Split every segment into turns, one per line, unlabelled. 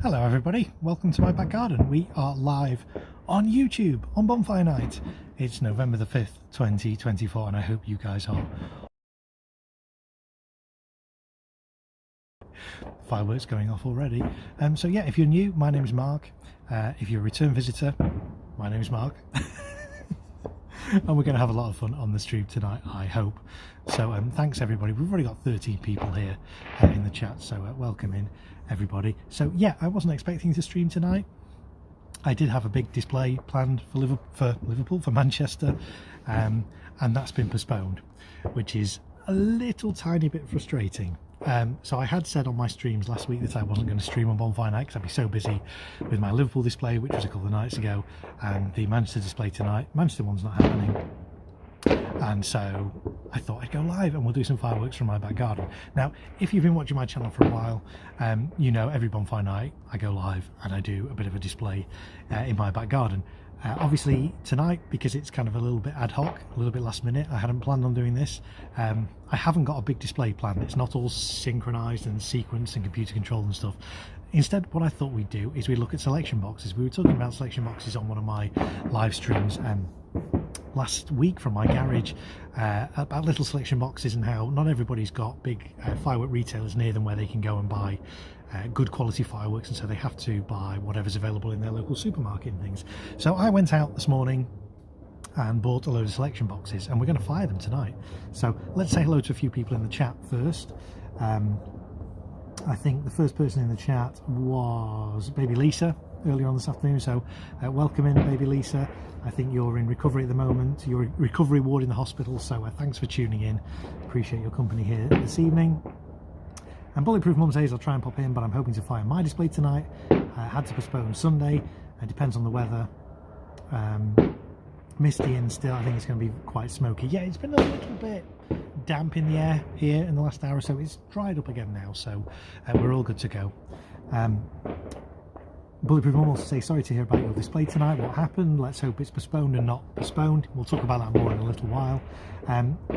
Hello everybody, welcome to my back garden. We are live on YouTube on Bonfire Night. It's November the 5th, 2024, and I hope you guys are. Fireworks going off already. So yeah, if you're new, my name's Mark. If you're a return visitor, my name's Mark. And we're going to have a lot of fun on the stream tonight, I hope. So thanks everybody. We've already got 13 people here in the chat, so welcome in everybody. So yeah, I wasn't expecting to stream tonight. I did have a big display planned for Manchester, and that's been postponed, which is a little tiny bit frustrating. So I had said on my streams last week that I wasn't going to stream on Bonfire Night because I'd be so busy with my Liverpool display, which was a couple of nights ago, and the Manchester display tonight. Manchester one's not happening, and so I thought I'd go live and we'll do some fireworks from my back garden. Now, if you've been watching my channel for a while, you know every Bonfire Night I go live and I do a bit of a display in my back garden. Obviously tonight, because it's kind of a little bit ad hoc, a little bit last minute, I hadn't planned on doing this. I haven't got a big display planned. It's not all synchronized and sequenced and computer controlled and stuff. Instead, what I thought we'd do is we'd look at selection boxes. We were talking about selection boxes on one of my live streams last week from my garage, about little selection boxes and how not everybody's got big firework retailers near them where they can go and buy good quality fireworks, and so they have to buy whatever's available in their local supermarket and things. So I went out this morning and bought a load of selection boxes, and we're going to fire them tonight. So let's say hello to a few people in the chat first. I think the first person in the chat was Baby Lisa earlier on this afternoon, so welcome in, Baby Lisa. I think you're in recovery at the moment. You're in recovery ward in the hospital, so thanks for tuning in. Appreciate your company here this evening. And Bulletproof Mum says I'll try and pop in, but I'm hoping to fire my display tonight. I had to postpone Sunday. It depends on the weather. Misty and still, I think it's going to be quite smoky. Yeah, it's been a little bit damp in the air here in the last hour or so. It's dried up again now, so we're all good to go. Bulletproof Mum also say sorry to hear about your display tonight. What happened? Let's hope it's postponed and not postponed. We'll talk about that more in a little while.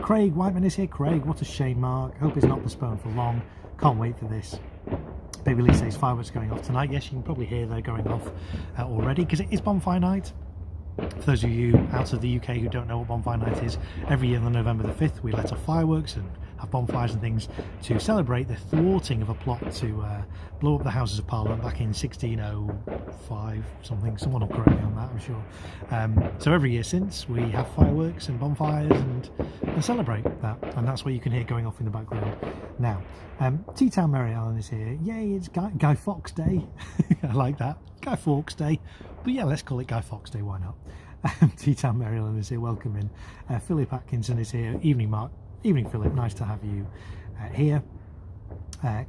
Craig Whiteman is here. Craig, what a shame, Mark. Hope it's not postponed for long. Can't wait for this. Baby Lee says fireworks going off tonight. Yes, you can probably hear they're going off already because it is Bonfire Night. For those of you out of the UK who don't know what Bonfire Night is, every year on November the 5th we let off fireworks and have bonfires and things to celebrate the thwarting of a plot to blow up the Houses of Parliament back in 1605 something. Someone will correct me on that, I'm sure. So every year since, we have fireworks and bonfires and celebrate that, and that's what you can hear going off in the background now. T-Town Mary Ellen is here. Yay, it's Guy Fawkes Day. I like that. Guy Fawkes Day. But yeah, let's call it Guy Fawkes Day, why not? T-Town Mary Ellen is here, welcome in. Philip Atkinson is here. Evening, Mark. Evening, Philip. Nice to have you here.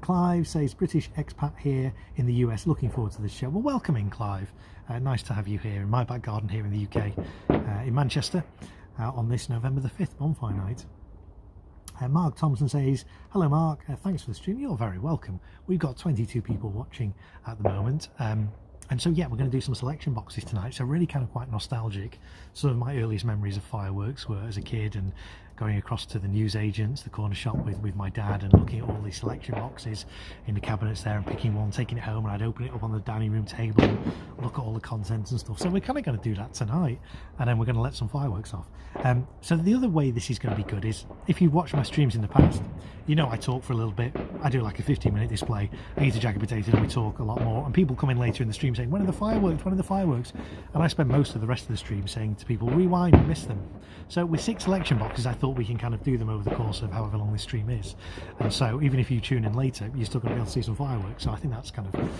Clive says British expat here in the US. Looking forward to this show. Well, welcome in, Clive. Nice to have you here in my back garden here in the UK, in Manchester, on this November the 5th Bonfire Night. Mark Thompson says, hello Mark, thanks for the stream. You're very welcome. We've got 22 people watching at the moment. And so yeah, we're going to do some selection boxes tonight, so really kind of quite nostalgic. Some of my earliest memories of fireworks were as a kid and going across to the newsagents, the corner shop with my dad, and looking at all these selection boxes in the cabinets there and picking one, taking it home, and I'd open it up on the dining room table and look at all the contents and stuff. So we're kind of going to do that tonight, and then we're going to let some fireworks off. So the other way this is going to be good is, if you've watched my streams in the past, you know I talk for a little bit. I do like a 15-minute display. I eat a jacket potato and we talk a lot more, and people come in later in the stream saying, when are the fireworks? When are the fireworks? And I spend most of the rest of the stream saying to people, rewind, you missed them. So with 6 selection boxes, I thought we can kind of do them over the course of however long this stream is. And so even if you tune in later, you're still going to be able to see some fireworks. So I think that's kind of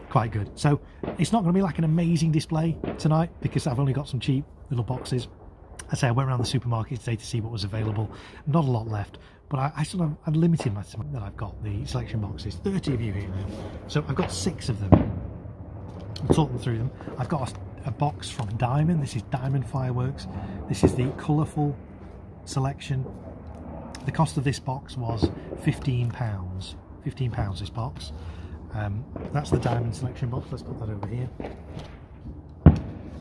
quite good. So it's not going to be like an amazing display tonight because I've only got some cheap little boxes. I say I went around the supermarket today to see what was available. Not a lot left, but I sort of I've limited my time that I've got the selection boxes. 30 of you here now. So I've got 6 of them. I'll talk them through them. I've got a box from Diamond. This is Diamond Fireworks. This is the colourful selection. The cost of this box was £15. £15 this box. That's the Diamond selection box. Let's put that over here.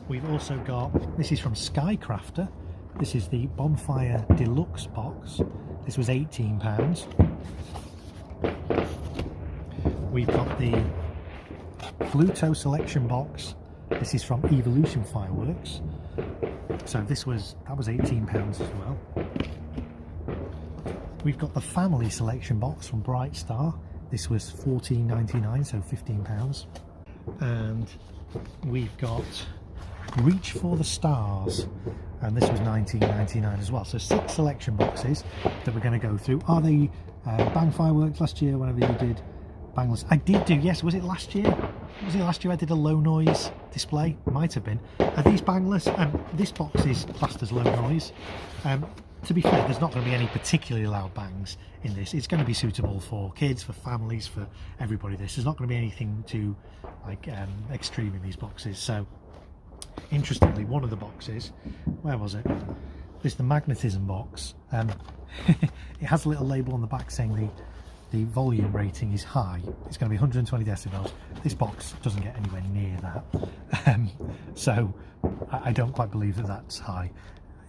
We've also got, this is from SkyCrafter. This is the Bonfire Deluxe box. This was £18. We've got the Pluto selection box. This is from Evolution Fireworks. So that was £18 as well. We've got the family selection box from Bright Star. This was £14.99, so £15. And we've got Reach for the Stars, and this was £19.99 as well. So 6 selection boxes that we're going to go through. Are they Bang Fireworks last year, whenever you did Bangless? I did do, yes, was it last year? Was it last year I did a low noise display? Might have been. Are these Bangless? This box is classed as low noise. To be fair, there's not going to be any particularly loud bangs in this. It's going to be suitable for kids, for families, for everybody. There's not going to be anything too extreme in these boxes. So interestingly, one of the boxes, where was it? This is the magnetism box. It has a little label on the back saying the volume rating is high. It's going to be 120 decibels. This box doesn't get anywhere near that. So I don't quite believe that that's high.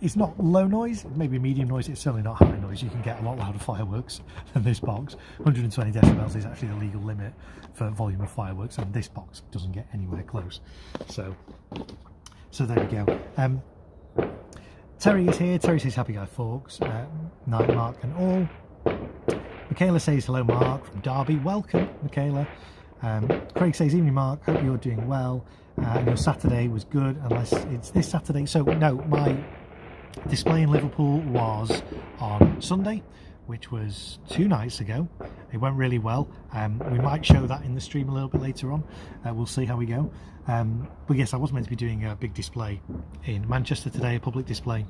It's not low noise, maybe medium noise. It's certainly not high noise. You can get a lot louder fireworks than this box. 120 decibels is actually the legal limit for volume of fireworks, and this box doesn't get anywhere close. So there we go. Terry is here. Terry says happy Guy Fawkes, night Mark and all. Michaela says hello Mark from Derby. Welcome Michaela. Craig says evening Mark, hope you're doing well. Your Saturday was good, unless it's this Saturday. So no, my display in Liverpool was on Sunday, which was 2 nights ago. It went really well. We might show that in the stream a little bit later on. We'll see how we go. But yes, I was meant to be doing a big display in Manchester today, a public display,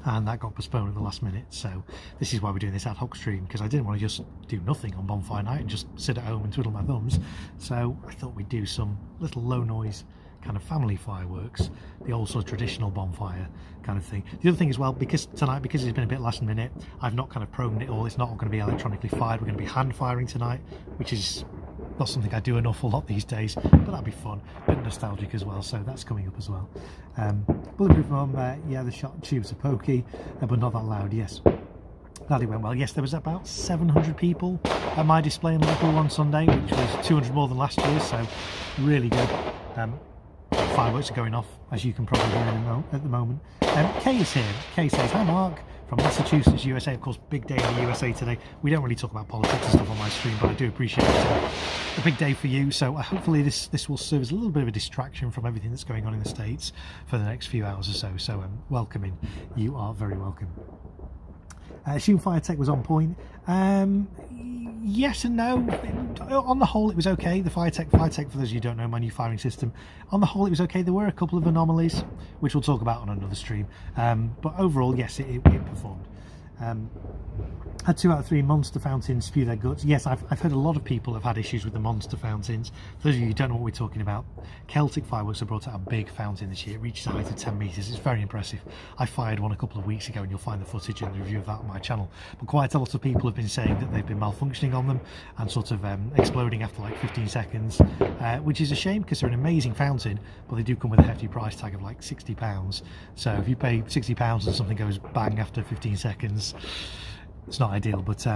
and that got postponed at the last minute. So this is why we're doing this ad hoc stream, because I didn't want to just do nothing on Bonfire night and just sit at home and twiddle my thumbs. So I thought we'd do some little low noise kind of family fireworks, the old sort of traditional bonfire kind of thing. The other thing as well, because it's been a bit last minute, I've not kind of programmed it all. It's not going to be electronically fired. We're going to be hand firing tonight, which is not something I do an awful lot these days, but that'll be fun, a bit nostalgic as well. So that's coming up as well. Bulletproof Mum, yeah, the shot tubes are pokey, but not that loud. Yes, glad it went well. Yes, there was about 700 people at my display in Liverpool on Sunday, which was 200 more than last year, so really good. Fireworks are going off, as you can probably hear at the moment. Kay is here. Kay says, hi Mark, from Massachusetts, USA. Of course, big day in the USA today. We don't really talk about politics and stuff on my stream, but I do appreciate it. A big day for you, so hopefully this will serve as a little bit of a distraction from everything that's going on in the States for the next few hours or so. So welcome in. You are very welcome. Assume Fire Tech was on point. Yes and no. On the whole, it was okay. The Fire Tech, for those of you who don't know, my new firing system. On the whole, it was okay. There were a couple of anomalies, which we'll talk about on another stream. But overall, yes, it performed. Had 2 out of 3 monster fountains spew their guts. Yes, I've heard a lot of people have had issues with the monster fountains. For those of you who don't know what we're talking about, Celtic Fireworks have brought out a big fountain this year. It reaches a height of 10 metres. It's very impressive. I fired one a couple of weeks ago, and you'll find the footage and the review of that on my channel. But quite a lot of people have been saying that they've been malfunctioning on them and sort of exploding after like 15 seconds, which is a shame because they're an amazing fountain, but they do come with a hefty price tag of like £60. So if you pay £60 and something goes bang after 15 seconds, it's not ideal. But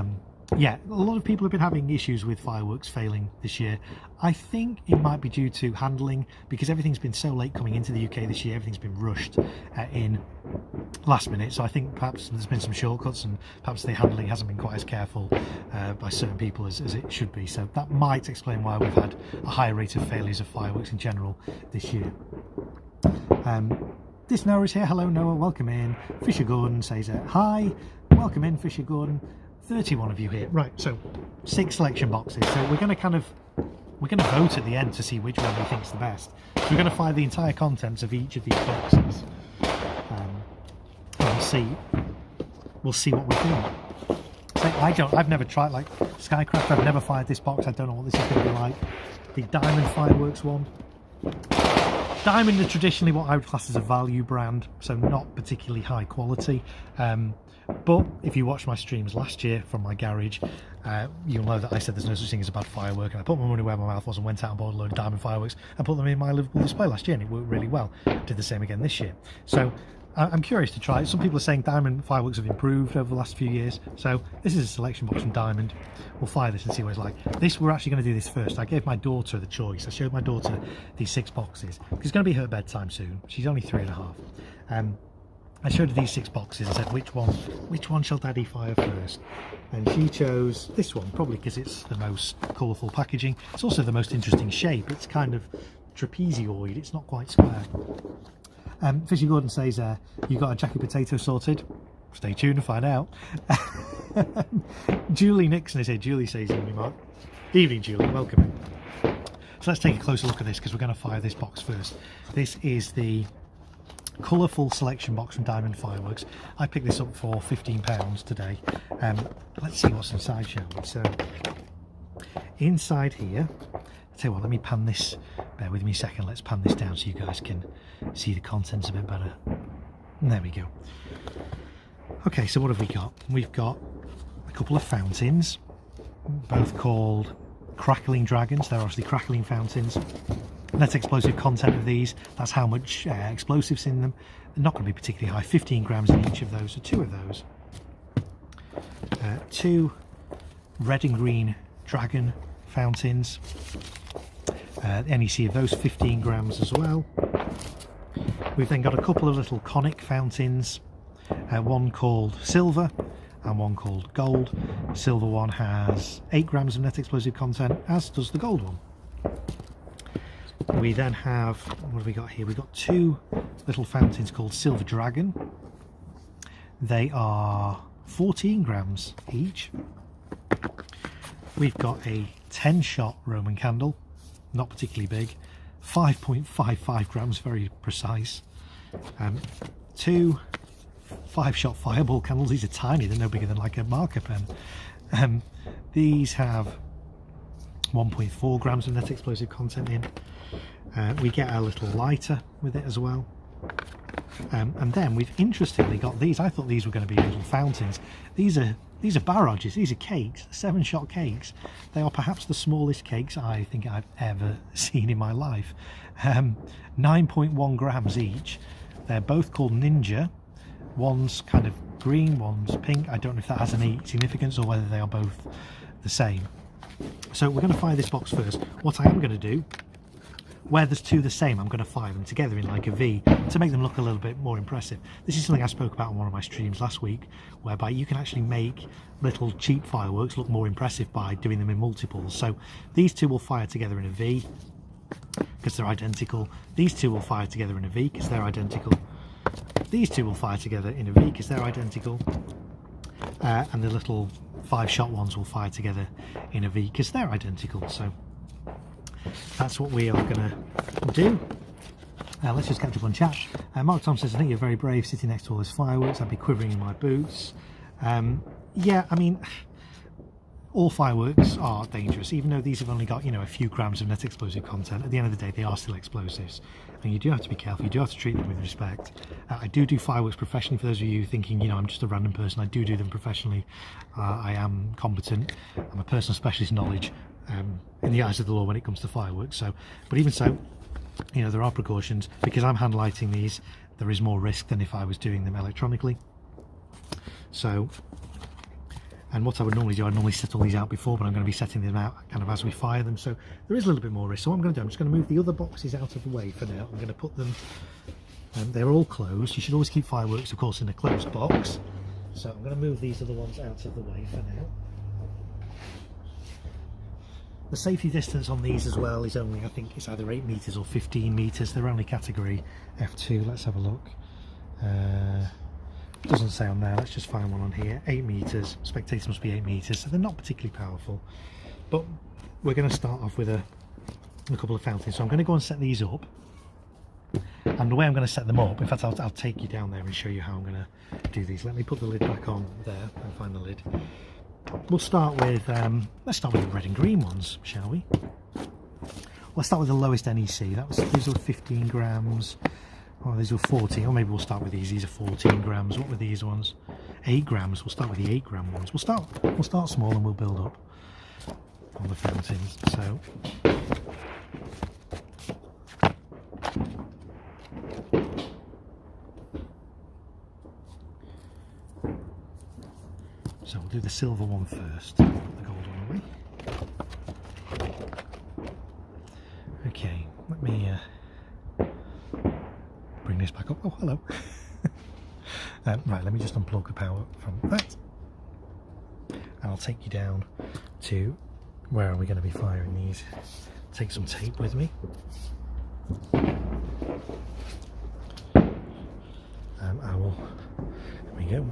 yeah, a lot of people have been having issues with fireworks failing this year. I think it might be due to handling, because everything's been so late coming into the UK this year. Everything's been rushed in last minute, so I think perhaps there's been some shortcuts, and perhaps the handling hasn't been quite as careful by certain people as it should be. So that might explain why we've had a higher rate of failures of fireworks in general this year. This Noah is here. Hello Noah, welcome in. Fisher Gordon says hi. Welcome in, Fisher Gordon. 31 of you here. Right, so 6 selection boxes. So we're going to vote at the end to see which one we think is the best. So we're going to fire the entire contents of each of these boxes. And we'll see what we think. So I've never tried, like SkyCrafter, I've never fired this box. I don't know what this is going to be like. The Diamond Fireworks one. Diamond are traditionally what I would class as a value brand, so not particularly high quality. But if you watched my streams last year from my garage, you'll know that I said there's no such thing as a bad firework, and I put my money where my mouth was and went out and bought a load of Diamond fireworks and put them in my Liverpool display last year, and it worked really well. Did the same again this year. So I'm curious to try it. Some people are saying diamond fireworks have improved over the last few years. So this is a selection box from Diamond. We'll fire this and see what it's like. This, we're actually going to do this first. I gave my daughter the choice. I showed my daughter these 6 boxes. It's going to be her bedtime soon. She's only 3.5. I showed her these 6 boxes and said, which one shall Daddy fire first? And she chose this one, probably because it's the most colourful packaging. It's also the most interesting shape. It's kind of trapezoid. It's not quite square. Fishy Gordon says, you got a jacket potato sorted? Stay tuned to find out. Julie Nixon is here. Julie says, evening, Mark. Evening, Julie. Welcome. So let's take a closer look at this because we're going to fire this box first. This is the colourful selection box from Diamond Fireworks. I picked this up for £15 today. Let's see what's inside, shall we? So, inside here, I'll tell you what, let me pan this, bear with me a second, let's pan this down so you guys can see the contents a bit better. And there we go. Okay, so what have we got? We've got a couple of fountains, both called Crackling Dragons. They're obviously crackling fountains. Net explosive content of these, that's how much explosives in them. They're not going to be particularly high, 15 grams in each of those, so 2 of those. 2 red and green dragon fountains. NEC of those, 15 grams as well. We've then got a couple of little conic fountains, one called silver and one called gold. The silver one has 8 grams of net explosive content, as does the gold one. We then have, what have we got here? We've got 2 little fountains called Silver Dragon. They are 14 grams each. We've got a 10-shot Roman candle, not particularly big, 5.55 grams, very precise. 2 5-shot fireball candles. These are tiny, they're no bigger than like a marker pen. These have 1.4 grams of net explosive content in. We get a little lighter with it as well. And then we've interestingly got these. I thought these were going to be little fountains. These are barrages. These are cakes, 7-shot cakes. They are perhaps the smallest cakes I think I've ever seen in my life. 9.1 grams each. They're both called Ninja. One's kind of green, one's pink. I don't know if that has any significance or whether they are both the same. So we're going to fire this box first. What I am going to do, where there's 2 the same, I'm going to fire them together in like a V to make them look a little bit more impressive. This is something I spoke about on one of my streams last week, whereby you can actually make little cheap fireworks look more impressive by doing them in multiples. So these 2 will fire together in a V because they're identical. These 2 will fire together in a V because they're identical. These 2 will fire together in a V because they're identical. And the little 5-shot ones will fire together in a V because they're identical. So that's what we are going to do. Let's just catch up on chat. Mark Tom says, I think you're very brave sitting next to all those fireworks. I'd be quivering in my boots. Yeah, I mean, all fireworks are dangerous, even though these have only got, you know, a few grams of net explosive content. At the end of the day, they are still explosives, and you do have to be careful. You do have to treat them with respect. I do fireworks professionally. For those of you thinking, you know, I'm just a random person, I do them professionally. I am competent. I'm a person of specialist knowledge in the eyes of the law when it comes to fireworks. So, but even so, you know, there are precautions. Because I'm hand lighting these, there is more risk than if I was doing them electronically. So, and what I would normally do, I'd normally set all these out before, but I'm going to be setting them out kind of as we fire them, so there is a little bit more risk. So what I'm going to do, I'm just going to move the other boxes out of the way for now. I'm going to put them, they're all closed. You should always keep fireworks, of course, in a closed box. So I'm going to move these other ones out of the way for now. The safety distance on these as well is only, I think it's either 8 meters or 15 meters. They're only category F2. Let's have a look. Doesn't say on there. Let's just find one on here. 8 meters. Spectator must be 8 meters, so they're not particularly powerful. But we're going to start off with a couple of fountains. So I'm going to go and set these up. And the way I'm going to set them up, in fact, I'll take you down there and show you how I'm going to do these. Let me put the lid back on there and find the lid. We'll start with, let's start with the red and green ones, shall we? Let's start with the lowest NEC. These were 15 grams. Oh, these were 14. Or maybe we'll start with these. These are 14 grams. What were these ones? 8 grams. We'll start with the 8 gram ones. We'll start small and we'll build up on the fountains. So do the silver one first. Put the gold one away. Okay, let me bring this back up. Oh, hello. Right, let me just unplug the power from that. And I'll take you down to where are we going to be firing these. Take some tape with me. I will, there we go.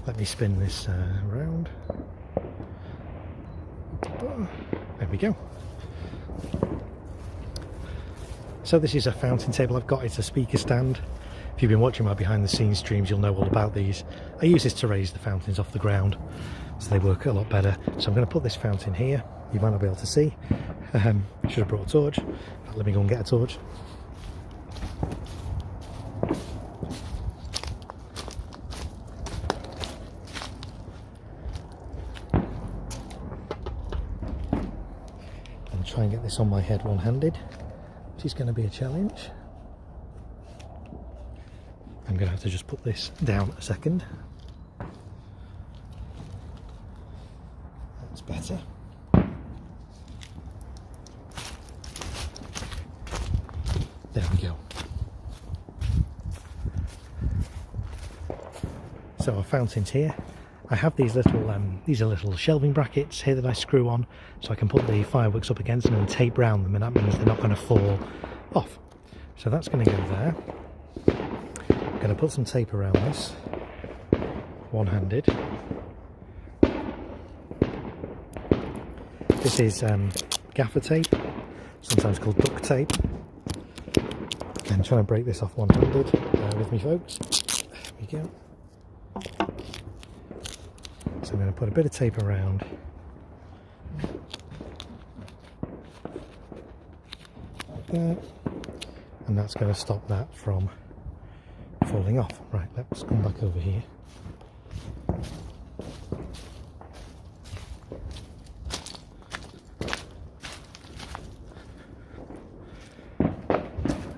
Let me spin this around. There we go. So this is a fountain table I've got. It's a speaker stand. If you've been watching my behind the scenes streams, you'll know all about these. I use this to raise the fountains off the ground, so they work a lot better. So I'm going to put this fountain here. You might not be able to see. Should have brought a torch. But let me go and get a torch. And try and get this on my head one-handed, which is going to be a challenge. I'm going to have to just put this down a second. That's better. There we go. So our fountain's here. I have these little, these are little shelving brackets here that I screw on, so I can put the fireworks up against them and tape round them, and that means they're not going to fall off. So that's going to go there. I'm going to put some tape around this, one-handed. This is gaffer tape, sometimes called duct tape. I'm trying to break this off one-handed. Bear with me, folks. There we go. So I'm going to put a bit of tape around. Like that. And that's going to stop that from falling off. Right, let's come back over here.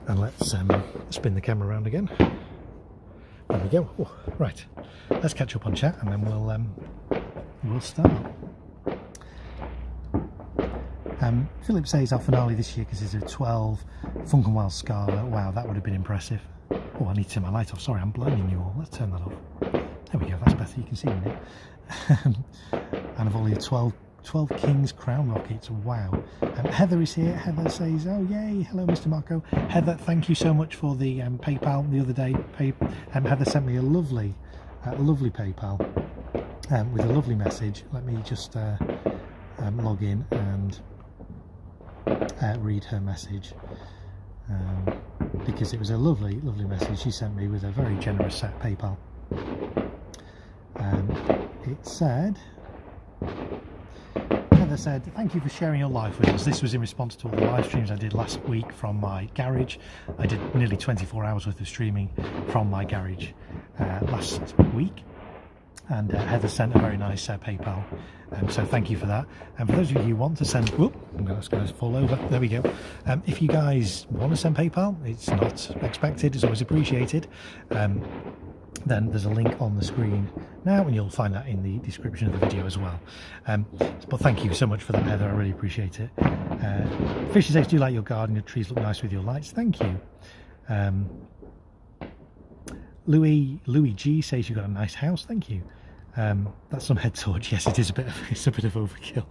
And let's spin the camera around again. There we go. Oh, right, let's catch up on chat and then we'll start. Philip says our finale this year consists of 12 Funk and Wild Scala. Wow, that would have been impressive. Oh, I need to turn my light off. Sorry, I'm blinding you all. Let's turn that off. There we go, that's better. You can see me now. And I've only 12 King's Crown Rockets. Wow. Heather is here. Heather says, oh yay, hello Mr. Marko. Heather, thank you so much for the PayPal the other day. Heather sent me a lovely PayPal with a lovely message. Let me just log in and read her message, because it was a lovely message she sent me with a very generous PayPal. It said, Heather said, thank you for sharing your life with us. This was in response to all the live streams I did last week from my garage. I did nearly 24 hours worth of streaming from my garage last week. And Heather sent a very nice PayPal, so thank you for that. And for those of you who want to send, whoop, it's going to fall over, there we go. If you guys want to send PayPal, it's not expected, it's always appreciated. Then there's a link on the screen now, and you'll find that in the description of the video as well. But thank you so much for that, Heather, I really appreciate it. Fisher says, do you like your garden? Your trees look nice with your lights. Thank you. Louis G says you've got a nice house. Thank you. That's some head torch. Yes, it is it's a bit of overkill.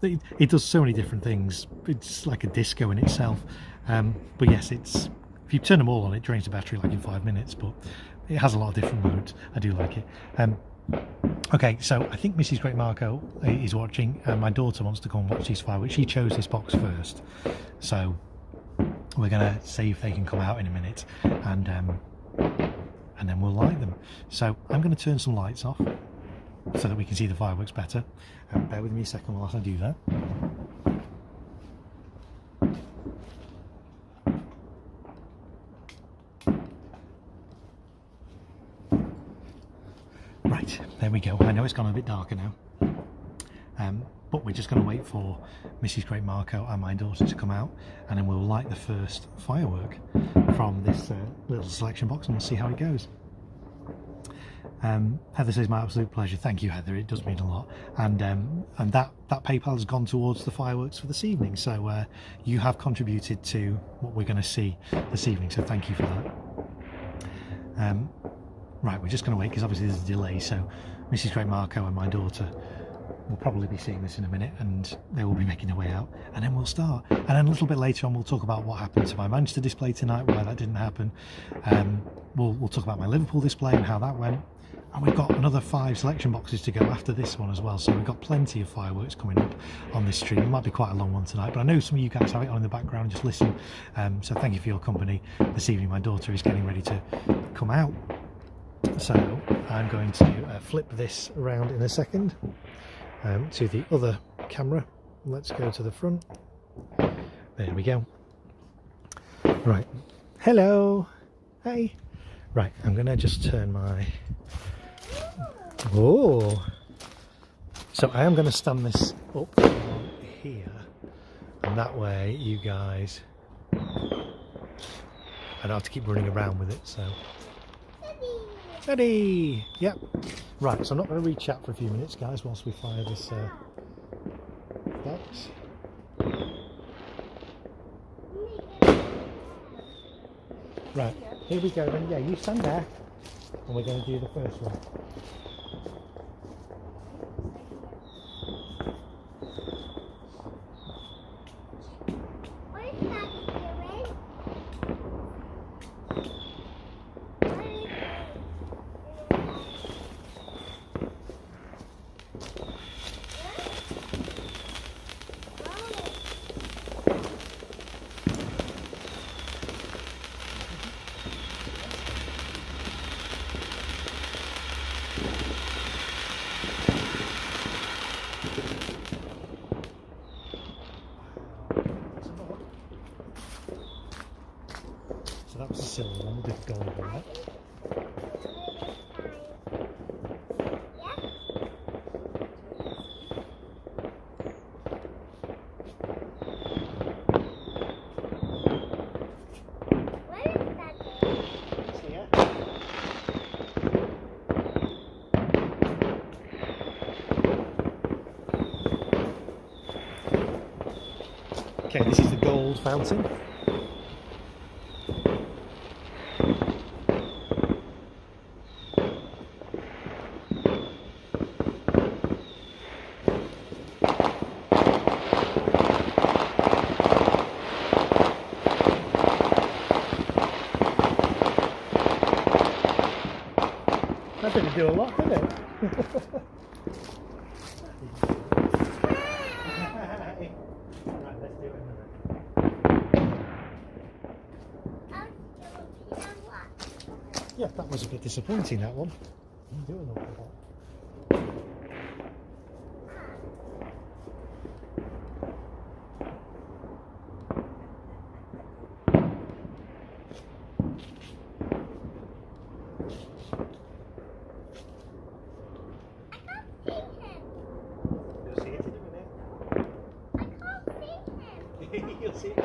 It does so many different things. It's like a disco in itself. But yes, if you turn them all on, it drains the battery like in 5 minutes. But it has a lot of different modes. I do like it. Okay, so I think Mrs. Great Marko is watching, and my daughter wants to go and watch these fireworks. She chose this box first, so we're gonna see if they can come out in a minute, and then we'll light them. So I'm going to turn some lights off so that we can see the fireworks better. Bear with me a second while I do that. Right, there we go. I know it's gone a bit darker now. But we're just going to wait for Mrs. Great Marko and my daughter to come out, and then we'll light the first firework from this little selection box, and we'll see how it goes. Heather says, my absolute pleasure. Thank you, Heather, it does mean a lot. And that PayPal has gone towards the fireworks for this evening, so you have contributed to what we're going to see this evening, so thank you for that. Right, we're just going to wait because obviously there's a delay, so Mrs. Great Marko and my daughter will probably be seeing this in a minute, and they will be making their way out, and then we'll start. And then a little bit later on we'll talk about what happened to my Manchester display tonight, why that didn't happen. We'll talk about my Liverpool display and how that went. And we've got another 5 selection boxes to go after this one as well, so we've got plenty of fireworks coming up on this stream. It might be quite a long one tonight, but I know some of you guys have it on in the background, just listen. So thank you for your company this evening. My daughter is getting ready to come out, so I'm going to flip this around in a second to the other camera. Let's go to the front. There we go. Right, hello, hey. Right, I'm going to just turn my... Oh! So I am going to stand this up here, and that way you guys... I don't have to keep running around with it, so... Ready! Yep. Right, so I'm not going to read chat for a few minutes, guys, whilst we fire this box. Right, here we go then. Yeah, you stand there, and we're going to do the first one.
What is that doing?
So that was the silver one, we'll do the gold one. Okay, this is the gold fountain. That didn't do a lot, did it? Right, let's do it another. Yeah, that was a bit disappointing, that one. Didn't do an awful lot. You'll see it in a minute.
I can't see him.
You'll see it.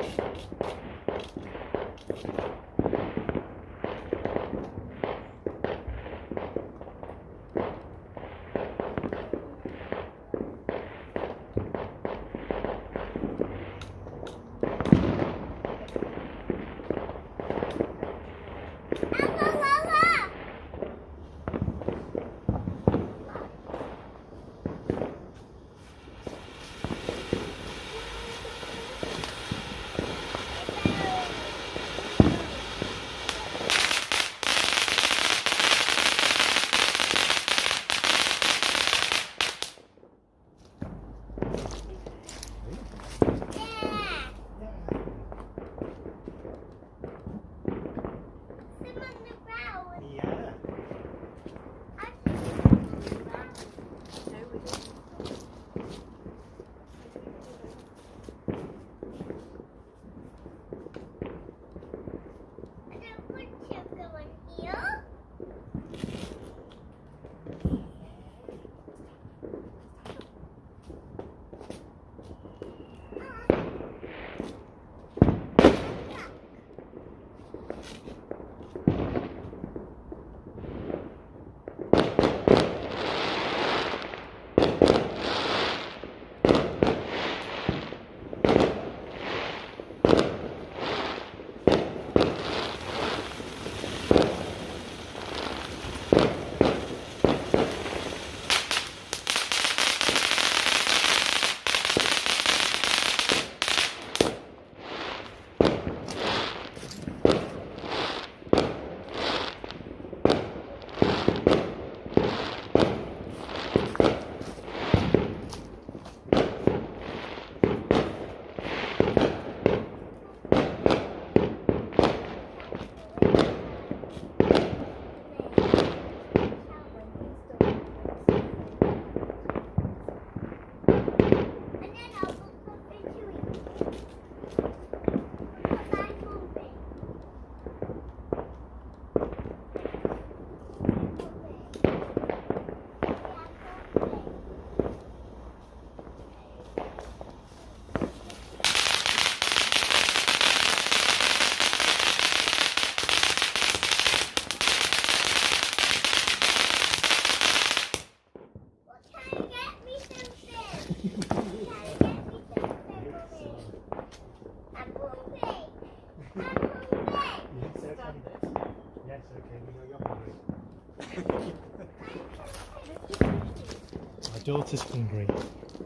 daughter's hungry.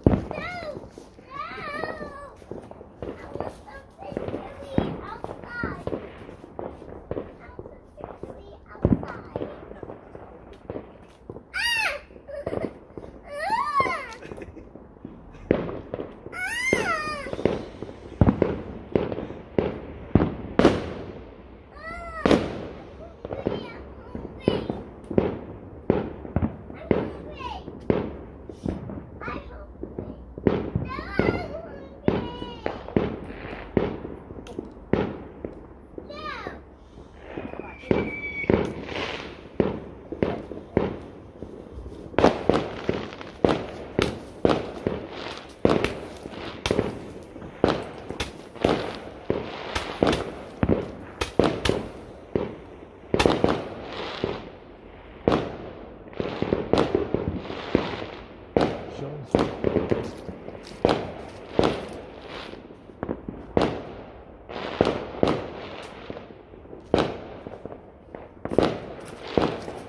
No! No! I want something to eat outside. Outside.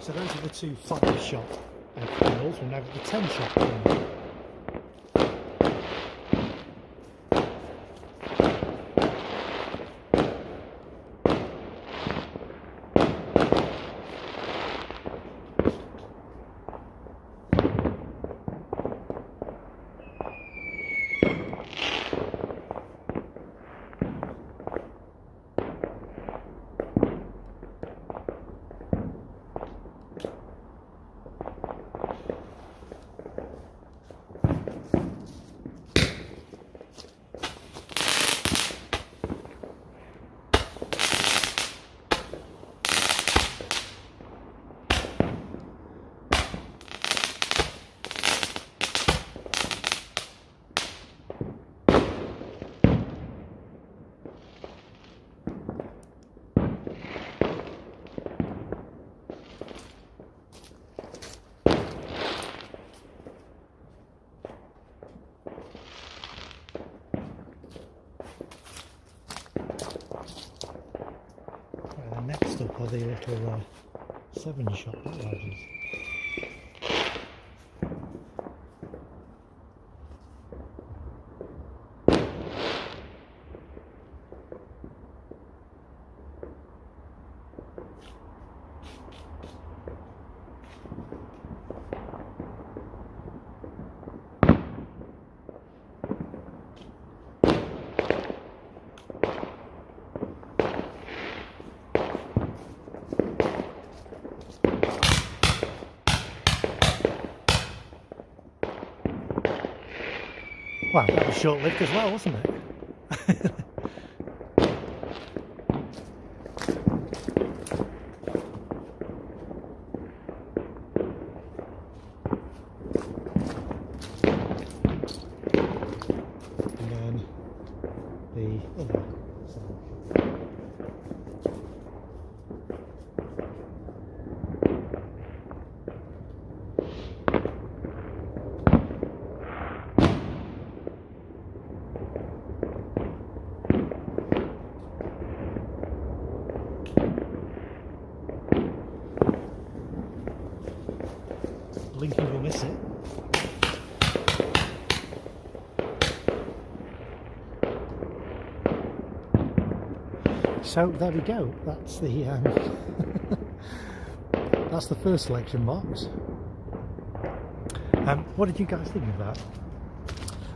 So those are the two 5-shot panels. We've now got the 10-shot panel. Next up are the little 7-shot barrages. Wow, that was short-lived as well, wasn't it? And then the other side. Lincoln will miss it. So there we go. That's the that's the first selection box. What did you guys think of that?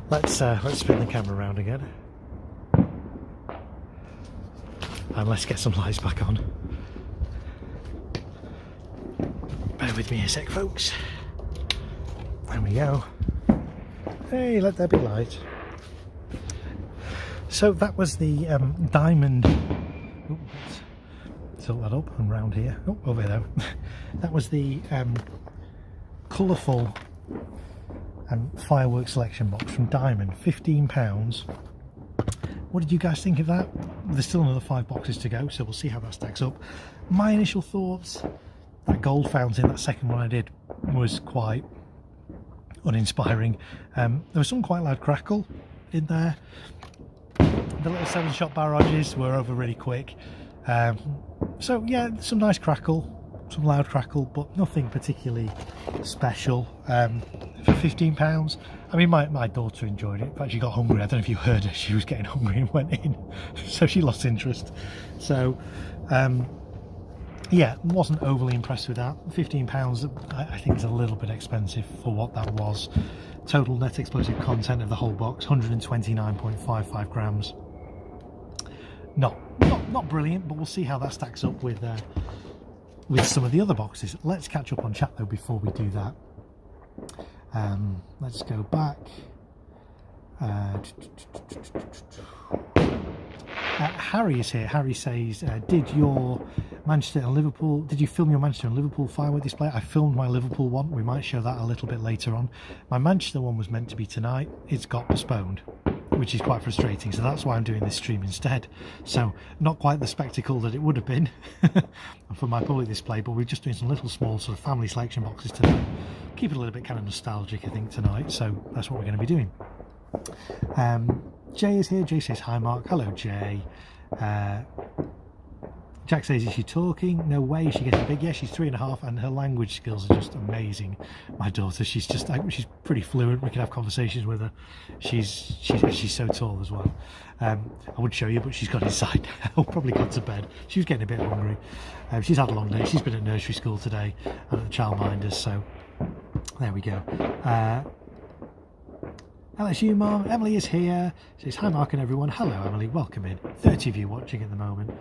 Let's spin the camera around again, and let's get some lights back on. Bear with me a sec, folks. There we go. Hey, let there be light. So that was the diamond. Ooh, let's tilt that up and round here. Oh, over there. That was the colourful fireworks selection box from Diamond, £15. What did you guys think of that? There's still another 5 boxes to go, so we'll see how that stacks up. My initial thoughts: that gold fountain, that second one I did, was quite uninspiring. There was some quite loud crackle in there. The little 7-shot barrages were over really quick. So yeah, some nice crackle. some loud crackle, but nothing particularly special. For £15, I mean, my daughter enjoyed it, but she got hungry. I don't know if you heard her, she was getting hungry and went in, so she lost interest. So yeah, wasn't overly impressed with that. £15 I think is a little bit expensive for what that was. Total net explosive content of the whole box, 129.55 grams. Not brilliant, but we'll see how that stacks up with some of the other boxes. Let's catch up on chat though before we do that. Let's go back. Harry is here. Harry says, did you film your Manchester and Liverpool firework display? I filmed my Liverpool one. We might show that a little bit later on. My Manchester one was meant to be tonight. It's got postponed, which is quite frustrating, so that's why I'm doing this stream instead. So not quite the spectacle that it would have been for my public display, but we're just doing some little small sort of family selection boxes today. Keep it a little bit kind of nostalgic, I think, tonight, so that's what we're going to be doing. Jay is here. Jay says hi Mark. Hello Jay. Jack says, is she talking? No way, she getting big. Yeah, she's 3.5 and her language skills are just amazing. My daughter, she's pretty fluent. We can have conversations with her. She's so tall as well. I would show you, but she's got inside now. Probably gone to bed. She was getting a bit hungry. She's had a long day. She's been at nursery school today and at the childminders, so there we go. LSU Mom, Emily is here. She says, hi Mark and everyone. Hello Emily, welcome in. 30 of you watching at the moment.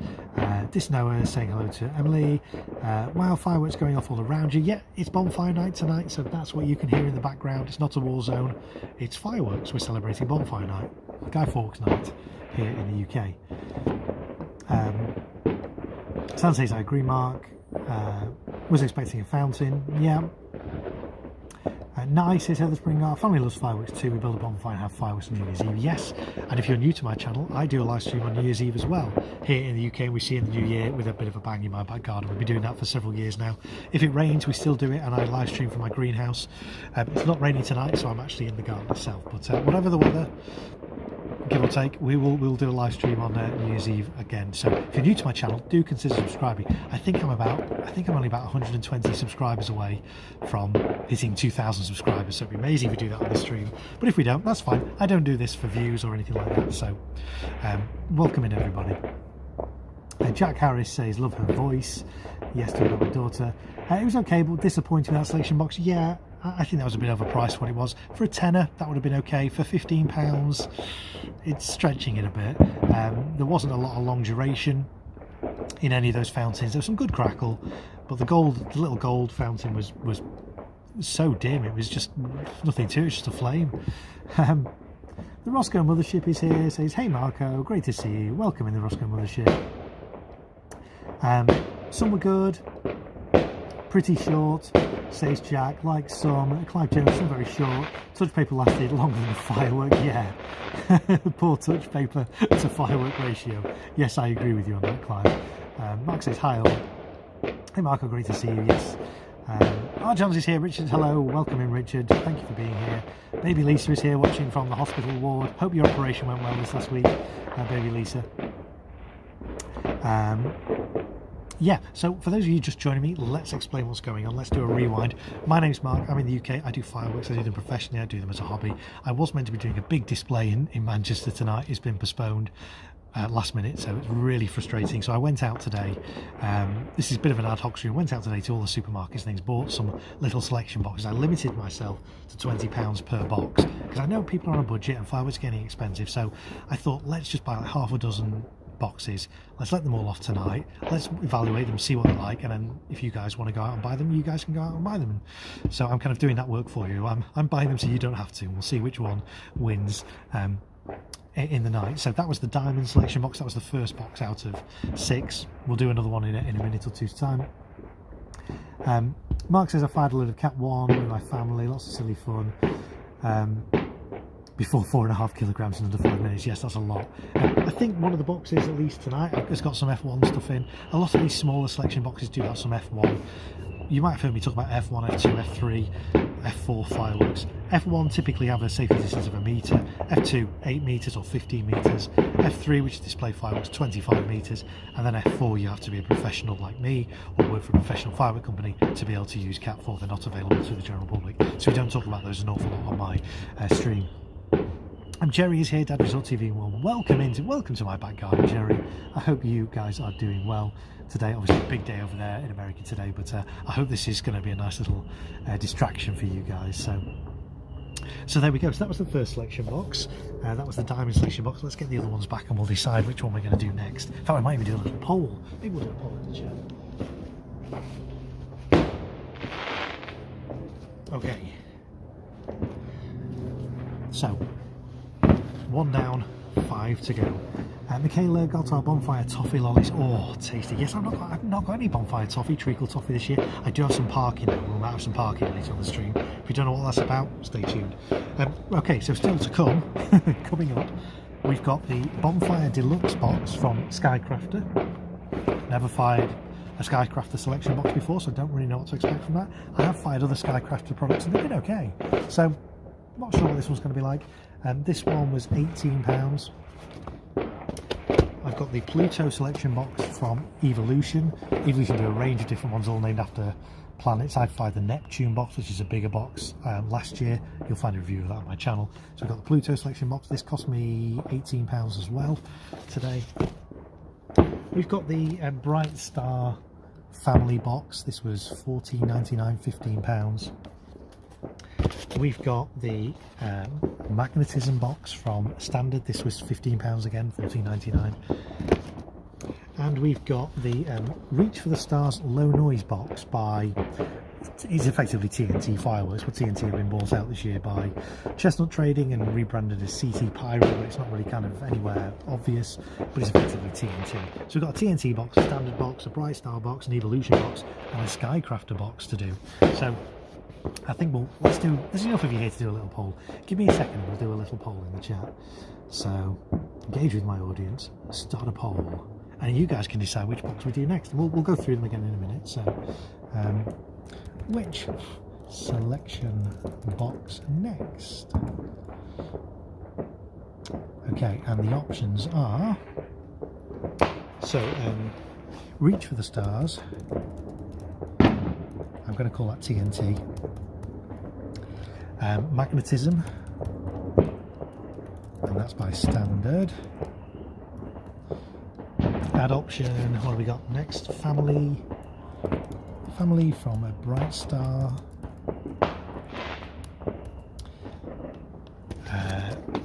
Disnoa saying hello to Emily. Wow, fireworks going off all around you. Yeah, it's bonfire night tonight, so that's what you can hear in the background. It's not a war zone, it's fireworks. We're celebrating bonfire night, Guy Fawkes night here in the UK. Sam says, I agree Mark. Was expecting a fountain. Yeah. Nice, says Heather Spring. Our family loves fireworks too. We build a bonfire and have fireworks on New Year's Eve. Yes, and if you're new to my channel, I do a live stream on New Year's Eve as well. Here in the UK, and we see in the new year with a bit of a bang in my back garden. We've been doing that for several years now. If it rains, we still do it, and I live stream from my greenhouse. It's not raining tonight, so I'm actually in the garden itself. But whatever the weather, give or take, we'll do a live stream on New Year's Eve again. So if you're new to my channel, do consider subscribing. I think I'm only about 120 subscribers away from hitting 2,000 subscribers, so it'd be amazing if we do that on the stream. But if we don't, that's fine. I don't do this for views or anything like that. So welcome in everybody. Jack Harris says, love her voice. Yes, to my daughter. It was okay, but disappointing with that selection box. Yeah, I think that was a bit overpriced what it was. For a tenner, that would have been okay. For £15, it's stretching it a bit. There wasn't a lot of long duration in any of those fountains. There was some good crackle, but the little gold fountain was so dim. It was just nothing to it, just a flame. The Roscoe Mothership is here. Says, hey Marco, great to see you. Welcome in the Roscoe Mothership. Some were good, pretty short, says Jack, like some. Clive Jones, some very short. Touch paper lasted longer than a firework. Yeah. Poor touch paper to firework ratio. Yes, I agree with you on that, Clive. Mark says hi all. Hey Marco, great to see you. Yes. Jones is here. Richard, hello, welcome in Richard. Thank you for being here. Baby Lisa is here watching from the hospital ward. Hope your operation went well this last week, baby Lisa. Yeah, so for those of you just joining me, let's explain what's going on. Let's do a rewind. My name's Mark, I'm in the UK, I do fireworks, I do them professionally, I do them as a hobby. I was meant to be doing a big display in Manchester tonight. It's been postponed last minute, so it's really frustrating. So I went out today, this is a bit of an ad hoc stream, went out today to all the supermarkets and things, bought some little selection boxes. I limited myself to £20 per box, because I know people are on a budget and fireworks are getting expensive, so I thought let's just buy like half a dozen boxes, let's let them all off tonight, let's evaluate them, see what they're like, and then if you guys want to go out and buy them, you guys can go out and buy them. And so I'm kind of doing that work for you. I'm buying them so you don't have to, and we'll see which one wins in the night. So that was the diamond selection box. That was the first box out of 6. We'll do another one in a minute or two's time. Mark says, I fired a load of Cat 1 with my family, lots of silly fun. Before 4.5 kilograms in under 5 minutes. Yes, that's a lot. I think one of the boxes, at least tonight, has got some F1 stuff in. A lot of these smaller selection boxes do have some F1. you might have heard me talk about F1, F2, F3, F4 fireworks. F1 typically have a safety distance of 1 metre, F2 8 metres or 15 metres, F3, which is display fireworks, 25 metres, and then F4 you have to be a professional like me or work for a professional firework company to be able to use Cat 4. They're not available to the general public, so we don't talk about those an awful lot on my stream. Jerry is here, Dad Resort TV. Well, welcome to my back garden, Jerry. I hope you guys are doing well today. Obviously a big day over there in America today, but I hope this is going to be a nice little distraction for you guys. So there we go. So that was the first selection box. That was the diamond selection box. Let's get the other ones back and we'll decide which one we're going to do next. In fact, we might even do a little poll. Maybe we'll do a poll in the chat. Okay. So, 1 down, 5 to go. Michaela got our Bonfire toffee lollies. Oh, tasty. Yes, I've not got any Bonfire toffee, treacle toffee this year. I do have some parking though. We might have some parking later on the stream. If you don't know what that's about, stay tuned. Okay, so still to come, coming up, we've got the Bonfire Deluxe box from SkyCrafter. Never fired a SkyCrafter selection box before, so I don't really know what to expect from that. I have fired other SkyCrafter products and they've been okay. So, not sure what this one's going to be like. This one was £18. I've got the Pluto selection box from Evolution. Evolution do a range of different ones all named after planets. I fired the Neptune box, which is a bigger box, last year. You'll find a review of that on my channel. So I've got the Pluto selection box. This cost me £18 as well today. We've got the Bright Star family box. This was £14.99, £15. We've got the magnetism box from Standard. This was £15 again, £14.99. And we've got the Reach for the Stars low noise box by, it's effectively TNT fireworks, but TNT have been bought out this year by Chestnut Trading and rebranded as CT Pyro, but it's not really kind of anywhere obvious, but it's effectively TNT. So we've got a TNT box, a Standard box, a Bright Star box, an Evolution box, and a SkyCrafter box to do. So I think there's enough of you here to do a little poll. Give me a second and we'll do a little poll in the chat. So engage with my audience, start a poll, and you guys can decide which box we do next. We'll go through them again in a minute. So which selection box next? Okay, and the options are, so Reach for the Stars, I'm going to call that TNT. Magnetism, and that's by Standard. Add option, what have we got next? Family from a Bright Star.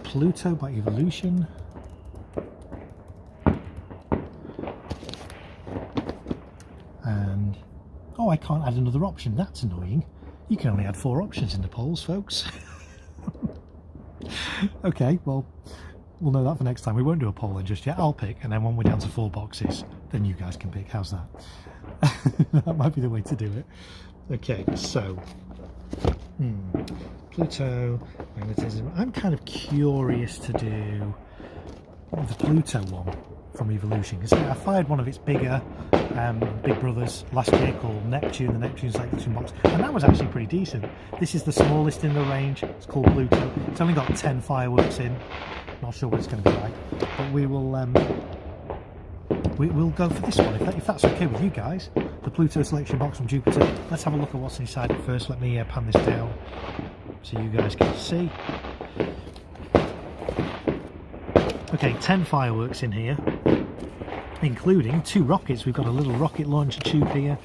Pluto by Evolution. And oh, I can't add another option. That's annoying. You can only add 4 options in the polls, folks. Okay, well, we'll know that for next time. We won't do a poll then just yet. I'll pick, and then when we're down to 4 boxes, then you guys can pick. How's that? That might be the way to do it. Okay, so Pluto, magnetism. I'm kind of curious to do the Pluto one from Evolution, because I fired one of its bigger big brothers last year called Neptune, the Neptune selection box, and that was actually pretty decent. This is the smallest in the range. It's called Pluto. It's only got 10 fireworks in. Not sure what it's going to be like, but we will we'll go for this one if that's okay with you guys. The Pluto selection box from Jupiter. Let's have a look at what's inside it first. Let me pan this down so you guys can see. Okay, 10 fireworks in here, including 2 rockets. We've got a little rocket launcher tube here.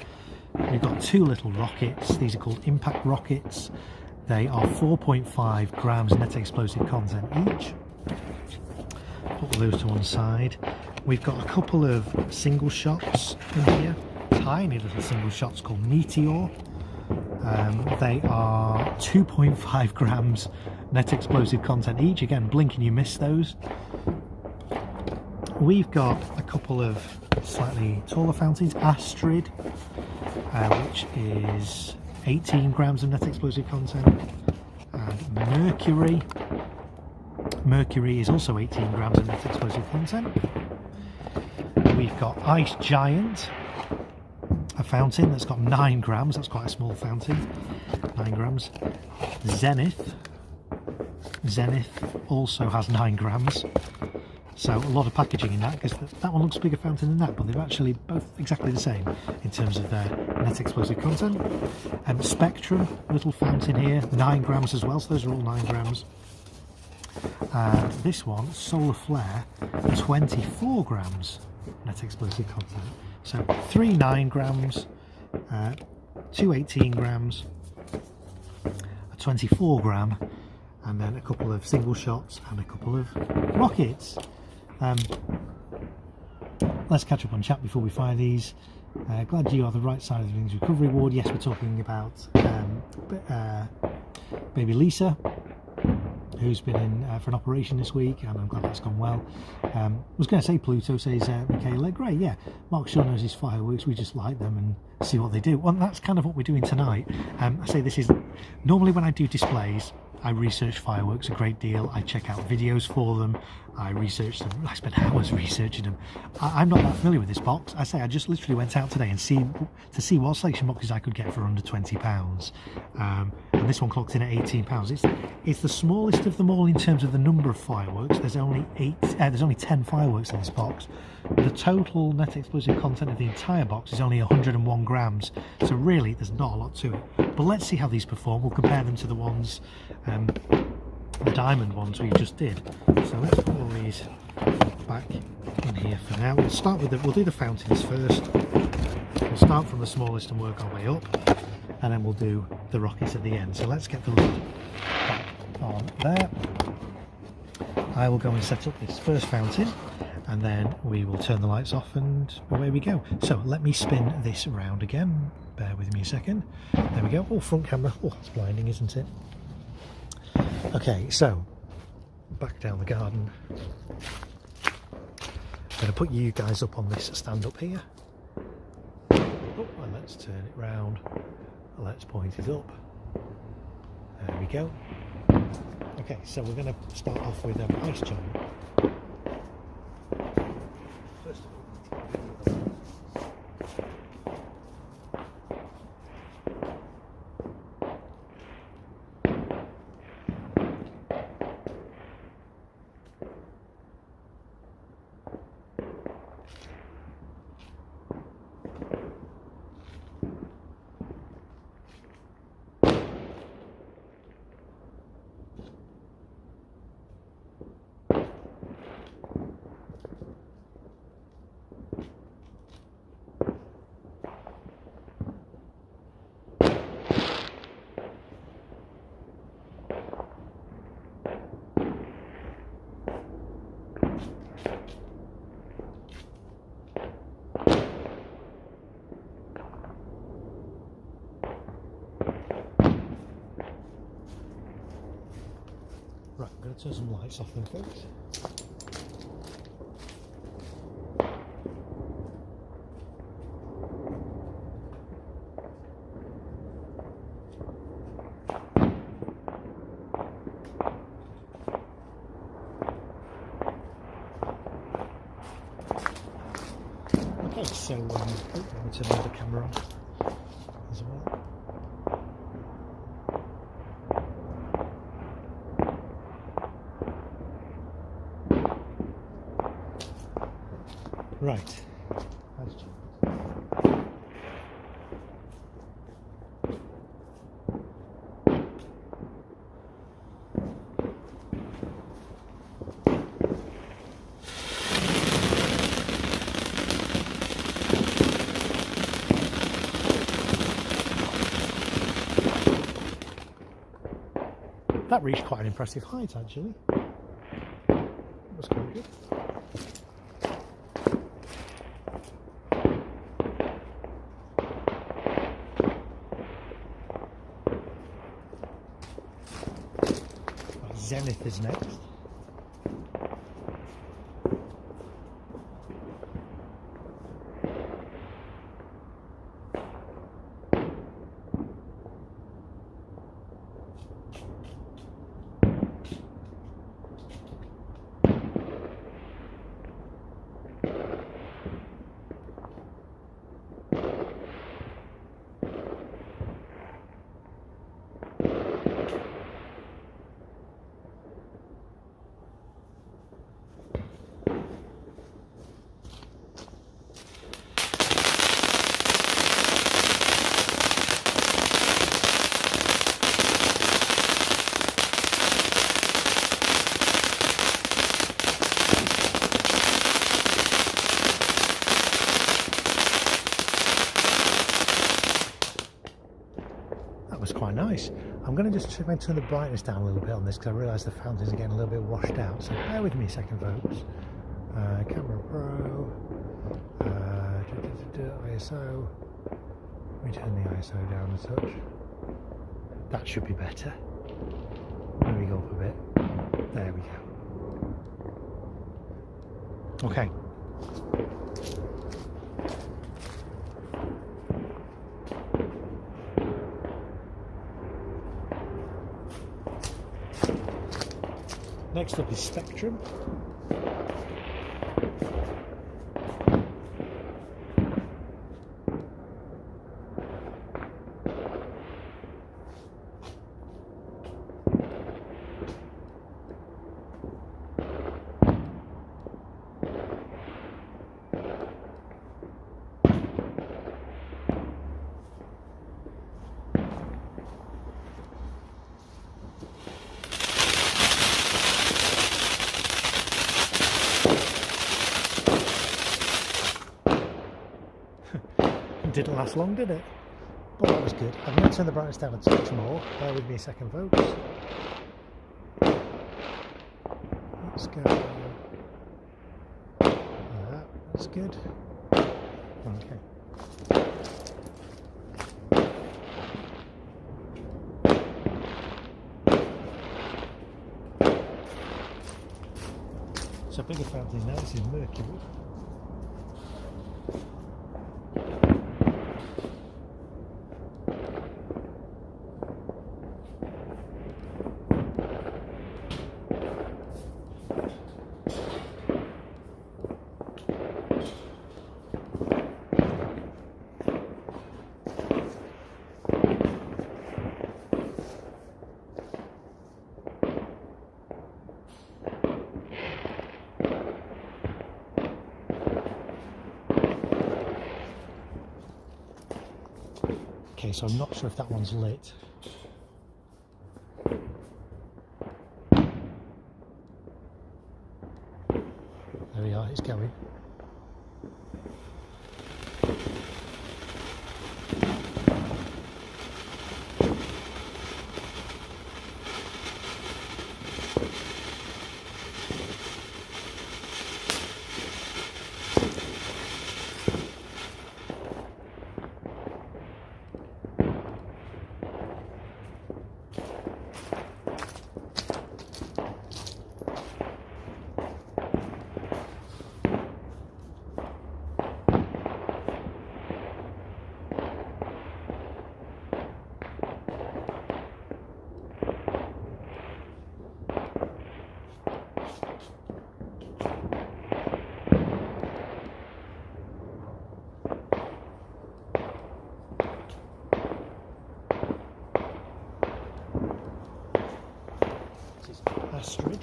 We've got 2 little rockets. These are called impact rockets. They are 4.5 grams net explosive content each. Put those to one side. We've got a couple of single shots in here, tiny little single shots called Meteor. They are 2.5 grams net explosive content each. Again, blink and you miss those. We've got a couple of slightly taller fountains, Astrid, which is 18 grams of net explosive content, and Mercury. Mercury is also 18 grams of net explosive content. We've got Ice Giant, a fountain that's got 9 grams. That's quite a small fountain. 9 grams. Zenith also has 9 grams. So a lot of packaging in that, because that one looks a bigger fountain than that, but they're actually both exactly the same in terms of their net explosive content. Spectrum, little fountain here, 9 grams as well, so those are all 9 grams. And this one, Solar Flare, 24 grams net explosive content. So 3 9 grams, 2 18 grams, a 24 gram, and then a couple of single shots and a couple of rockets. Let's catch up on chat before we fire these. Glad you are the right side of the Rings Recovery Ward. Yes, we're talking about baby Lisa, who's been in for an operation this week, and I'm glad that's gone well. I was going to say Pluto, says Michaela. Great, yeah. Mark sure knows his fireworks. We just light them and see what they do. Well, that's kind of what we're doing tonight. I say this is normally when I do displays, I research fireworks a great deal. I check out videos for them. I research them. I spend hours researching them. I'm not that familiar with this box. I say I just literally went out today and to see what selection boxes I could get for under £20. And this one clocked in at £18. It's the smallest of them all in terms of the number of fireworks. There's only 10 fireworks in this box. The total net explosive content of the entire box is only 101 grams. So really, there's not a lot to it. But let's see how these perform. We'll compare them to the ones, the diamond ones we just did. So let's put all these back in here for now. We'll start with we'll do the fountains first. We'll start from the smallest and work our way up, and then we'll do the rockets at the end. So let's get the lid back on there. I will go and set up this first fountain, and then we will turn the lights off and away we go. So let me spin this around again. Bear with me a second. There we go. Oh, front camera. Oh, it's blinding, isn't it? Okay, so back down the garden. I'm going to put you guys up on this stand up here. Oh, and let's turn it round. Let's point it up. There we go. Okay, so we're going to start off with an ice giant. First of all, right, I'm going to turn some lights off then, folks. Okay, so let me turn the camera on as well. Right. That reached quite an impressive height, actually. That was quite good. Zenith is next. going to just try and turn the brightness down a little bit on this because I realise the fountains are getting a little bit washed out. So bear with me a second, folks. Camera Pro, ISO. Let me turn the ISO down a touch. That should be better. There we go up a bit. There we go. Okay. Next up is Spectrum. Didn't last long, did it? But that was good. I'm going to turn the brightness down a touch more. Bear with me a second, folks. Let's go. That's good. Okay. So bigger fountain now. This is Mercury. Okay, so I'm not sure if that one's lit. There we are, it's going. Astrid.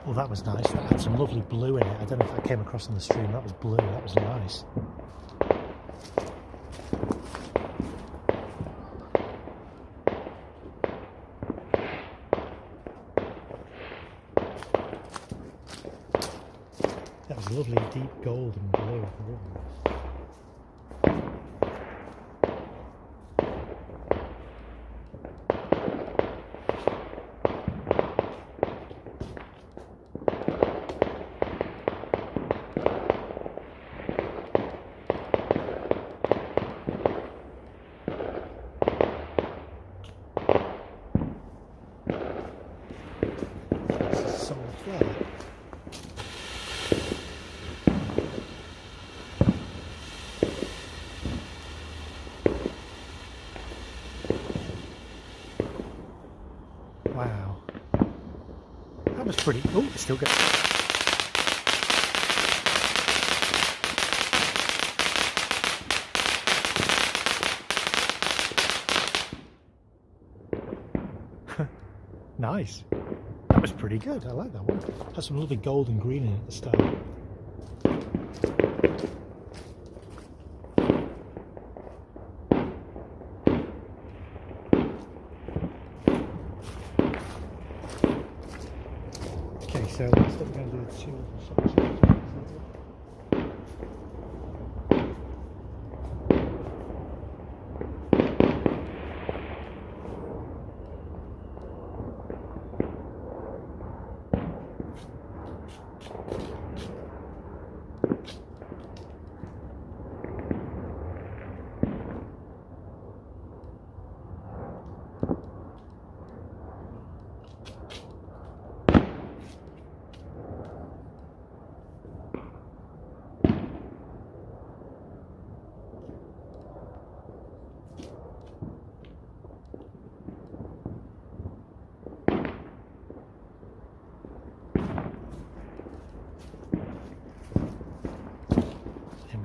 Well, that was nice. That had some lovely blue in it. I don't know if that came across on the stream. That was blue. That was nice. That was lovely deep gold and blue. This is solar flare. Wow, that was pretty. Oh, it's still good. Nice. That was pretty good. I like that one. Had some lovely gold and green in it at the start. Okay, so next up we're going to do the 2 little sections.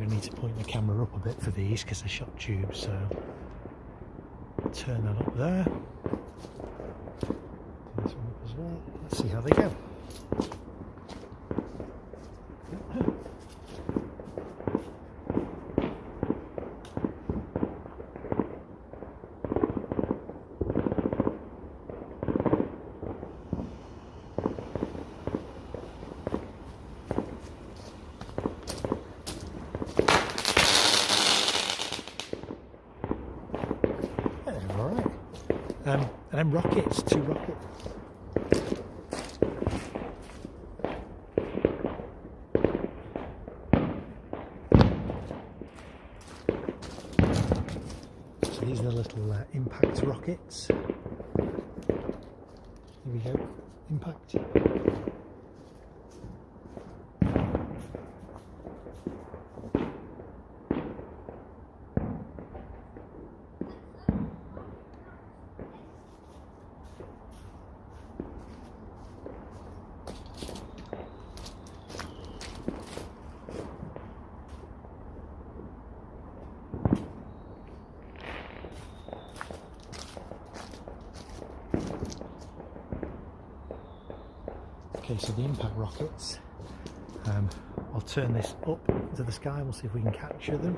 Need to point the camera up a bit for these because they're shot tubes, so turn that up there. This one up as well. Let's see how they go. And then rockets, 2 rockets. So these are the little impact rockets. Here we go, impact. Okay, so the impact rockets, I'll turn this up to the sky, we'll see if we can capture them.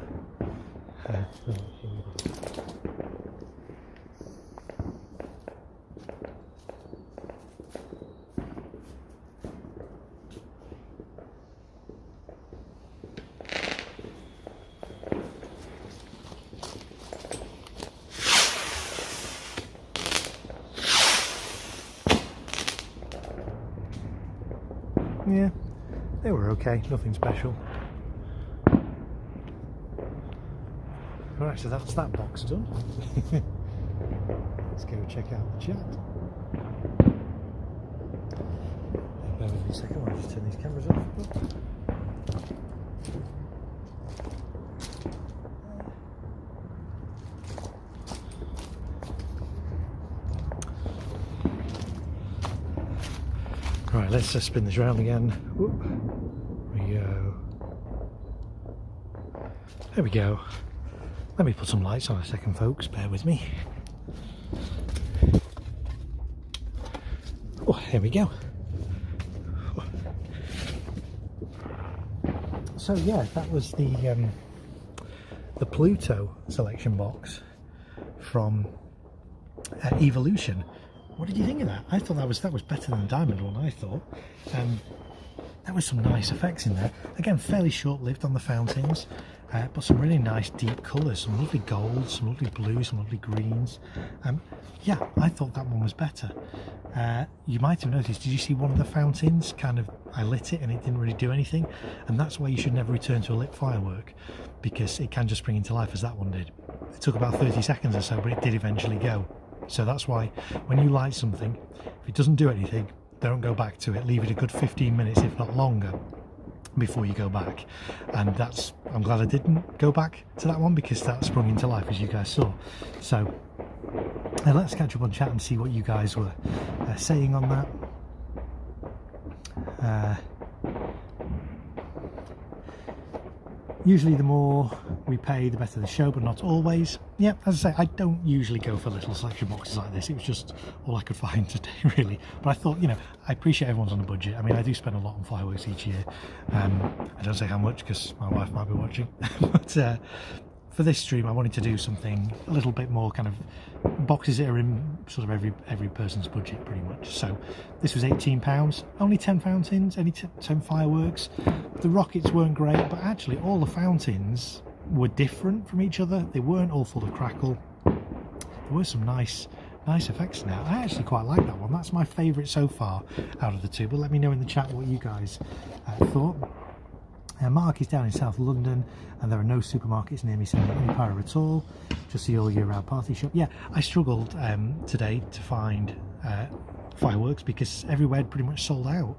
Yeah, they were okay, nothing special. Alright, so that's that box done. Let's go check out the chat. Bear with me a second, I'll just turn these cameras off. Right, let's just spin this round again. Whoop. There we go. There we go. Let me put some lights on a second, folks. Bear with me. Oh, here we go. So yeah, that was the Pluto selection box from Evolution. What did you think of that? I thought that was better than the diamond one, I thought. There was some nice effects in there. Again, fairly short-lived on the fountains, but some really nice deep colours, some lovely golds, some lovely blues, some lovely greens. Yeah, I thought that one was better. You might have noticed, did you see one of the fountains? I lit it and it didn't really do anything, and that's why you should never return to a lit firework, because it can just spring into life as that one did. It took about 30 seconds or so, but it did eventually go. So that's why when you light something, if it doesn't do anything, don't go back to it. Leave it a good 15 minutes, if not longer, before you go back. And I'm glad I didn't go back to that one, because that sprung into life, as you guys saw. So let's catch up on chat and see what you guys were saying on that. Usually the more we pay, the better the show, but not always. Yeah, as I say, I don't usually go for little selection boxes like this. It was just all I could find today, really. But I thought, I appreciate everyone's on a budget. I mean, I do spend a lot on fireworks each year. I don't say how much, because my wife might be watching. But for this stream I wanted to do something a little bit more kind of boxes that are in sort of every person's budget pretty much. So this was £18, only 10 fountains, only 10 fireworks. The rockets weren't great, but actually all the fountains were different from each other. They weren't all full of crackle. There were some nice effects now. I actually quite like that one. That's my favourite so far out of the two, but let me know in the chat what you guys thought. Mark is down in South London and there are no supermarkets near me selling any pyro at all, just the all year round party shop. Yeah, I struggled today to find fireworks because everywhere had pretty much sold out,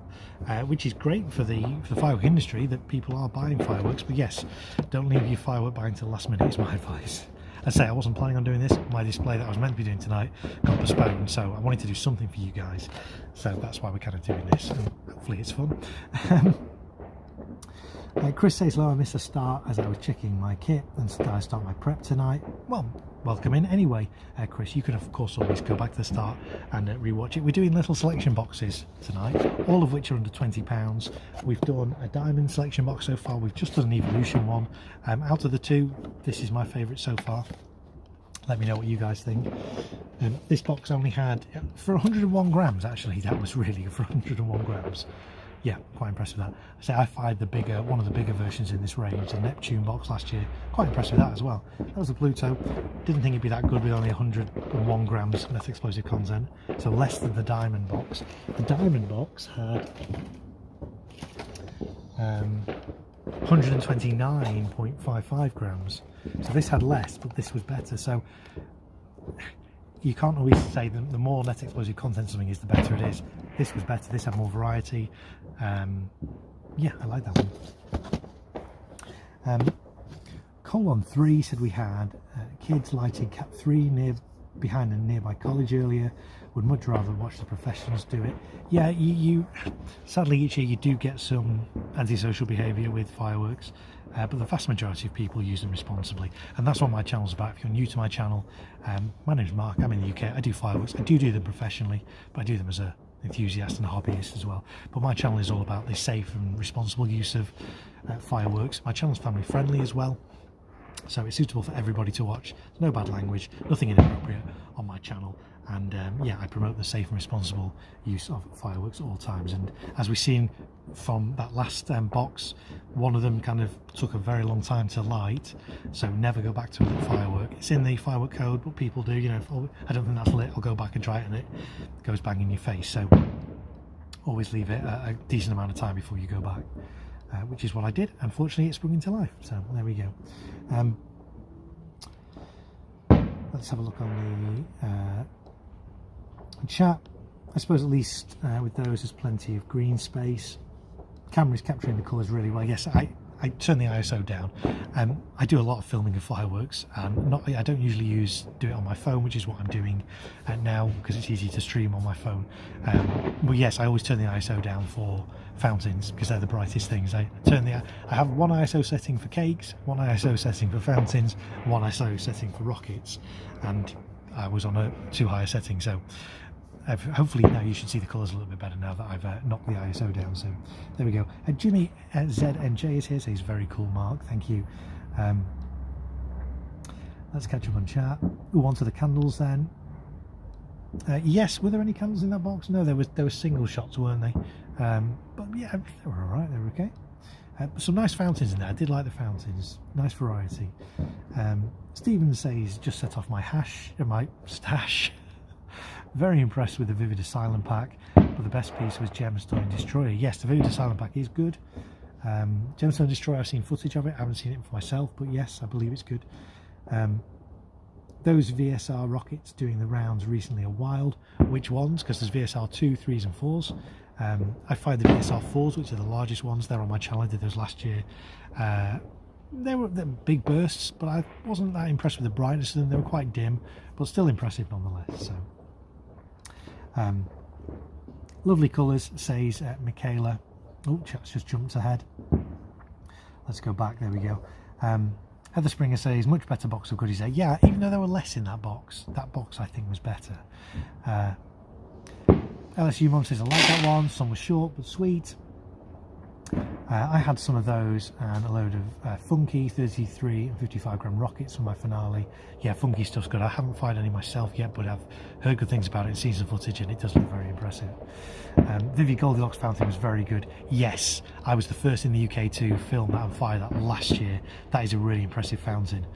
which is great for the firework industry that people are buying fireworks. But yes, don't leave your firework buying till the last minute is my advice. I say I wasn't planning on doing this. My display that I was meant to be doing tonight got postponed, so I wanted to do something for you guys, so that's why we're kind of doing this, and hopefully it's fun. Chris says, hello, I missed a start as I was checking my kit and I start my prep tonight. Well, welcome in anyway, Chris. You can of course always go back to the start and rewatch it. We're doing little selection boxes tonight, all of which are under £20. We've done a diamond selection box so far. We've just done an evolution one. Out of the two, this is my favourite so far. Let me know what you guys think. This box only had, for 101 grams actually, that was really good for 101 grams. Yeah, quite impressed with that. I say I fired one of the bigger versions in this range, the Neptune box last year. Quite impressed with that as well. That was the Pluto. Didn't think it'd be that good with only 101 grams net explosive content, so less than the Diamond box. The Diamond box had 129.55 grams. So this had less, but this was better. So you can't always say that the more net explosive content something is, the better it is. This was better. This had more variety. Yeah, I like that one. Colon 3 said we had kids lighting Cap 3 behind a nearby college earlier. Would much rather watch the professionals do it. Yeah, you sadly each year you do get some antisocial behaviour with fireworks, but the vast majority of people use them responsibly, and that's what my channel's about. If you're new to my channel, my name's Mark, I'm in the UK, I do fireworks. I do them professionally, but I do them as a enthusiast and a hobbyist as well. But my channel is all about the safe and responsible use of fireworks. My channel's family friendly as well, so it's suitable for everybody to watch. There's no bad language, nothing inappropriate on my channel, and yeah, I promote the safe and responsible use of fireworks at all times. And as we've seen from that last box, one of them kind of took a very long time to light, so never go back to a lit firework. It's in the firework code, but people do, you know, if, oh, I don't think that's lit, I'll go back and try it and it goes bang in your face. So always leave it a decent amount of time before you go back, which is what I did. Unfortunately, it sprung into life, so there we go. Let's have a look on the chat. I suppose at least with those there's plenty of green space. Camera's capturing the colours really well. Yes, I turn the ISO down. I do a lot of filming of fireworks, and I don't usually do it on my phone, which is what I'm doing now because it's easy to stream on my phone. But yes, I always turn the ISO down for fountains because they're the brightest things. I have one ISO setting for cakes, one ISO setting for fountains, one ISO setting for rockets, and I was on a too high a setting, so hopefully now you should see the colours a little bit better now that I've knocked the ISO down. So there we go. Jimmy ZNJ is here, says very cool, Mark, thank you. Let's catch up on chat. On to the candles then. Yes, were there any candles in that box? No, there were single shots, weren't they? But yeah, they were alright, they were okay. Some nice fountains in there. I did like the fountains, nice variety. Stephen says just set off my stash. Very impressed with the Vivid Asylum pack, but the best piece was Gemstone Destroyer. Yes, the Vivid Asylum pack is good. Gemstone Destroyer, I've seen footage of it, I haven't seen it for myself, but yes, I believe it's good. Those VSR rockets doing the rounds recently are wild. Which ones? Because there's VSR 2, 3s and 4s. I fired the VSR 4s, which are the largest ones. They're on my channel, I did those last year. They were big bursts, but I wasn't that impressed with the brightness of them. They were quite dim, but still impressive nonetheless. So, lovely colours, says Michaela. Oh, chat's just jumped ahead. Let's go back, there we go. Heather Springer says, much better box of goodies there. Yeah, even though there were less in that box I think was better. LSU Mom says, I like that one. Some were short but sweet. I had some of those and a load of funky 33 and 55 gram rockets for my finale. Yeah, funky stuff's good. I haven't fired any myself yet, but I've heard good things about it in season footage, and it does look very impressive. Vivi Goldilocks fountain was very good. Yes, I was the first in the UK to film that and fire that last year. That is a really impressive fountain.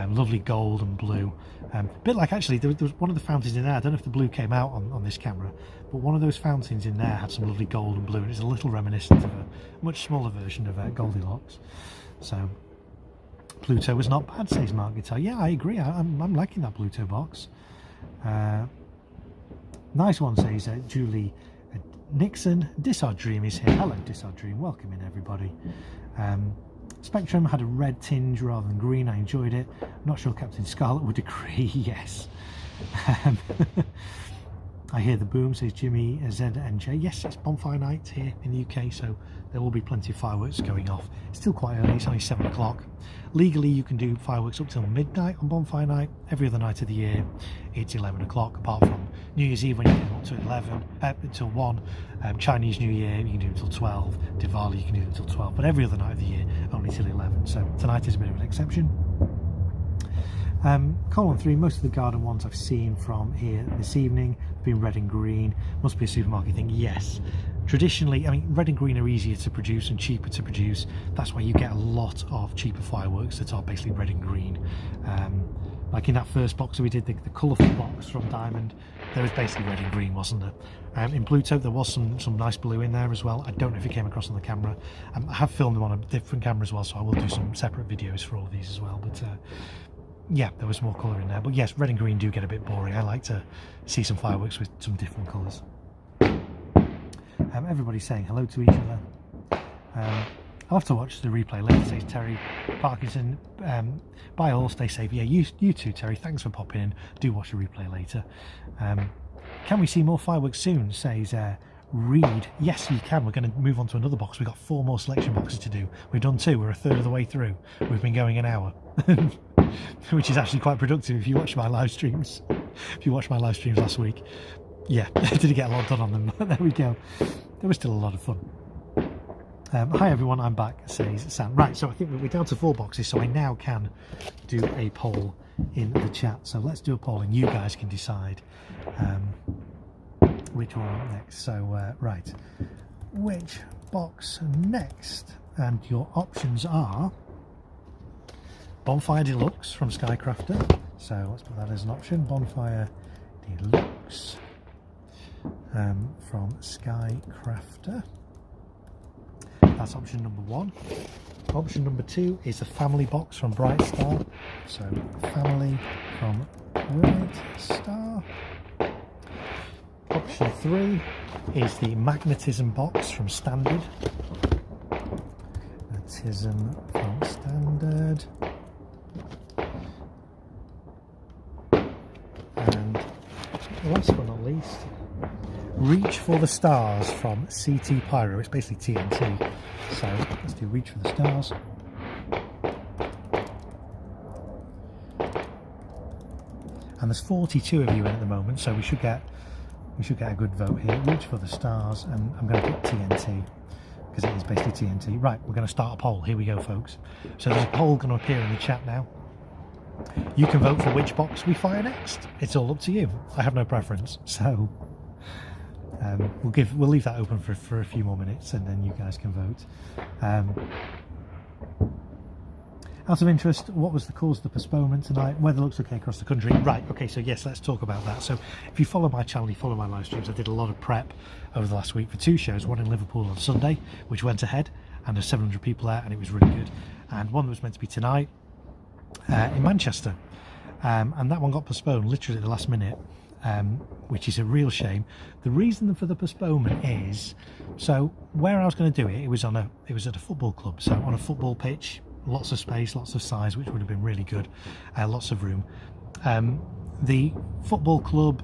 Lovely gold and blue. A bit like, actually, there was one of the fountains in there. I don't know if the blue came out on this camera, but one of those fountains in there had some lovely gold and blue, and it's a little reminiscent of a much smaller version of Goldilocks. So Pluto was not bad, says Mark Guitar. Yeah, I agree. I'm liking that Pluto box. Nice one, says Julie Nixon. Dissard Dream is here. Hello, Dissard Dream. Welcome in, everybody. Spectrum had a red tinge rather than green. I enjoyed it. Not sure Captain Scarlet would agree. Yes. I hear the boom, says Jimmy ZNJ. Yes, it's bonfire night here in the UK, so there will be plenty of fireworks going off. It's still quite early, it's only 7 o'clock. Legally, you can do fireworks up till midnight on bonfire night. Every other night of the year, it's 11 o'clock, apart from New Year's Eve when you can do up to 11, until 1. Chinese New Year, you can do until 12. Diwali, you can do until 12. But every other night of the year, only till 11. So tonight is a bit of an exception. Column 3, most of the garden ones I've seen from here this evening have been red and green. Must be a supermarket thing. Yes, traditionally, I mean, red and green are easier to produce and cheaper to produce. That's why you get a lot of cheaper fireworks that are basically red and green. Like in that first box that we did, the colourful box from Diamond, there was basically red and green, wasn't there? In Pluto there was some nice blue in there as well. I don't know if it came across on the camera. I have filmed them on a different camera as well, so I will do some separate videos for all of these as well. But yeah, there was more colour in there. But yes, red and green do get a bit boring. I like to see some fireworks with some different colours. Everybody's saying hello to each other. I'll have to watch the replay later, says Terry Parkinson. Bye all, stay safe. Yeah, you too, Terry. Thanks for popping in. Do watch the replay later. Can we see more fireworks soon, says Reed. Yes, you can. We're going to move on to another box. We've got 4 more selection boxes to do. We've done 2. We're a third of the way through. We've been going an hour. Which is actually quite productive if you watch my live streams. If you watched my live streams last week. Yeah, didn't get a lot done on them. There we go. There was still a lot of fun. Hi everyone, I'm back, says Sam. Right, so I think we're down to 4 boxes, so I now can do a poll in the chat. So let's do a poll and you guys can decide which one next. So right, which box next? And your options are Bonfire Deluxe from SkyCrafter. So let's put that as an option. Bonfire Deluxe from SkyCrafter. That's option number 1. Option number 2 is the family box from Bright Star. So family from Bright Star. Option 3 is the magnetism box from Standard. Magnetism from Standard. And last but not least, Reach for the Stars from CT Pyro. It's basically TNT. So let's do Reach for the Stars. And there's 42 of you in at the moment, so we should get a good vote here. Reach for the Stars, and I'm going to put TNT because it is basically TNT. Right, we're going to start a poll. Here we go, folks. So there's a poll going to appear in the chat now. You can vote for which box we fire next. It's all up to you. I have no preference, so we'll leave that open for a few more minutes, and then you guys can vote. Out of interest, what was the cause of the postponement tonight? Weather looks okay across the country. Right, okay, so yes, let's talk about that. So if you follow my channel, you follow my live streams, I did a lot of prep over the last week for 2 shows, one in Liverpool on Sunday, which went ahead, and there's 700 people there, and it was really good. And one that was meant to be tonight in Manchester. And that one got postponed literally at the last minute, which is a real shame. The reason for the postponement is, so where I was going to do it, it was at a football club, so on a football pitch, lots of space, lots of size, which would have been really good, lots of room. The football club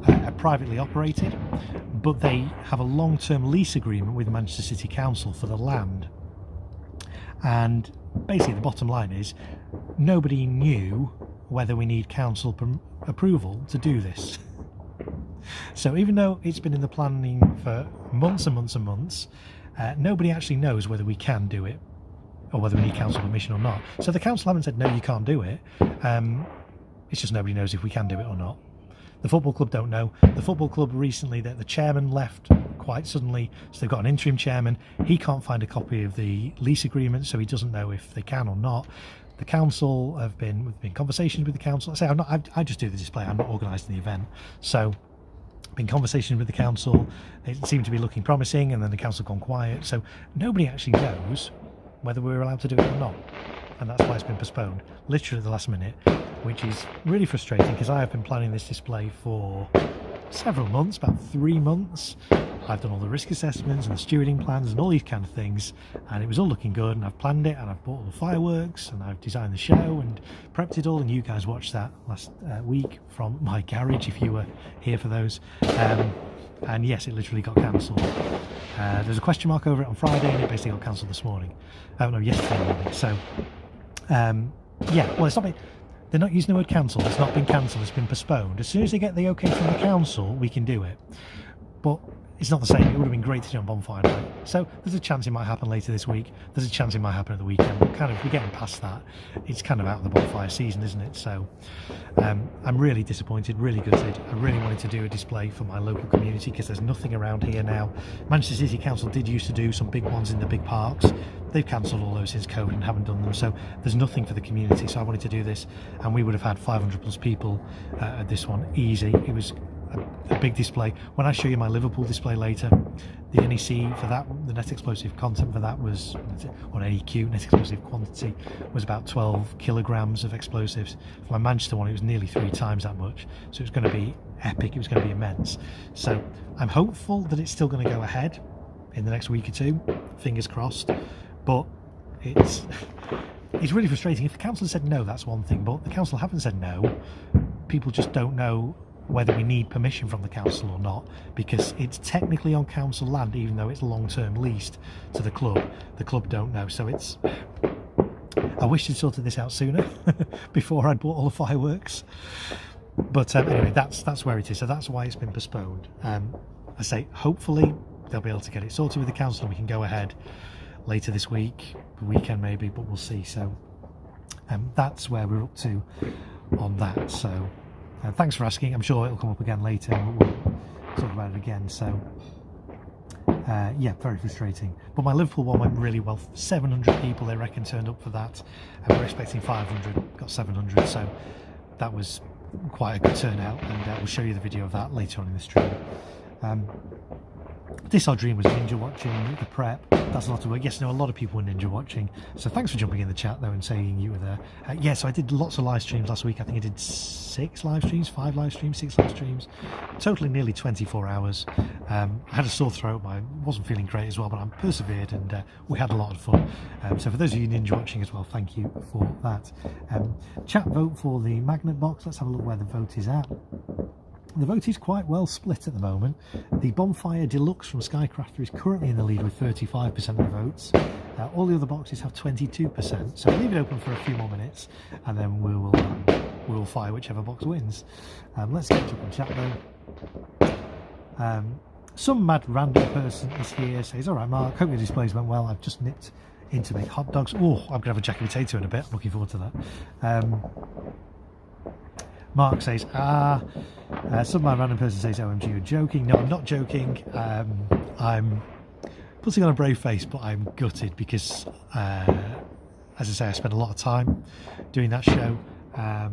are privately operated, but they have a long-term lease agreement with Manchester City Council for the land. And basically the bottom line is nobody knew whether we need council approval to do this. So even though it's been in the planning for months and months and months, nobody actually knows whether we can do it or whether we need council permission or not. So the council haven't said no, you can't do it. It's just nobody knows if we can do it or not. The football club don't know. The football club recently, the chairman left quite suddenly, so they've got an interim chairman. He can't find a copy of the lease agreement, so he doesn't know if they can or not. The council have been conversations with the council. I just do the display. I'm not organising the event, so been conversations with the council. It seemed to be looking promising, and then the council gone quiet. So nobody actually knows whether we're allowed to do it or not, and that's why it's been postponed, literally at the last minute, which is really frustrating because I have been planning this display for several months, about 3 months. I've done all the risk assessments and the stewarding plans and all these kind of things, and it was all looking good, and I've planned it, and I've bought all the fireworks, and I've designed the show and prepped it all, and you guys watched that last week from my garage if you were here for those. And yes, it literally got cancelled. There's a question mark over it on Friday, and it basically got cancelled this morning. No, yesterday morning. So yeah, well, it's not been, they're not using the word cancelled. It's not been cancelled, it's been postponed. As soon as they get the okay from the council, we can do it. But it's not the same. It would have been great to do on Bonfire night. So there's a chance it might happen later this week. There's a chance it might happen at the weekend. But we're getting past that. It's kind of out of the bonfire season, isn't it? So I'm really disappointed, really gutted. I really wanted to do a display for my local community because there's nothing around here now. Manchester City Council did used to do some big ones in the big parks. They've cancelled all those since COVID and haven't done them. So there's nothing for the community. So I wanted to do this, and we would have had 500 plus people at this one. Easy. It was a big display. When I show you my Liverpool display later, the NEC for that, the net explosive content for that was, or NEQ, net explosive quantity, was about 12 kilograms of explosives. For my Manchester one, it was nearly 3 times that much. So it was going to be epic, it was going to be immense. So I'm hopeful that it's still going to go ahead in the next week or two, fingers crossed, but it's really frustrating. If the council said no, that's one thing, but the council haven't said no. People just don't know whether we need permission from the council or not, because it's technically on council land, even though it's long-term leased to the club. The club don't know, so it's, I wish they'd sorted this out sooner before I'd bought all the fireworks. But anyway, that's where it is. So that's why it's been postponed. I say hopefully they'll be able to get it sorted with the council and we can go ahead later this week, the weekend maybe, but we'll see. So that's where we're up to on that. So thanks for asking. I'm sure it'll come up again later and we'll talk about it again. So yeah, very frustrating. But my Liverpool one went really well. 700 people, they reckon, turned up for that, and we're expecting 500, got 700, so that was quite a good turnout, and we'll show you the video of that later on in the stream. This, our dream, was ninja watching, the prep. That's a lot of work. Yes, no, a lot of people were ninja watching. So thanks for jumping in the chat though and saying you were there. Yeah, so I did lots of live streams last week. I think I did 6 live streams, 5 live streams, 6 live streams, totally nearly 24 hours. I had a sore throat, I wasn't feeling great as well, but I persevered, and we had a lot of fun. So for those of you ninja watching as well, thank you for that. Chat vote for the magnet box. Let's have a look where the vote is at. The vote is quite well split at the moment. The Bonfire Deluxe from SkyCrafter is currently in the lead with 35% of the votes. All the other boxes have 22%. So we'll leave it open for a few more minutes, and then we will fire whichever box wins. Let's get up on chat though. Some mad random person is here, says, "All right, Mark, hope your displays went well. I've just nipped in to make hot dogs." Oh, I'm gonna have a jacket potato in a bit. I'm looking forward to that. Mark says, some my random person says, "OMG, you're joking." No, I'm not joking. I'm putting on a brave face, but I'm gutted because, as I say, I spent a lot of time doing that show, a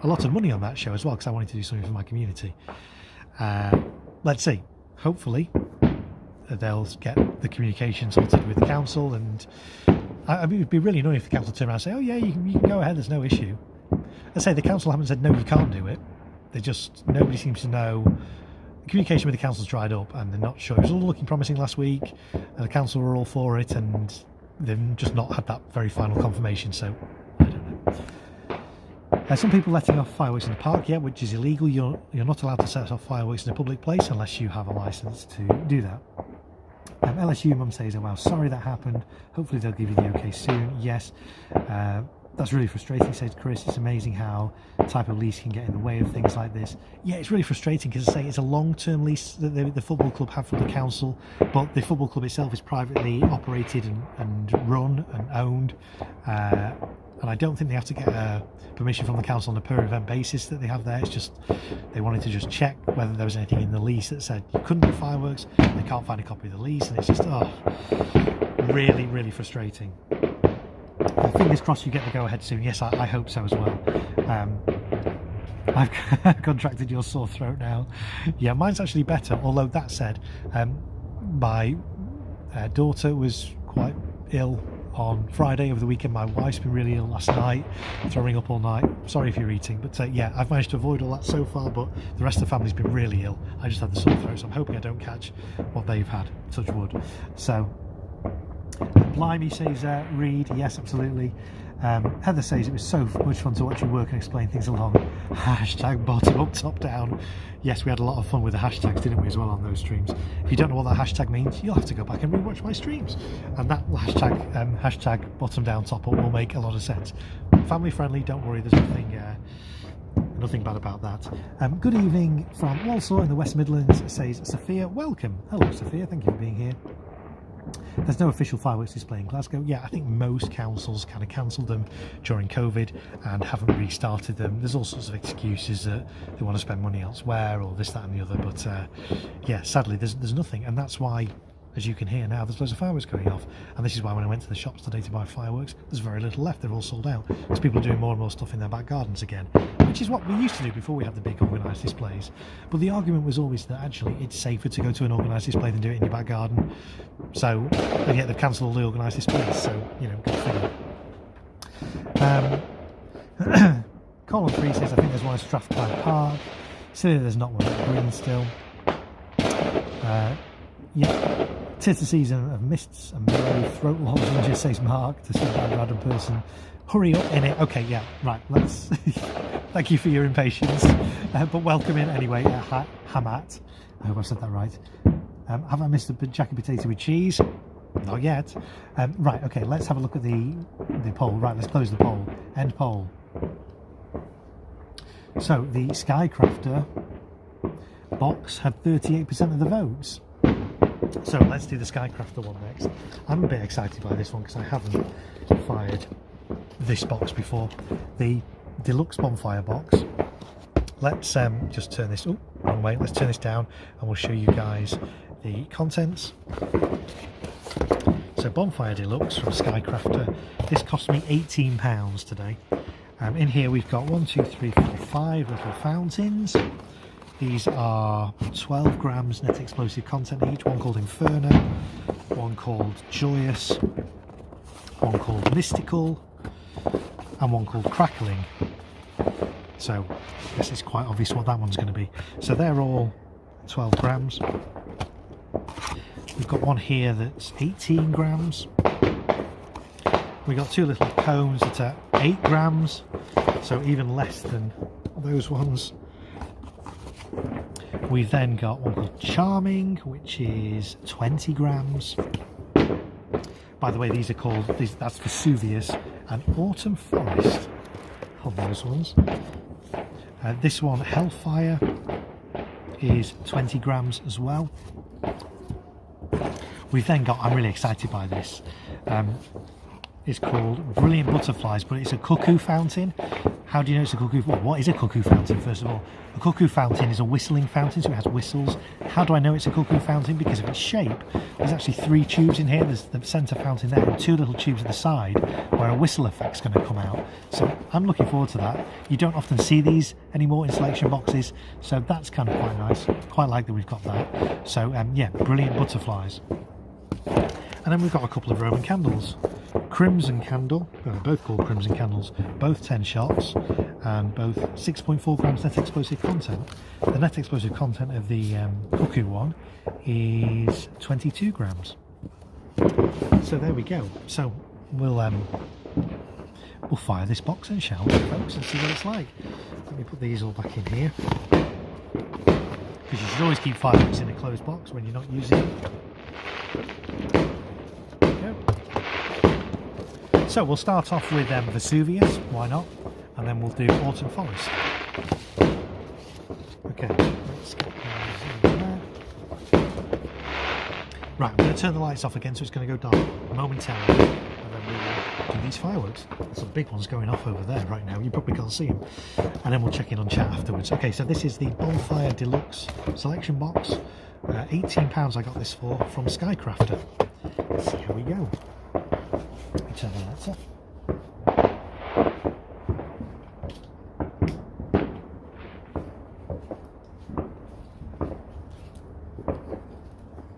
lot of money on that show as well, because I wanted to do something for my community. Let's see. Hopefully, they'll get the communication sorted with the council, and I mean, it'd be really annoying if the council turned around and say, "Oh yeah, you can go ahead. There's no issue." I say the council haven't said no, you can't do it. Nobody seems to know. The communication with the council's dried up, and they're not sure. It was all looking promising last week, and the council were all for it, and they've just not had that very final confirmation. So I don't know. Some people letting off fireworks in the park, yeah, which is illegal. You're not allowed to set off fireworks in a public place unless you have a license to do that. LSU mum says, "Oh wow, sorry that happened. Hopefully they'll give you the okay soon." Yes. That's really frustrating, says Chris. It's amazing how the type of lease can get in the way of things like this. Yeah, it's really frustrating because I say it's a long-term lease that the football club have from the council, but the football club itself is privately operated and run and owned. And I don't think they have to get permission from the council on a per event basis that they have there. It's just they wanted to just check whether there was anything in the lease that said you couldn't do fireworks. They can't find a copy of the lease, and it's just really, really frustrating. Fingers crossed you get the go ahead soon. Yes, I hope so as well. I've contracted your sore throat now. Yeah, mine's actually better. Although that said, my daughter was quite ill on Friday over the weekend. My wife's been really ill last night, throwing up all night. Sorry if you're eating, but yeah, I've managed to avoid all that so far, but the rest of the family's been really ill. I just had the sore throat, so I'm hoping I don't catch what they've had, touch wood. So Blimey, says Reed. Yes, absolutely. Heather says it was so much fun to watch you work and explain things along. Hashtag bottom up, top down. Yes, we had a lot of fun with the hashtags, didn't we, as well, on those streams. If you don't know what that hashtag means, you'll have to go back and rewatch my streams. And that hashtag bottom down, top up will make a lot of sense. Family friendly, don't worry, there's nothing bad about that. Good evening from Walsall in the West Midlands, says Sophia. Welcome. Hello, Sophia. Thank you for being here. There's no official fireworks display in Glasgow. Yeah, I think most councils kind of cancelled them during COVID and haven't restarted them. There's all sorts of excuses that they want to spend money elsewhere or this, that and the other. But yeah, sadly, there's nothing. And that's why, as you can hear now, there's loads of fireworks going off. And this is why when I went to the shops today to buy fireworks, there's very little left. They're all sold out. Because people are doing more and more stuff in their back gardens again, which is what we used to do before we had the big organised displays. But the argument was always that actually it's safer to go to an organised display than do it in your back garden. So, and yet they've cancelled all the organised displays, so, you know, good figure. Colin 3 says, I think there's one at Strathclyde Park. Silly there's not one at Green still. Yeah. 'Tis the season of mists and merry throat lozenges, says Mark, to see that random person. Hurry up in it. Okay, yeah, right, let's... Thank you for your impatience. But welcome in anyway, Hamat. I hope I've said that right. Have I missed a jacket potato with cheese? Not yet. Right, okay, let's have a look at the poll. Right, let's close the poll. End poll. So, the SkyCrafter box had 38% of the votes. So, let's do the SkyCrafter one next. I'm a bit excited by this one because I haven't fired this box before. The deluxe bonfire box. Let's just turn this... Oh, wrong way. Let's turn this down and we'll show you guys the contents. So Bonfire Deluxe from SkyCrafter. This cost me £18 today. In here we've got 1, 2, 3, 4, 5 little fountains. These are 12 grams net explosive content each. One called Inferno, one called Joyous, one called Mystical, and one called Crackling. So I guess it's quite obvious what that one's going to be. So they're all 12 grams. We've got one here that's 18 grams. We've got two little cones that are 8 grams, so even less than those ones. We've then got one called Charming, which is 20 grams. By the way, these are called, that's Vesuvius and Autumn Forest on those ones. This one, Hellfire, is 20 grams as well. We've then got, I'm really excited by this, it's called Brilliant Butterflies, but it's a cuckoo fountain. How do you know it's a cuckoo? Well, what is a cuckoo fountain, first of all? A cuckoo fountain is a whistling fountain, so it has whistles. How do I know it's a cuckoo fountain? Because of its shape. There's actually 3 tubes in here. There's the centre fountain there and 2 little tubes at the side where a whistle effect's going to come out. So I'm looking forward to that. You don't often see these anymore in selection boxes, so that's kind of quite nice. Quite like that we've got that. So yeah, Brilliant Butterflies. And then we've got a couple of Roman candles. Crimson Candle, they're both called Crimson Candles, both 10 shots and both 6.4 grams net explosive content. The net explosive content of the cuckoo one is 22 grams. So there we go. So we'll fire this box in, shall we, folks, and see what it's like. Let me put these all back in here, because you should always keep fireworks in a closed box when you're not using it. So we'll start off with Vesuvius, why not? And then we'll do Autumn Forest. Okay, let's get those in there. Right, I'm going to turn the lights off again so it's going to go dark momentarily. And then we will do these fireworks. There's some big ones going off over there right now, you probably can't see them. And then we'll check in on chat afterwards. Okay, so this is the Bonfire Deluxe selection box. £18 I got this for from SkyCrafter. Let's see how we go. Let me turn the lights off.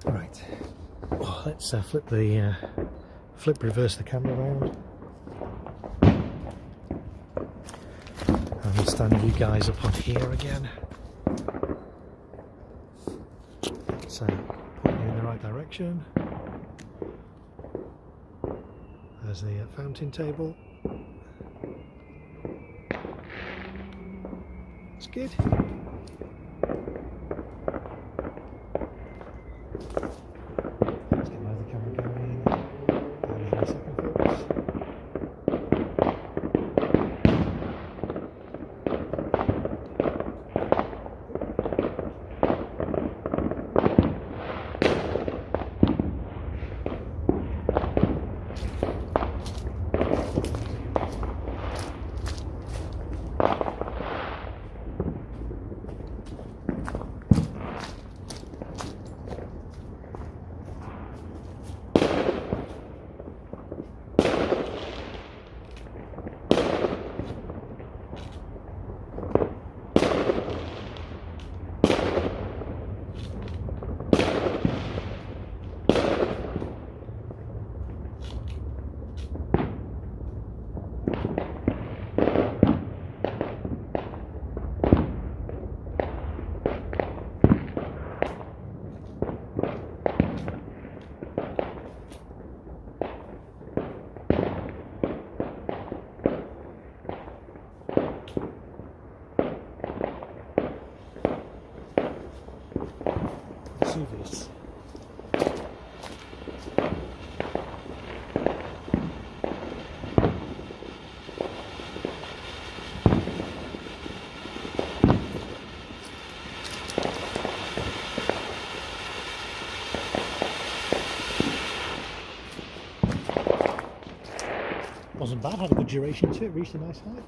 Right. Oh, let's reverse the camera around. I'm standing you guys up on here again. So, point you in the right direction. There's the fountain table. It's good. Let's get my other camera going. There's my second focus. Vesuvius. Wasn't bad, had a good duration to it, reached a nice height.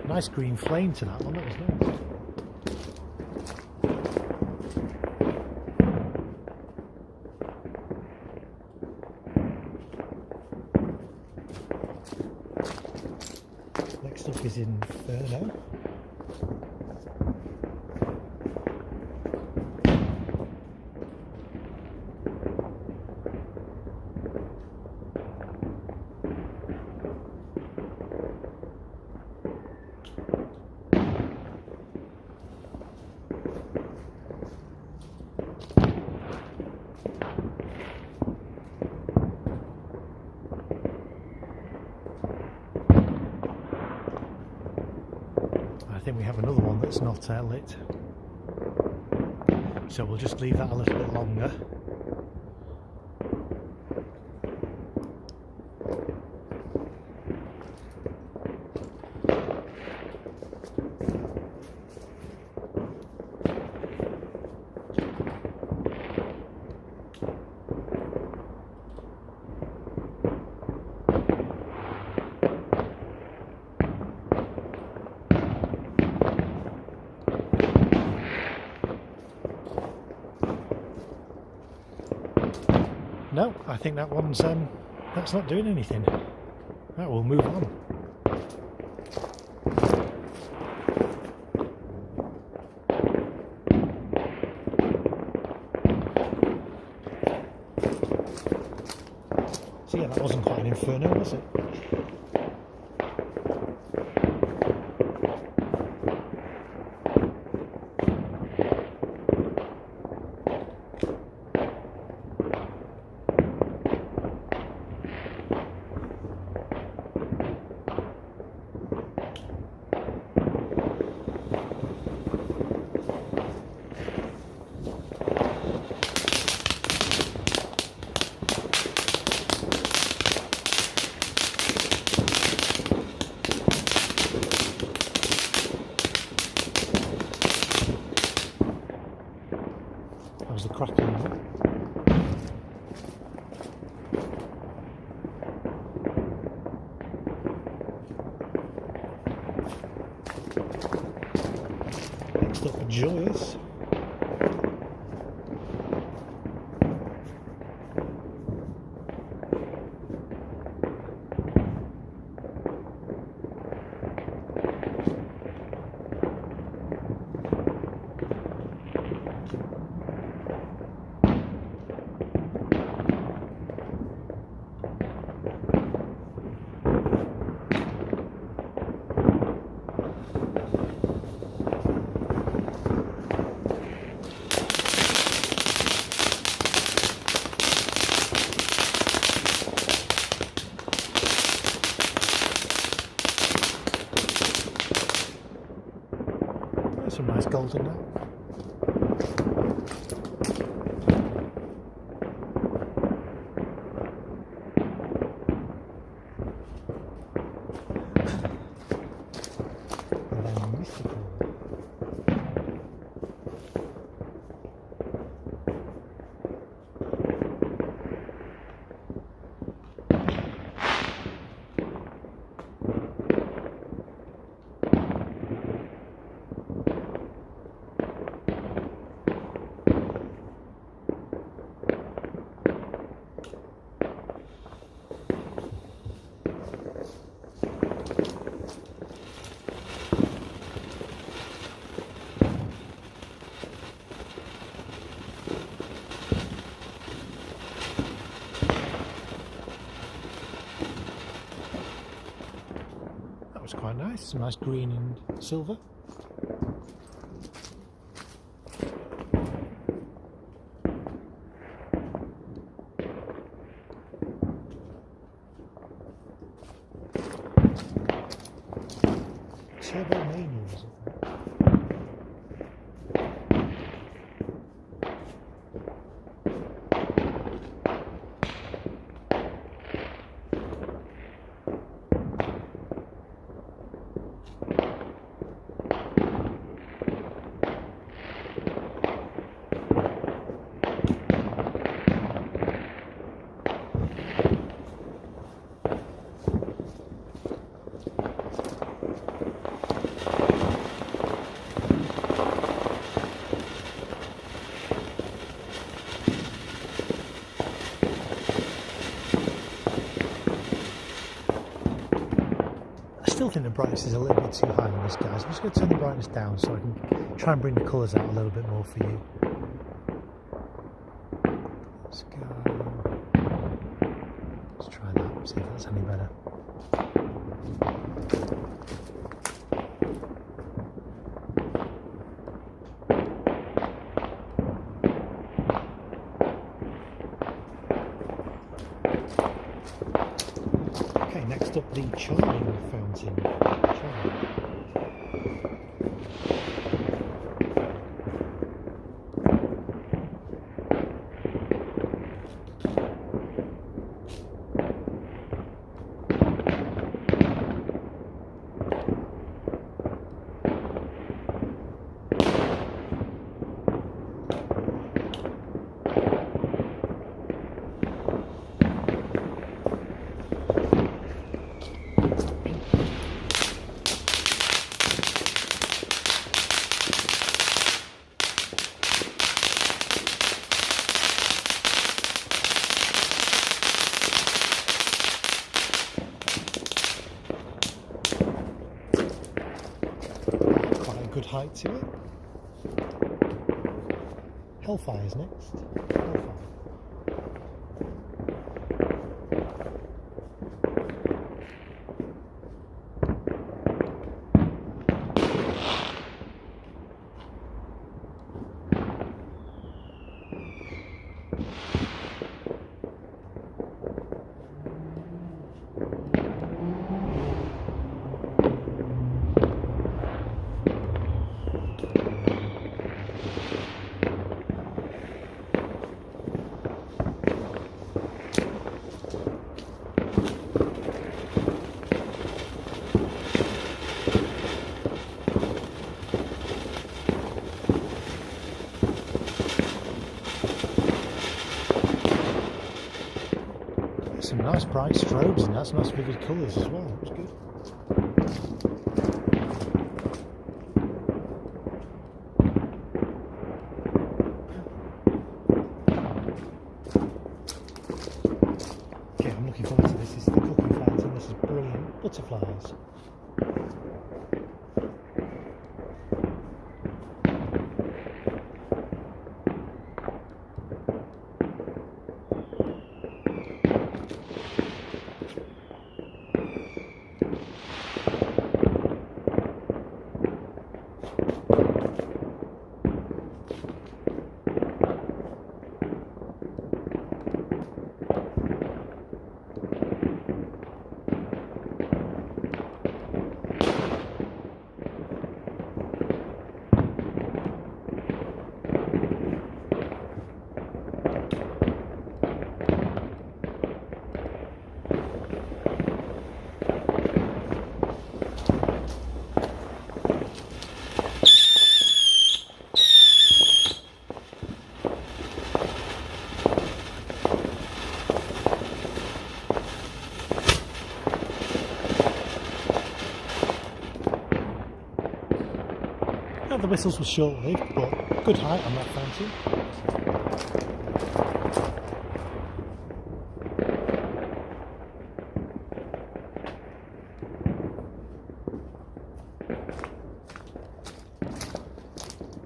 Nice green flame to that one, that was nice. Next up is Inferno. I think we have another one that's not lit, so we'll just leave that a little bit longer. No, I think that one's that's not doing anything. Right, we'll move on. So yeah, that wasn't quite an inferno, was it? That was the cracking one. Next up, Joyous. Some nice gold in there. And then mystical. Was quite nice, some nice green and silver. Turbo Mania, is it? I still think the brightness is a little bit too high on this, guys. I'm just going to turn the brightness down so I can try and bring the colours out a little bit more for you. Let's go. Let's try that, see if that's any better. Okay, next up the charming fountain. Charming. to it. Hellfire's next. Hellfire. Some nice bright strobes and that's nice vivid colours as well. That's good. Okay, I'm looking forward to this. This is the cooking fountain. This is brilliant. Butterflies. The whistles were short-lived, but good height on that fountain.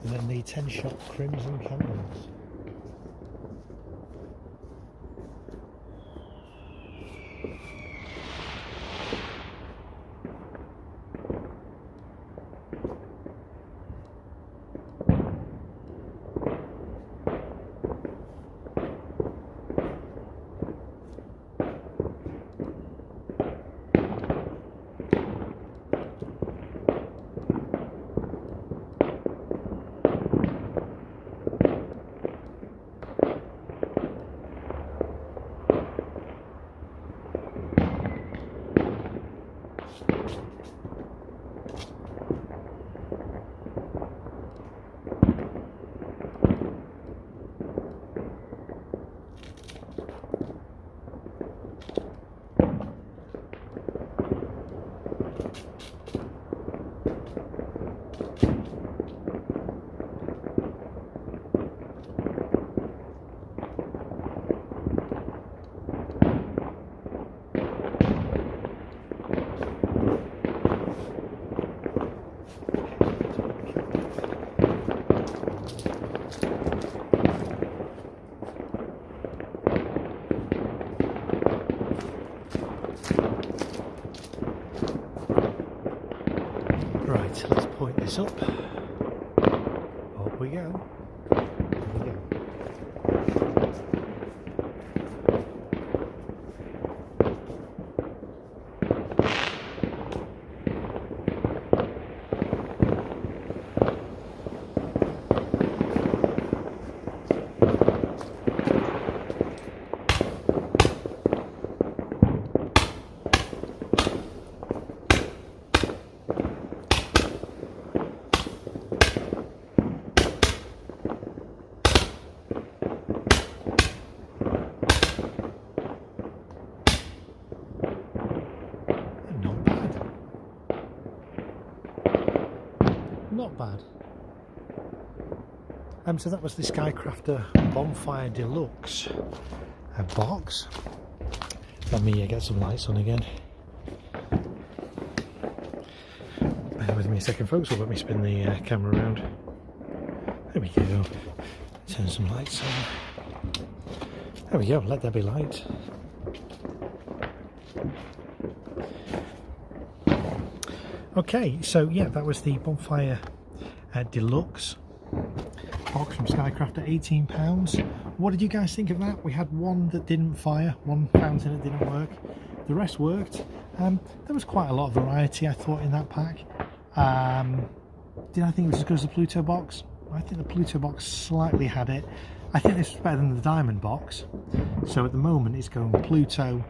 And then the 10-shot crimson candles. Right, let's point this up. Up we go. Here we go. Not bad. So that was the SkyCrafter Bonfire Deluxe box. Let me get some lights on again. Bear with me a second, folks. Will let me spin the camera around. There we go. Turn some lights on. There we go. Let there be light. Okay, so yeah, that was the Bonfire Deluxe box from SkyCrafter, £18. What did you guys think of that? We had one that didn't fire, one fountain that didn't work. The rest worked. There was quite a lot of variety, I thought, in that pack. Did I think it was as good as the Pluto box? I think the Pluto box slightly had it. I think this was better than the Diamond box. So at the moment it's going Pluto,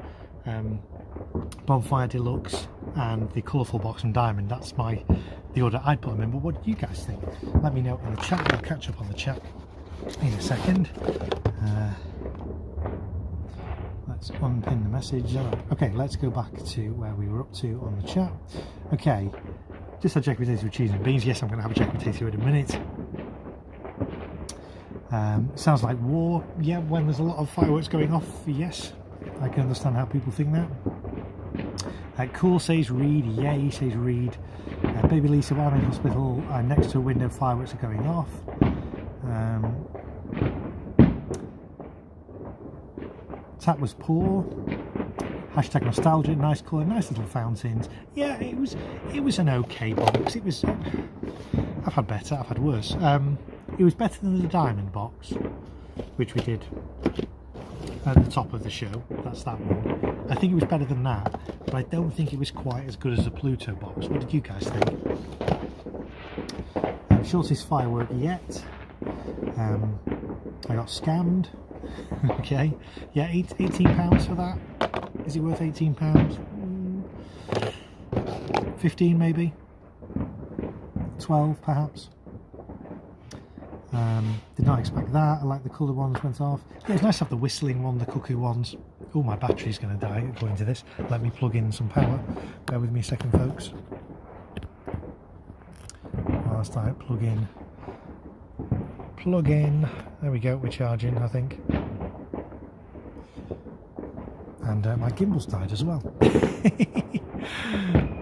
Bonfire Deluxe and the colourful box and Diamond. That's the order I'd put them in, but what do you guys think? Let me know in the chat. We'll catch up on the chat in a second. Let's unpin the message. Okay, let's go back to where we were up to on the chat. Okay, just had jacket potato with cheese and beans. Yes, I'm going to have a jacket potato in a minute. Sounds like war. Yeah, when there's a lot of fireworks going off, yes, I can understand how people think that. Cool says Reed, yay says Reed. Baby Lisa, while I'm in hospital, next to a window, fireworks are going off. Tap was poor. Hashtag nostalgia, nice colour, nice little fountains. Yeah, it was an okay box. It was. I've had better, I've had worse. It was better than the Diamond box, which we did at the top of the show. That's that one. I think it was better than that, but I don't think it was quite as good as the Pluto box. What did you guys think? Shortest firework yet. I got scammed. Okay, yeah, £18 for that. Is it worth £18? 15 maybe. 12 perhaps. Did not expect that. I like the coloured ones went off. Yeah, it's nice to have the whistling one, the cuckoo ones. Oh, my battery's going to die according to this. Let me plug in some power. Bear with me a second, folks. Whilst I plug in. There we go, we're charging, I think. And my gimbal's died as well.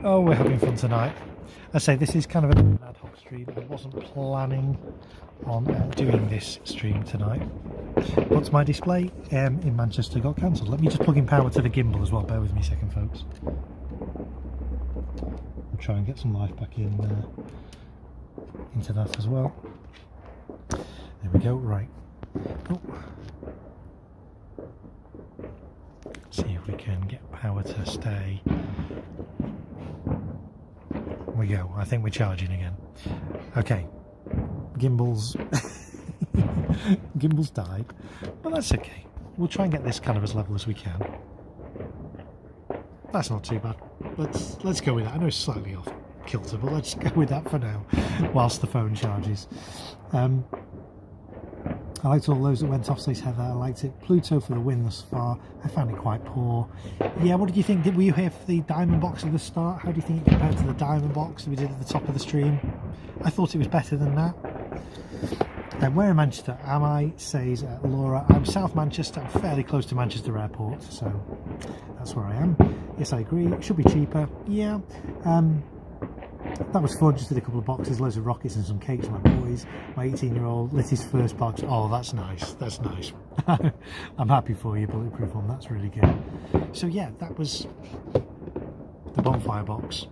Oh, we're having fun tonight. I say this is kind of an ad hoc stream. I wasn't planning on doing this stream tonight, but my display in Manchester got cancelled. Let me just plug in power to the gimbal as well. Bear with me a second, folks. I'll try and get some life back in into that as well. There we go. Right. Oh. See if we can get power to stay. There we go. I think we're charging again. Okay. Gimbals died, but that's okay. We'll try and get this kind of as level as we can. That's not too bad. Let's go with that. I know it's slightly off kilter, but let's go with that for now whilst the phone charges. I liked all those that went off, says Heather. I liked it. Pluto for the win thus far. I found it quite poor. Yeah, what did you think? Were you here for the Diamond box at the start? How do you think it compared to the Diamond box that we did at the top of the stream? I thought it was better than that. Where in Manchester am I? Says Laura. I'm South Manchester. I'm fairly close to Manchester Airport, so that's where I am. Yes, I agree. It should be cheaper. Yeah. That was fun. Just did a couple of boxes, loads of rockets and some cakes for my boys. My 18-year-old lit his first box. Oh, that's nice. That's nice. I'm happy for you, Bulletproof One. That's really good. So yeah, that was the Bonfire box.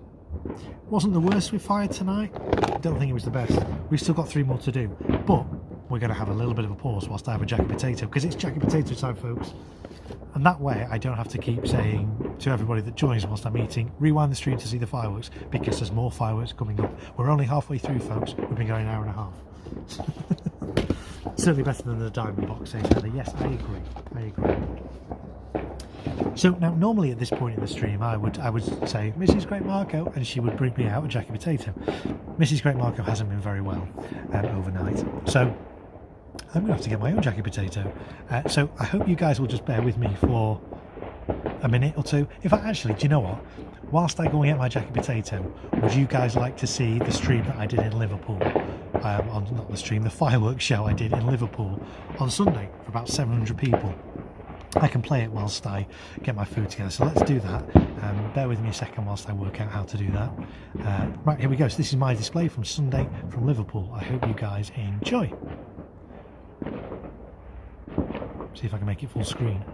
Wasn't the worst we fired tonight. Don't think it was the best. We've still got 3 more to do, but we're going to have a little bit of a pause whilst I have a jacket potato, because it's jacket potato time, folks. And that way I don't have to keep saying to everybody that joins whilst I'm eating, rewind the stream to see the fireworks, because there's more fireworks coming up. We're only halfway through, folks. We've been going an hour and a half. Certainly better than the Diamond box, says Heather. Yes, I agree. So now, normally at this point in the stream, I would say, Mrs. Great Marko, and she would bring me out a jacket potato. Mrs. Great Marko hasn't been very well overnight, so I'm going to have to get my own jacket potato. So I hope you guys will just bear with me for a minute or two. In fact, actually, do you know what? Whilst I go and get my jacket potato, would you guys like to see the stream that I did in Liverpool? The fireworks show I did in Liverpool on Sunday for about 700 people. I can play it whilst I get my food together. So let's do that. Bear with me a second whilst I work out how to do that. Right, here we go. So this is my display from Sunday from Liverpool. I hope you guys enjoy. See if I can make it full screen.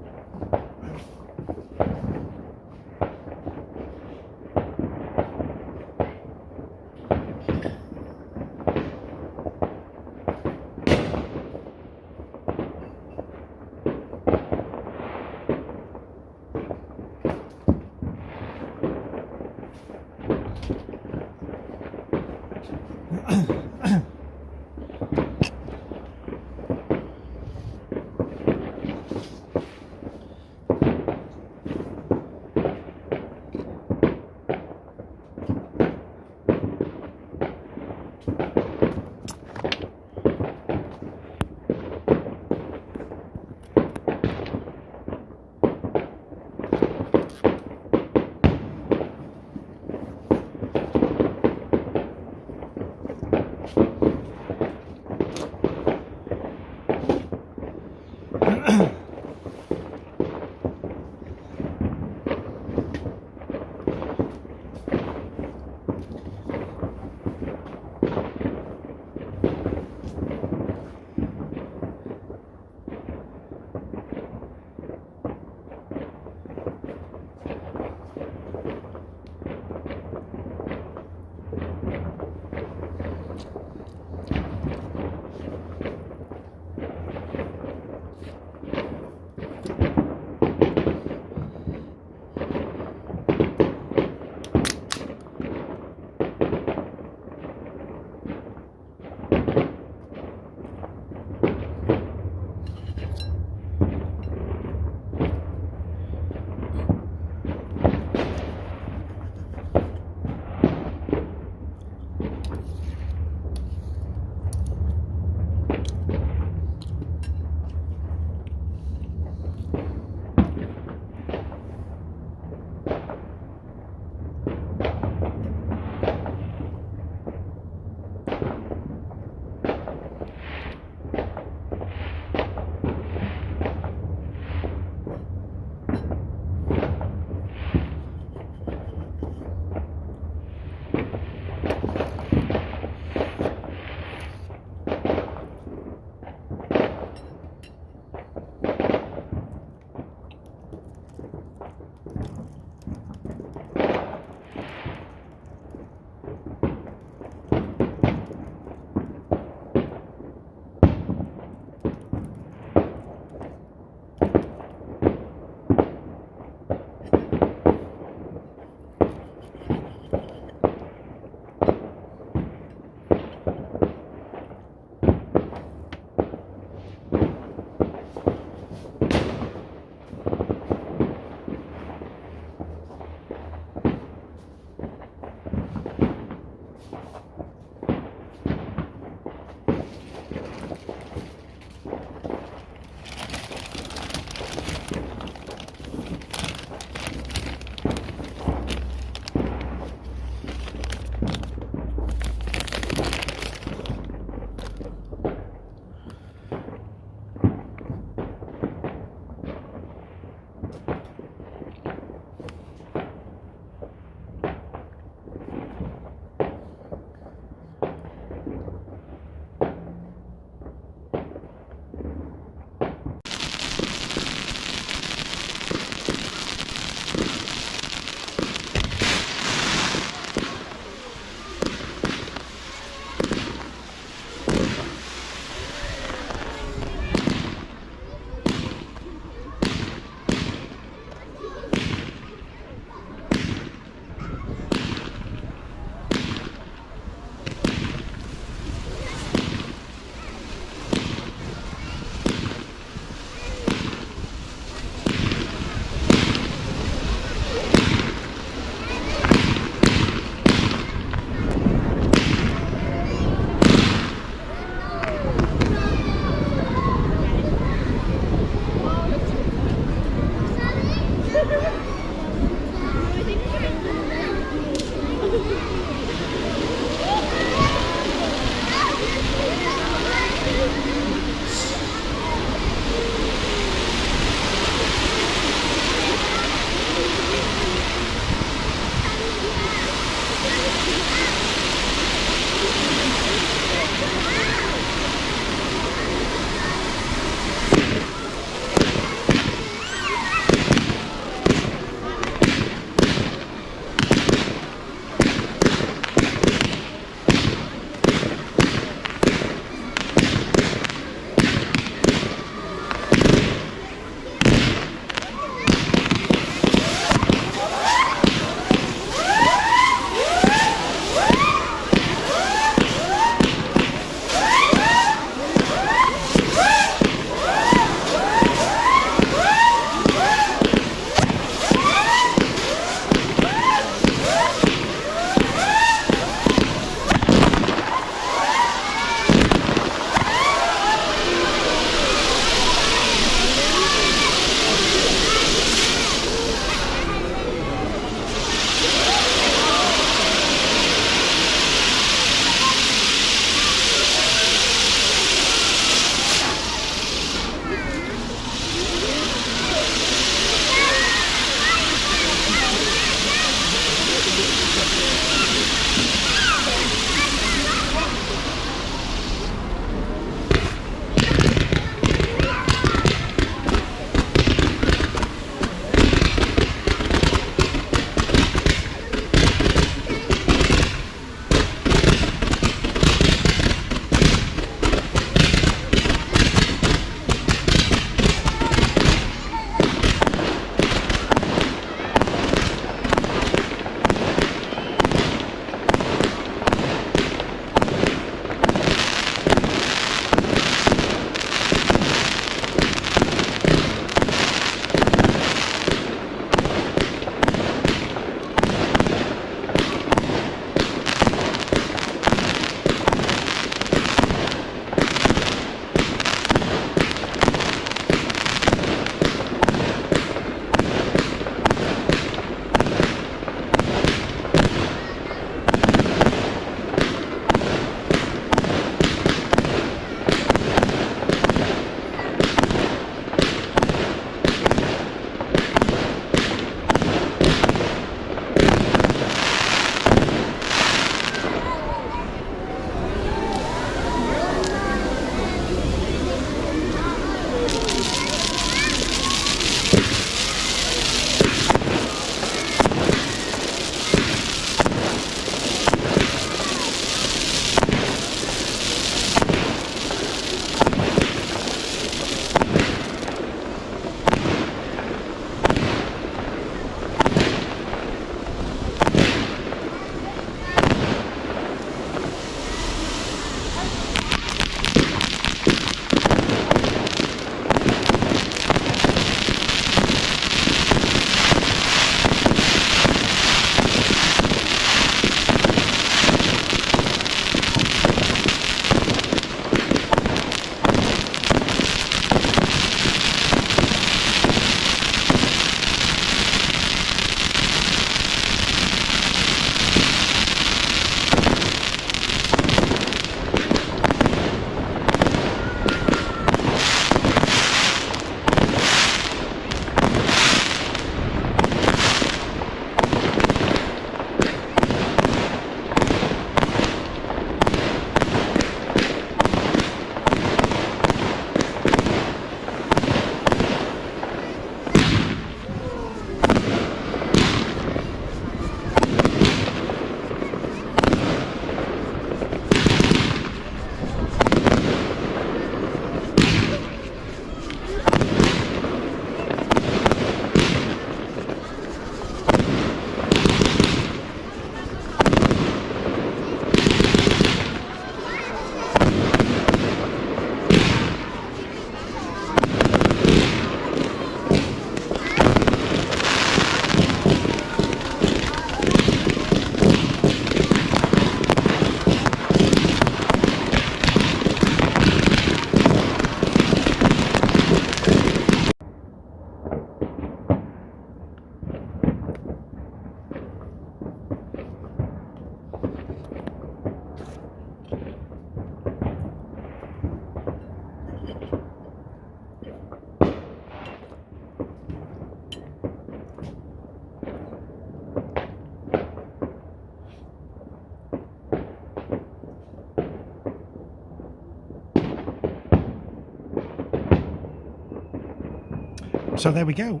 So there we go.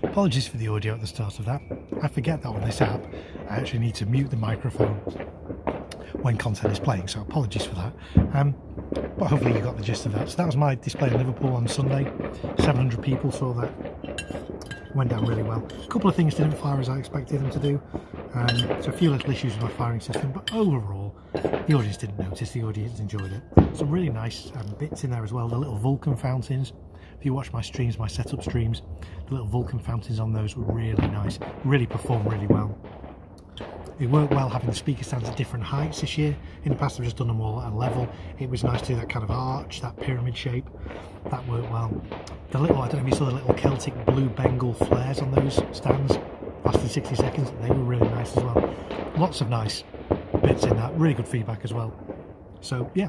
Apologies for the audio at the start of that. I forget that on this app I actually need to mute the microphone when content is playing, so apologies for that. But hopefully you got the gist of that. So that was my display in Liverpool on Sunday. 700 people saw that. Went down really well. A couple of things didn't fire as I expected them to do. So a few little issues with my firing system, but overall the audience didn't notice, the audience enjoyed it. Some really nice bits in there as well. The little Vulcan fountains. If you watch my streams, my setup streams, the little Vulcan fountains on those were really nice. Really performed really well. It worked well having the speaker stands at different heights this year. In the past I've just done them all at a level. It was nice to do that kind of arch, that pyramid shape. That worked well. The little, I don't know if you saw the little Celtic blue Bengal flares on those stands. Lasted 60 seconds. They were really nice as well. Lots of nice bits in that. Really good feedback as well. So yeah,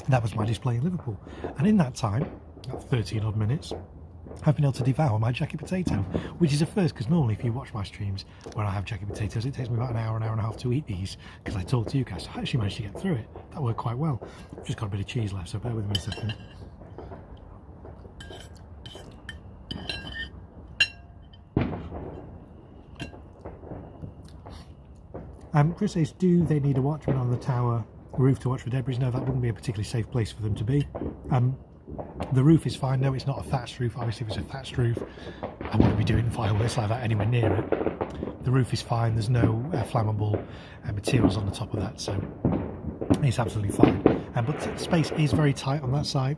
that was my display in Liverpool. And in that time, about 13 odd minutes, I've been able to devour my jacket potato, which is a first, because normally if you watch my streams when I have jacket potatoes, it takes me about an hour and a half to eat these, because I talk to you guys. So I actually managed to get through it. That worked quite well. I've just got a bit of cheese left, so bear with me a second. Chris says, do they need a watchman on the tower roof to watch for debris? No, that wouldn't be a particularly safe place for them to be. The roof is fine. No, it's not a thatched roof. Obviously, if it's a thatched roof, I wouldn't be doing fireworks like that anywhere near it. The roof is fine. There's no flammable materials on the top of that, so it's absolutely fine. But space is very tight on that side,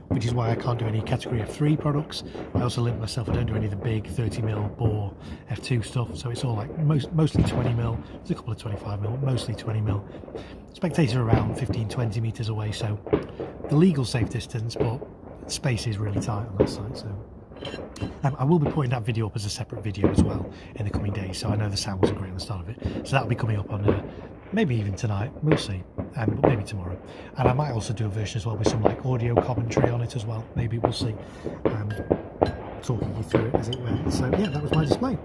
which is why I can't do any category F3 products. I also limit myself. I don't do any of the big 30mm bore F2 stuff, so it's all like mostly 20mm. There's a couple of 25mm, mostly 20mm. Spectators are around 15-20 meters away, so the legal safe distance, but space is really tight on that side. So I will be putting that video up as a separate video as well in the coming days. So I know the sound wasn't great at the start of it, so that'll be coming up on maybe even tonight, we'll see, but maybe tomorrow. And I might also do a version as well with some like audio commentary on it as well. Maybe we'll see. Talking you through it as it went. So yeah, that was my display.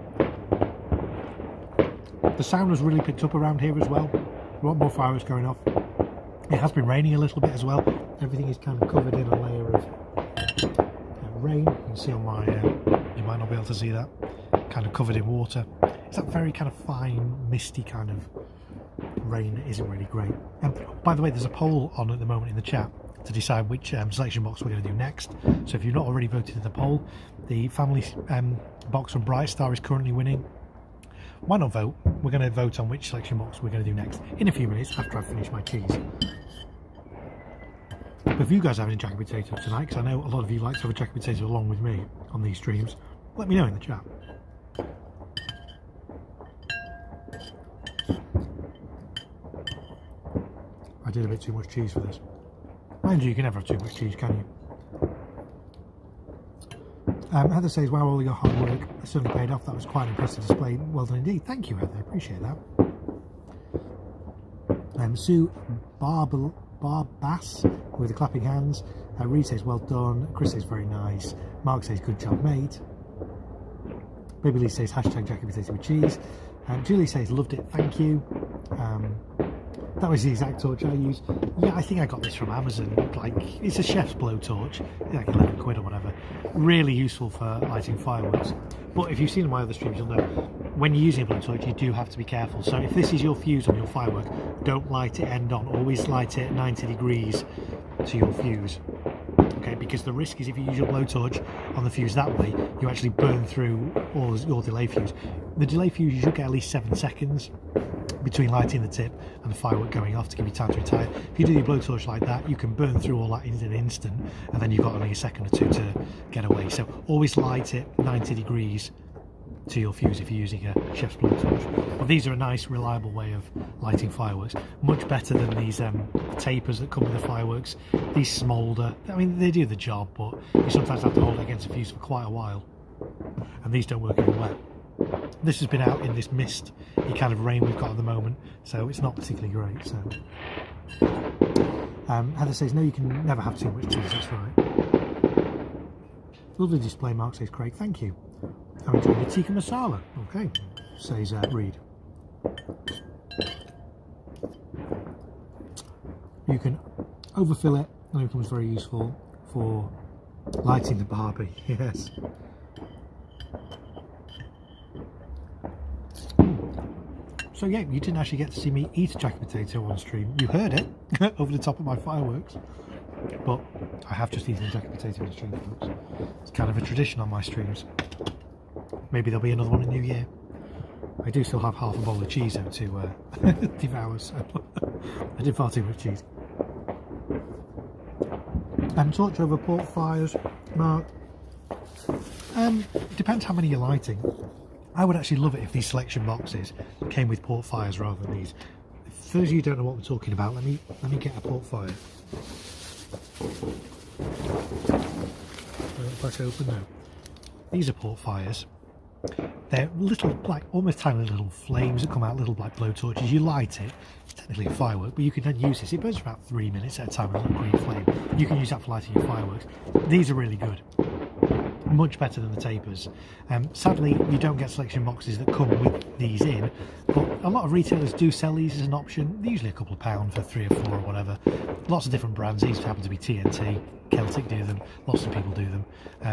The sound was really picked up around here as well. A lot more fireworks going off. It has been raining a little bit as well. Everything is kind of covered in a layer of rain. You can see on my, you might not be able to see that, kind of covered in water. It's that very kind of fine, misty kind of rain that isn't really great. By the way, there's a poll on at the moment in the chat to decide which selection box we're going to do next. So if you've not already voted in the poll, the family box from Bright Star is currently winning. Why not vote? We're going to vote on which selection box we're going to do next in a few minutes after I finish my cheese. But if you guys have any jacket potatoes tonight, because I know a lot of you like to have a jacket potato along with me on these streams, let me know in the chat. I did a bit too much cheese for this. Mind you, you can never have too much cheese, can you? Heather says, wow, all your hard work certainly paid off. That was quite an impressive display. Well done indeed. Thank you, Heather. I appreciate that. Sue Barbass with the clapping hands. Reed says, well done. Chris says, very nice. Mark says, good job, mate. Baby Lee says, hashtag jacket potato with cheese. Julie says, loved it. Thank you. That was the exact torch I used. Yeah, I think I got this from Amazon. Like, it's a chef's blowtorch, like 11 quid or whatever. Really useful for lighting fireworks. But if you've seen my other streams, you'll know when you're using a blowtorch, you do have to be careful. So if this is your fuse on your firework, don't light it end on. Always light it 90 degrees to your fuse. Okay, because the risk is if you use your blowtorch on the fuse that way, you actually burn through all your delay fuse. The delay fuse, you should get at least 7 seconds between lighting the tip and the firework going off to give you time to retire. If you do your blowtorch like that, you can burn through all that in an instant, and then you've got only a second or two to get away. So always light it 90 degrees to your fuse if you're using a chef's blowtorch. But these are a nice, reliable way of lighting fireworks. Much better than these tapers that come with the fireworks. These smoulder. I mean, they do the job, but you sometimes have to hold it against a fuse for quite a while. And these don't work in wet. This has been out in this misty kind of rain we've got at the moment, so it's not particularly great. So Heather says, no, you can never have too much cheese. That's right. Lovely display, Mark says. Craig, thank you. I'm enjoying the tikka masala. Okay, says Reed. You can overfill it, and it becomes very useful for Lighting the Barbie, yes. So yeah, you didn't actually get to see me eat a jacket potato on stream. You heard it over the top of my fireworks. But I have just eaten a jacket potato on stream, folks. It's kind of a tradition on my streams. Maybe there'll be another one in New Year. I do still have half a bowl of cheese out to devour, so I did far too much cheese. Torch over port fires, Mark. Depends how many you're lighting. I would actually love it if these selection boxes came with port fires rather than these. For those of you who don't know what we're talking about, let me get a port fire. If I can open now. These are port fires. They're little, like almost tiny little flames that come out, little like blow torches. You light it, it's technically a firework, but you can then use this. It burns for about 3 minutes at a time with a little green flame. You can use that for lighting your fireworks. These are really good. Much better than the tapers. Sadly, you don't get selection boxes that come with these in, but a lot of retailers do sell these as an option. They're usually a couple of pounds for 3 or 4 or whatever. Lots of different brands. These happen to be TNT. Celtic do them. Lots of people do them.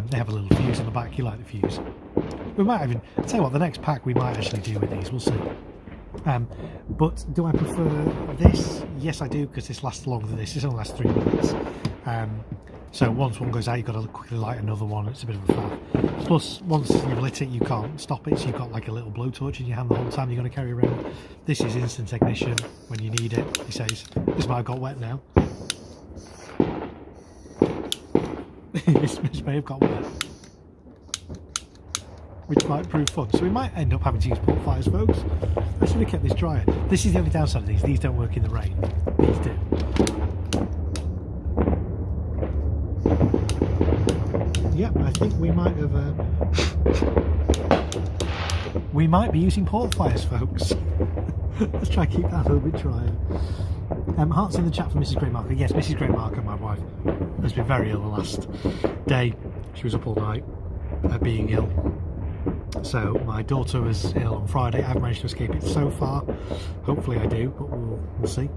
They have a little fuse on the back. You like the fuse. We might even tell you what, the next pack we might actually do with these. We'll see. But do I prefer this? Yes, I do, because this lasts longer than this. This only lasts 3 minutes. So once one goes out, you've got to quickly light another one. It's a bit of a faff. Plus, once you've lit it, you can't stop it. So you've got like a little blowtorch in your hand the whole time you're going to carry around. This is instant ignition when you need it. He says, "This might have got wet now." This may have got wet, which might prove fun. So we might end up having to use port fires, folks. I should have kept this drier. This is the only downside of these. These don't work in the rain. These do. Yeah, I think we might have. We might be using port fires, folks. Let's try and keep that a little bit drier. Hearts in the chat for Mrs. Great Marko. Yes, Mrs. Great Marko, my wife, has been very ill the last day. She was up all night being ill. So my daughter was ill on Friday. I've managed to escape it so far. Hopefully I do, but we'll see.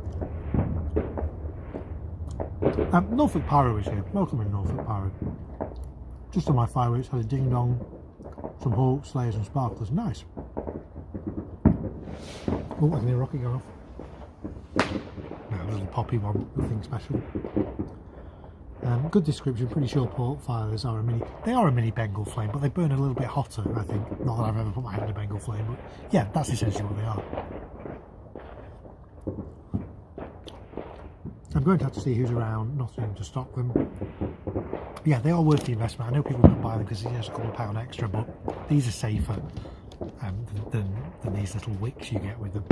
Norfolk Pyro is here. Welcome in, Norfolk Pyro. Just on my fireworks, had a ding dong, some hawks, slayers and sparklers. Nice. Oh, I can hear a rocket going off. No, a little poppy one, nothing special. Good description. Pretty sure port fires are a mini. They are a mini Bengal flame, but they burn a little bit hotter, I think. Not that I've ever put my hand in a Bengal flame, but yeah, that's essentially what they are. I'm going to have to see who's around Nottingham to stock them. Yeah, they are worth the investment. I know people don't buy them because it's just a couple of pound extra, but these are safer than these little wicks you get with them.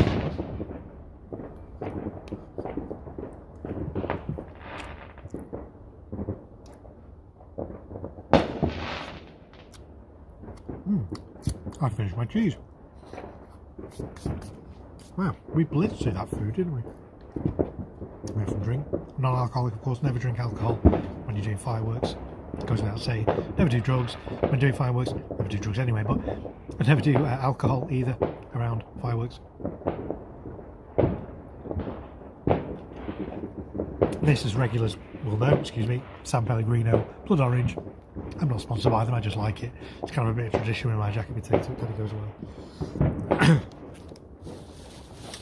I finished my cheese. Wow, we blitzed through that food, didn't we? We have some drink. Non-alcoholic, of course. Never drink alcohol when you're doing fireworks. It goes without saying. Never do drugs when doing fireworks. Never do drugs anyway, but I never do alcohol either around fireworks. This, as regulars will know, excuse me, San Pellegrino, Blood Orange. I'm not sponsored by them, I just like it. It's kind of a bit of tradition with my jacket potato, it kind of goes well.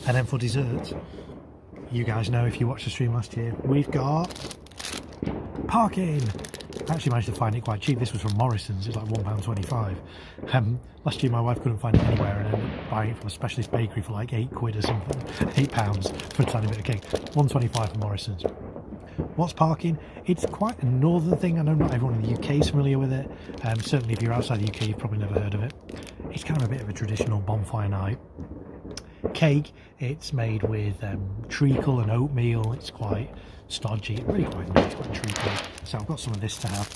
And then for dessert, you guys know if you watched the stream last year, we've got parking. I actually managed to find it quite cheap. This was from Morrison's, it's like £1.25. Last year my wife couldn't find it anywhere and ended up buying it from a specialist bakery for like £8 or something. £8 for a tiny bit of cake. £1.25 from Morrison's. What's parking? It's quite a northern thing. I know not everyone in the UK is familiar with it. Certainly if you're outside the UK you've probably never heard of it. It's kind of a bit of a traditional bonfire night. Cake, it's made with treacle and oatmeal. It's quite stodgy, really quite nice, quite treacle. So I've got some of this to have.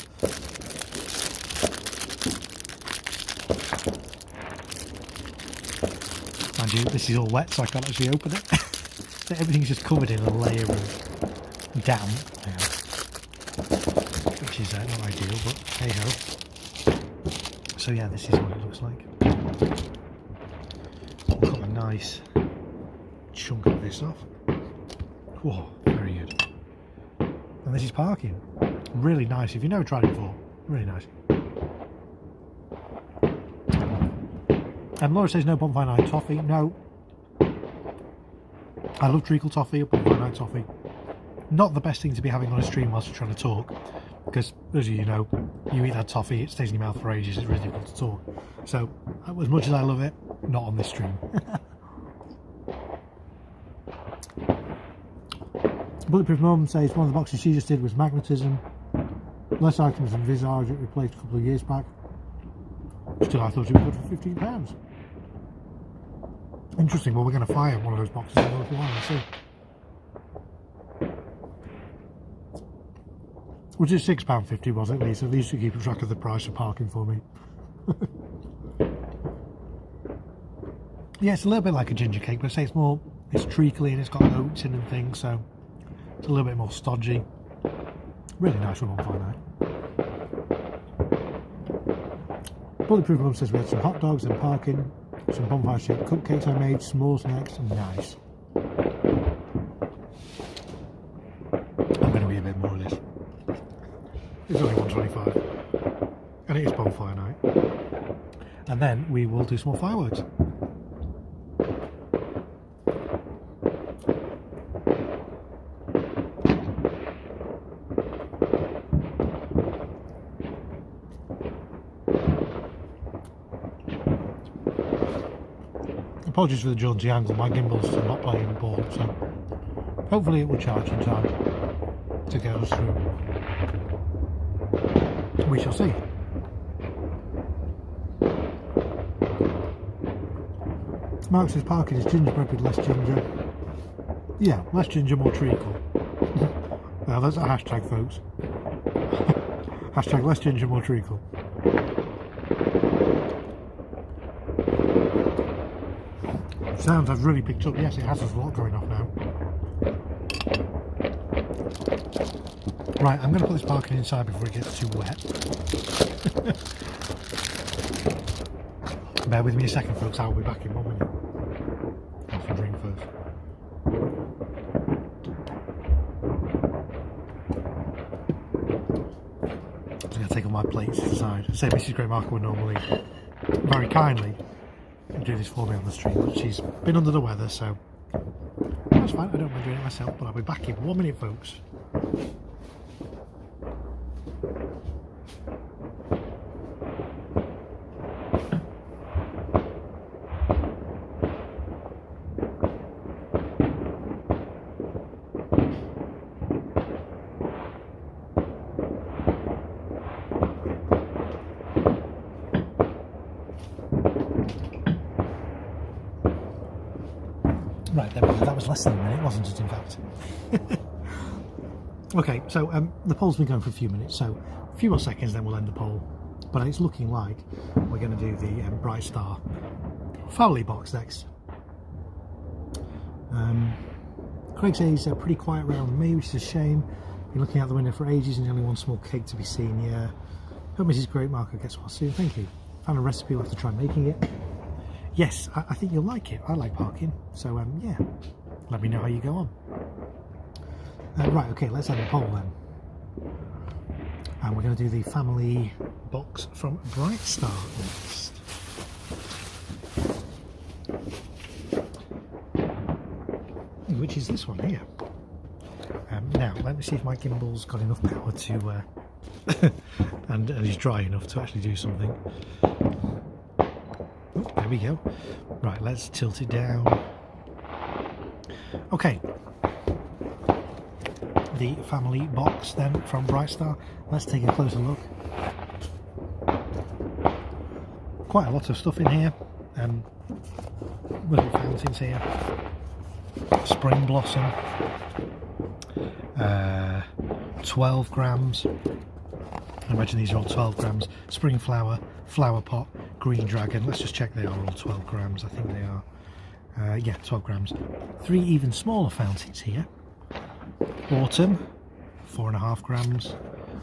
Mind you, this is all wet, so I can't actually open it. So everything's just covered in a layer of damp, which is not ideal, but hey ho. So yeah, this is what it looks like. Got a nice chunk of this off. Whoa, very good. And and this is parking. Really nice. If you've never tried it before, really nice. Laura says no bonfire night toffee. No. I love treacle toffee or bonfire night toffee. Not the best thing to be having on a stream whilst you're trying to talk, because as you know, you eat that toffee, it stays in your mouth for ages, it's really difficult to talk. So, as much as I love it, not on this stream. Bulletproof Mum says one of the boxes she just did was magnetism. Less items than Visage, it replaced a couple of years back. Still, I thought it was good for £15. Interesting. Well, we're going to fire one of those boxes in a little while. Let's see. Which is £6.50 was at least. At least you keep track of the price of parking for me. Yeah, it's a little bit like a ginger cake, but I say it's treacly and it's got oats in and things, so it's a little bit more stodgy. Really nice one on Bonfire night. Bulletproof Mum says we had some hot dogs and parking, some bonfire shaped cupcakes I made, s'mores next. Nice. I'm going to eat a bit more of this. It's only $1.25 and it is bonfire night. And then we will do some more fireworks. Apologies for the jaunty angle, my gimbal's still not playing the ball, so hopefully it will charge in time to get us through. We shall see. Mark says parking is gingerbread with less ginger. Yeah, less ginger, more treacle. Well, that's a hashtag, folks. Hashtag less ginger, more treacle. Sounds have really picked up. Yes, it has. There's a lot going off now. Right, I'm going to put this parking inside before it gets too wet. Bear with me a second, folks. I'll be back in 1 minute. Have some drink first. I'm just going to take all my plates aside. Say Mrs. Great Marko would normally very kindly do this for me on the stream, but she's been under the weather, so that's fine. I don't mind doing it myself, but I'll be back in 1 minute, folks. Right, there we go. That was less than a minute, wasn't it, in fact? Okay, so the poll's been going for a few minutes, so a few more seconds, then we'll end the poll. But it's looking like we're going to do the Bright Star family box next. Craig says pretty quiet around me, which is a shame. Been looking out the window for ages and only one small cake to be seen. Yeah. Hope Mrs. Great Marko gets one soon. Thank you. Found a recipe. We'll have to try making it. Yes, I think you'll like it. I like parking, so yeah, let me know how you go on. Right, okay, let's end the poll then. And we're going to do the family box from Bright Star next. Which is this one here. Now, let me see if my gimbal's got enough power to, and is dry enough to actually do something. There we go. Right, let's tilt it down. Okay. The family box then from Bright Star. Let's take a closer look. Quite a lot of stuff in here. Little fountains here. Spring blossom. 12 grams. I imagine these are all 12 grams. Spring flower, flower pot, green dragon. Let's just check they are all 12 grams. I think they are. Yeah, 12 grams. 3 even smaller fountains here. Autumn, 4.5 grams.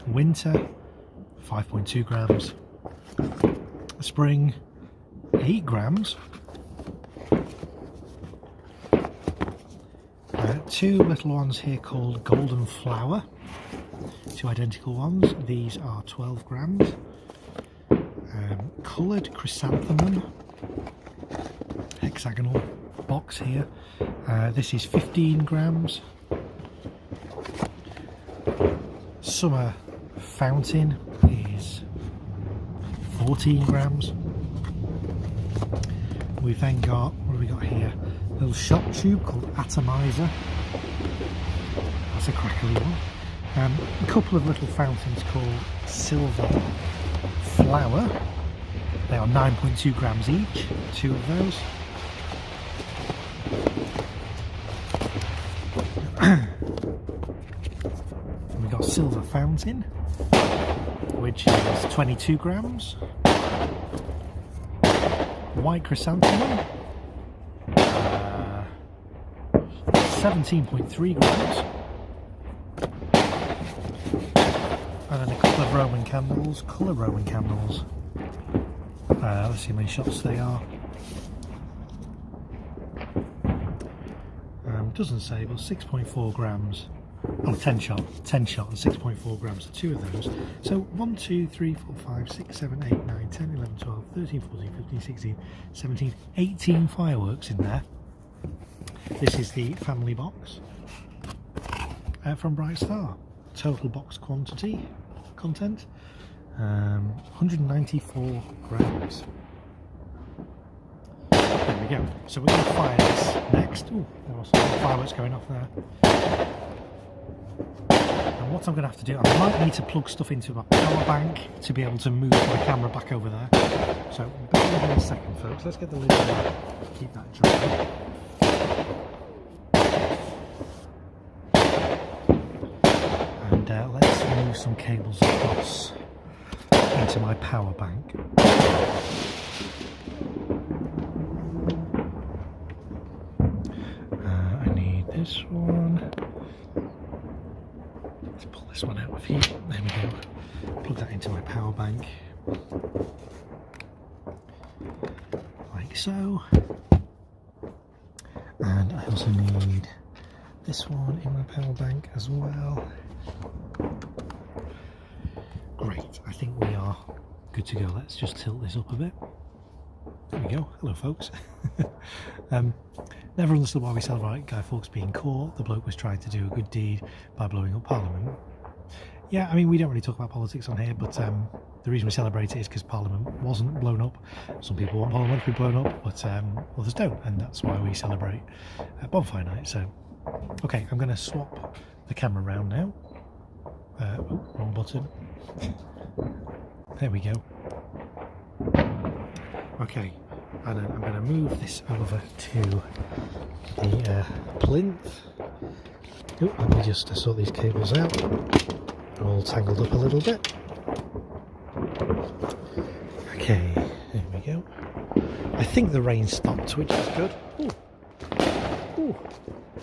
Winter, 5.2 grams. Spring, 8 grams. two little ones here called Golden Flower, two identical ones. These are 12 grams. Coloured chrysanthemum, hexagonal box here. This is 15 grams. Summer fountain is 14 grams. We've then got, what have we got here? A little shot tube called atomizer. That's a crackly one. A couple of little fountains called silver flower. They are 9.2 grams each, two of those. We've got silver fountain, which is 22 grams. White chrysanthemum, 17.3 grams. And then a couple of Roman candles, colour Roman candles. Let's see how many shots they are. Doesn't say, but 6.4 grams. Oh, 10 shot and 6.4 grams, so two of those. So 1, 2, 3, 4, 5, 6, 7, 8, 9, 10, 11, 12, 13, 14, 15, 16, 17, 18 fireworks in there. This is the family box from Bright Star. Total box quantity, content, 194 grams. There we go. So we're going to fire this next. Ooh, there are some fireworks going off there. And what I'm going to have to do, I might need to plug stuff into my power bank to be able to move my camera back over there. So bear with me a second, folks. Let's get the lid on. Keep that dry. And let's move some cables across into my power bank. I need this one. Let's pull this one out of here. There we go. Plug that into my power bank. Like so. And I also need this one in my power bank as well. Great, I think we are good to go. Let's just tilt this up a bit. There we go. Hello, folks. Never understood why we celebrate Guy Fawkes being caught. The bloke was trying to do a good deed by blowing up Parliament. Yeah, I mean, we don't really talk about politics on here, but the reason we celebrate it is because Parliament wasn't blown up. Some people want Parliament to be blown up, but others don't, and that's why we celebrate Bonfire Night. So, okay, I'm going to swap the camera around now. Oh, wrong button. There we go. Okay, and then I'm going to move this over to the plinth. Oh, let me just sort these cables out. They're all tangled up a little bit. Okay, there we go. I think the rain stopped, which is good. Ooh. Ooh.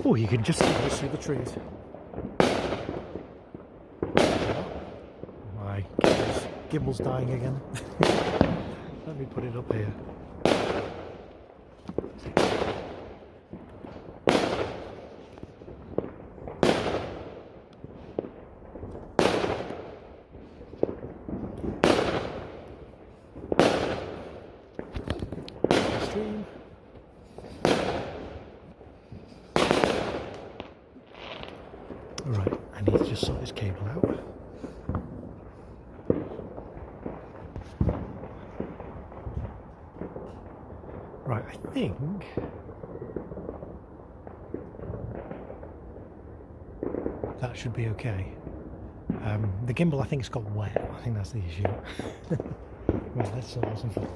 Oh, you can just see the trees. My gimbal's dying again. Let me put it up here. Stream. Right, I need to just sort this cable out. Right, I think that should be okay. The gimbal, I think, has got wet. I think that's the issue. Right, let's sort out some photos.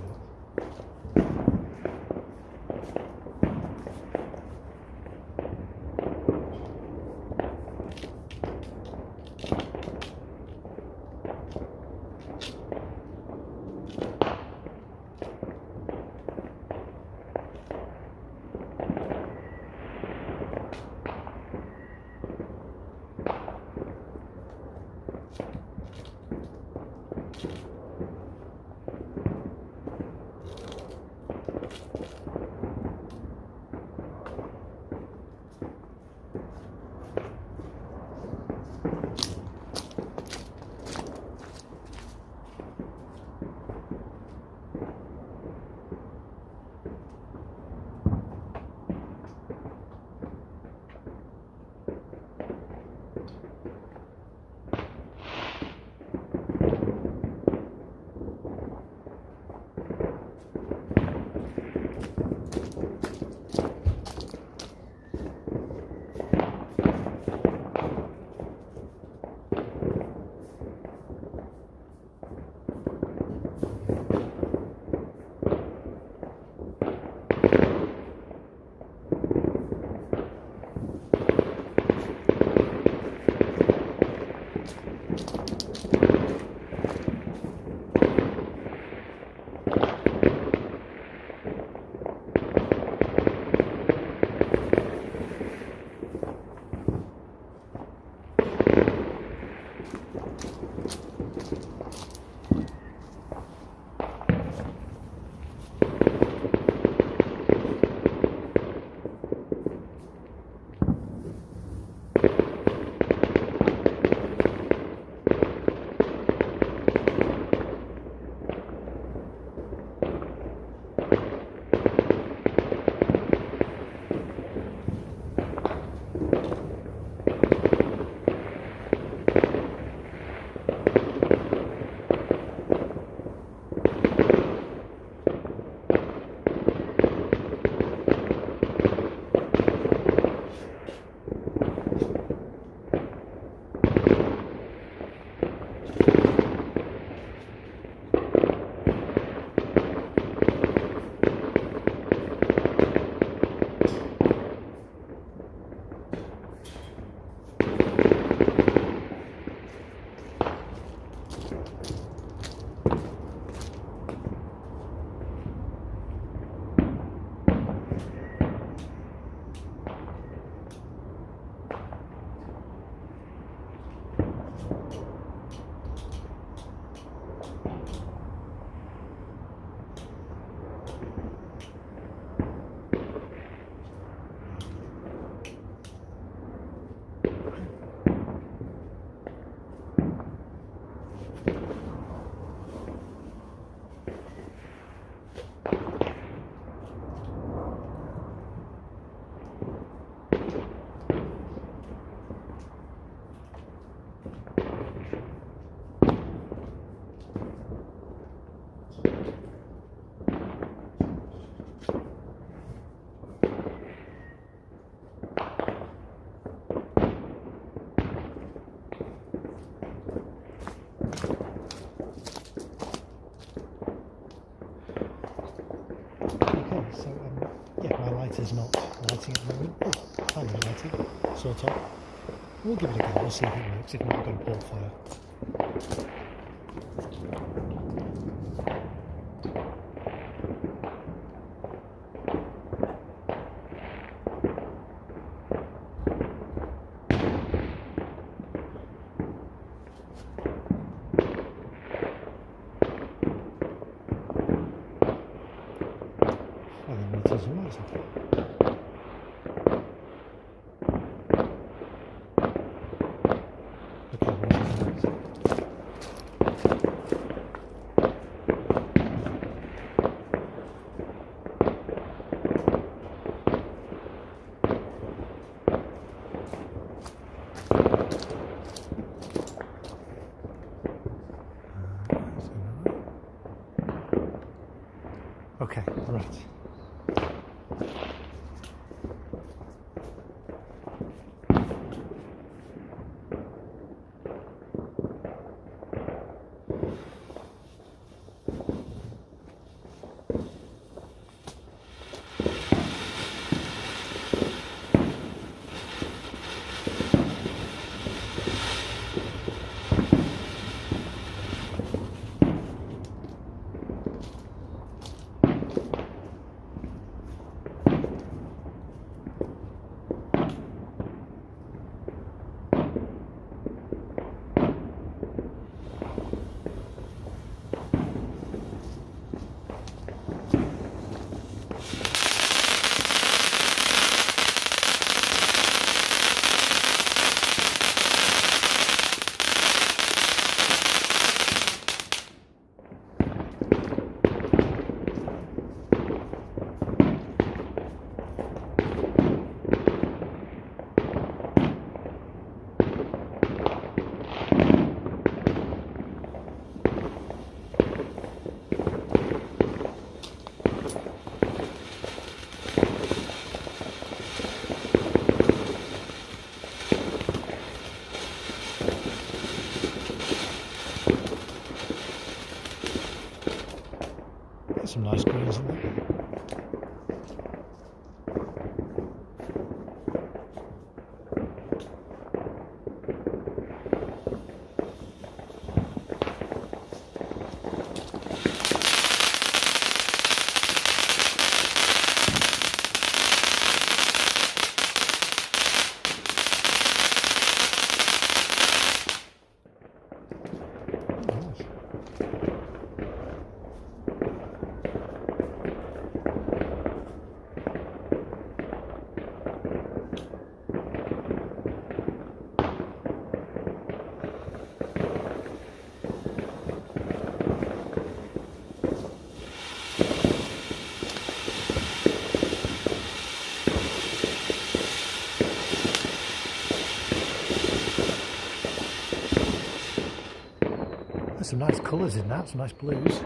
Is not lighting at the moment. Oh, finally lighting, sort of. We'll give it a go, we'll see if it works. If not, we're going to port fire. Okay, right. Some nice greens in there. There's some nice colours in that, some nice blues.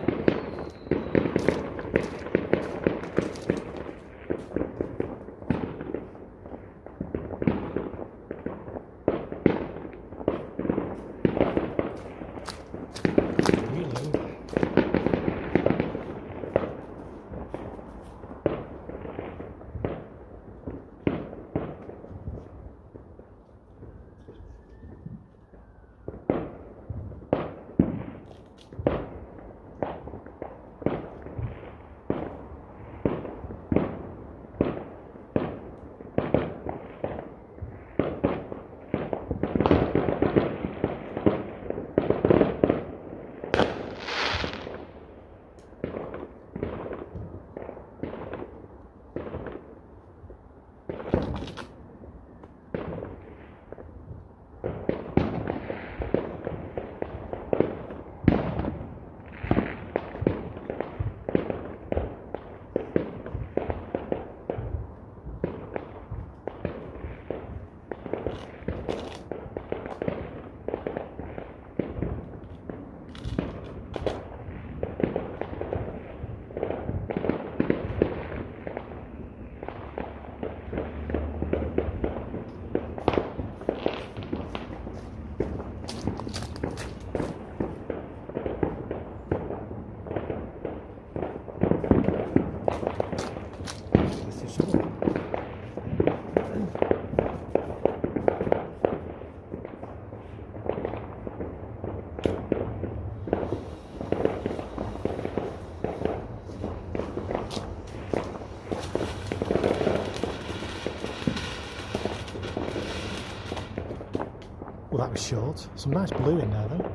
Well, that was short. Some nice blue in there though.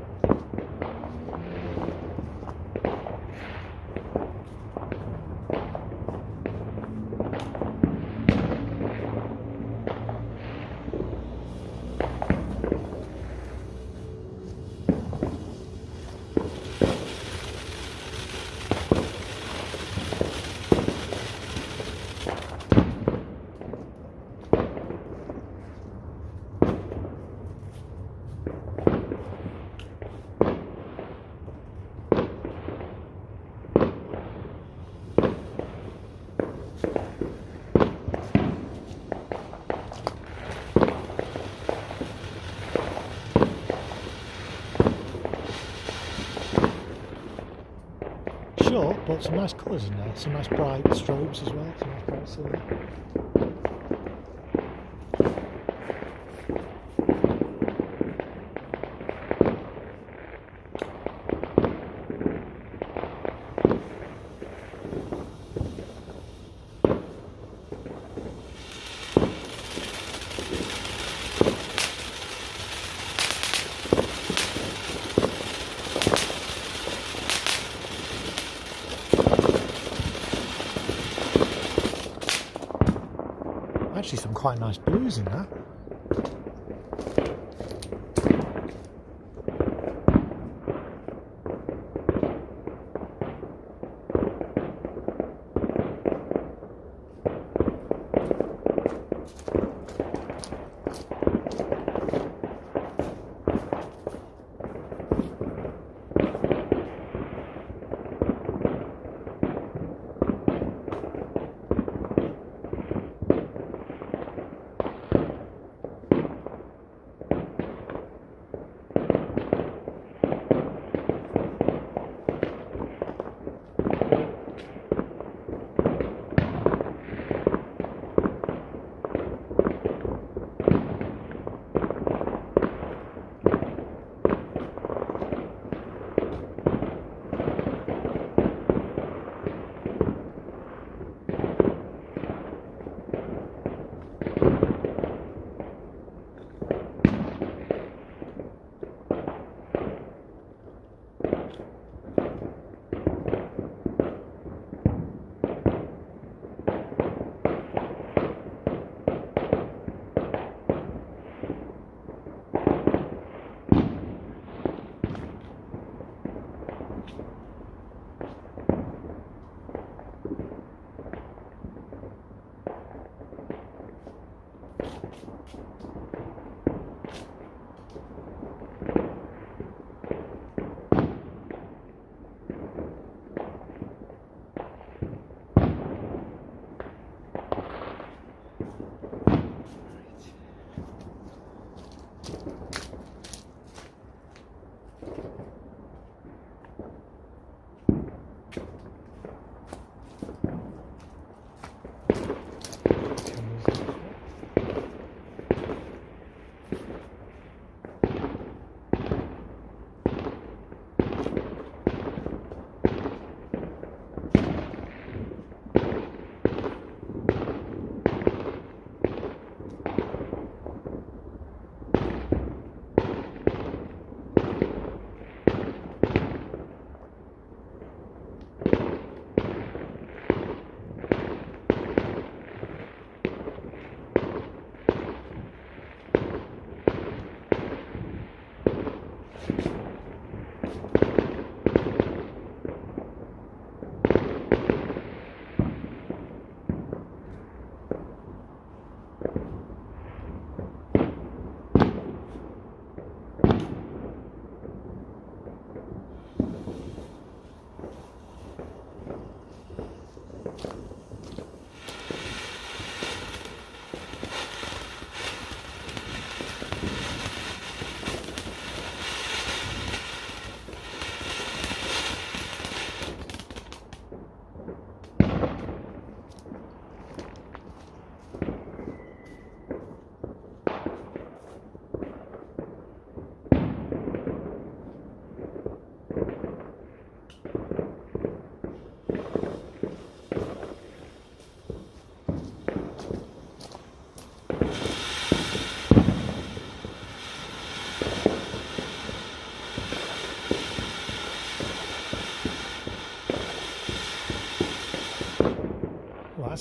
Short, but some nice colours in there, some nice bright strobes as well, some nice bright silver. Actually some quite nice blues in that.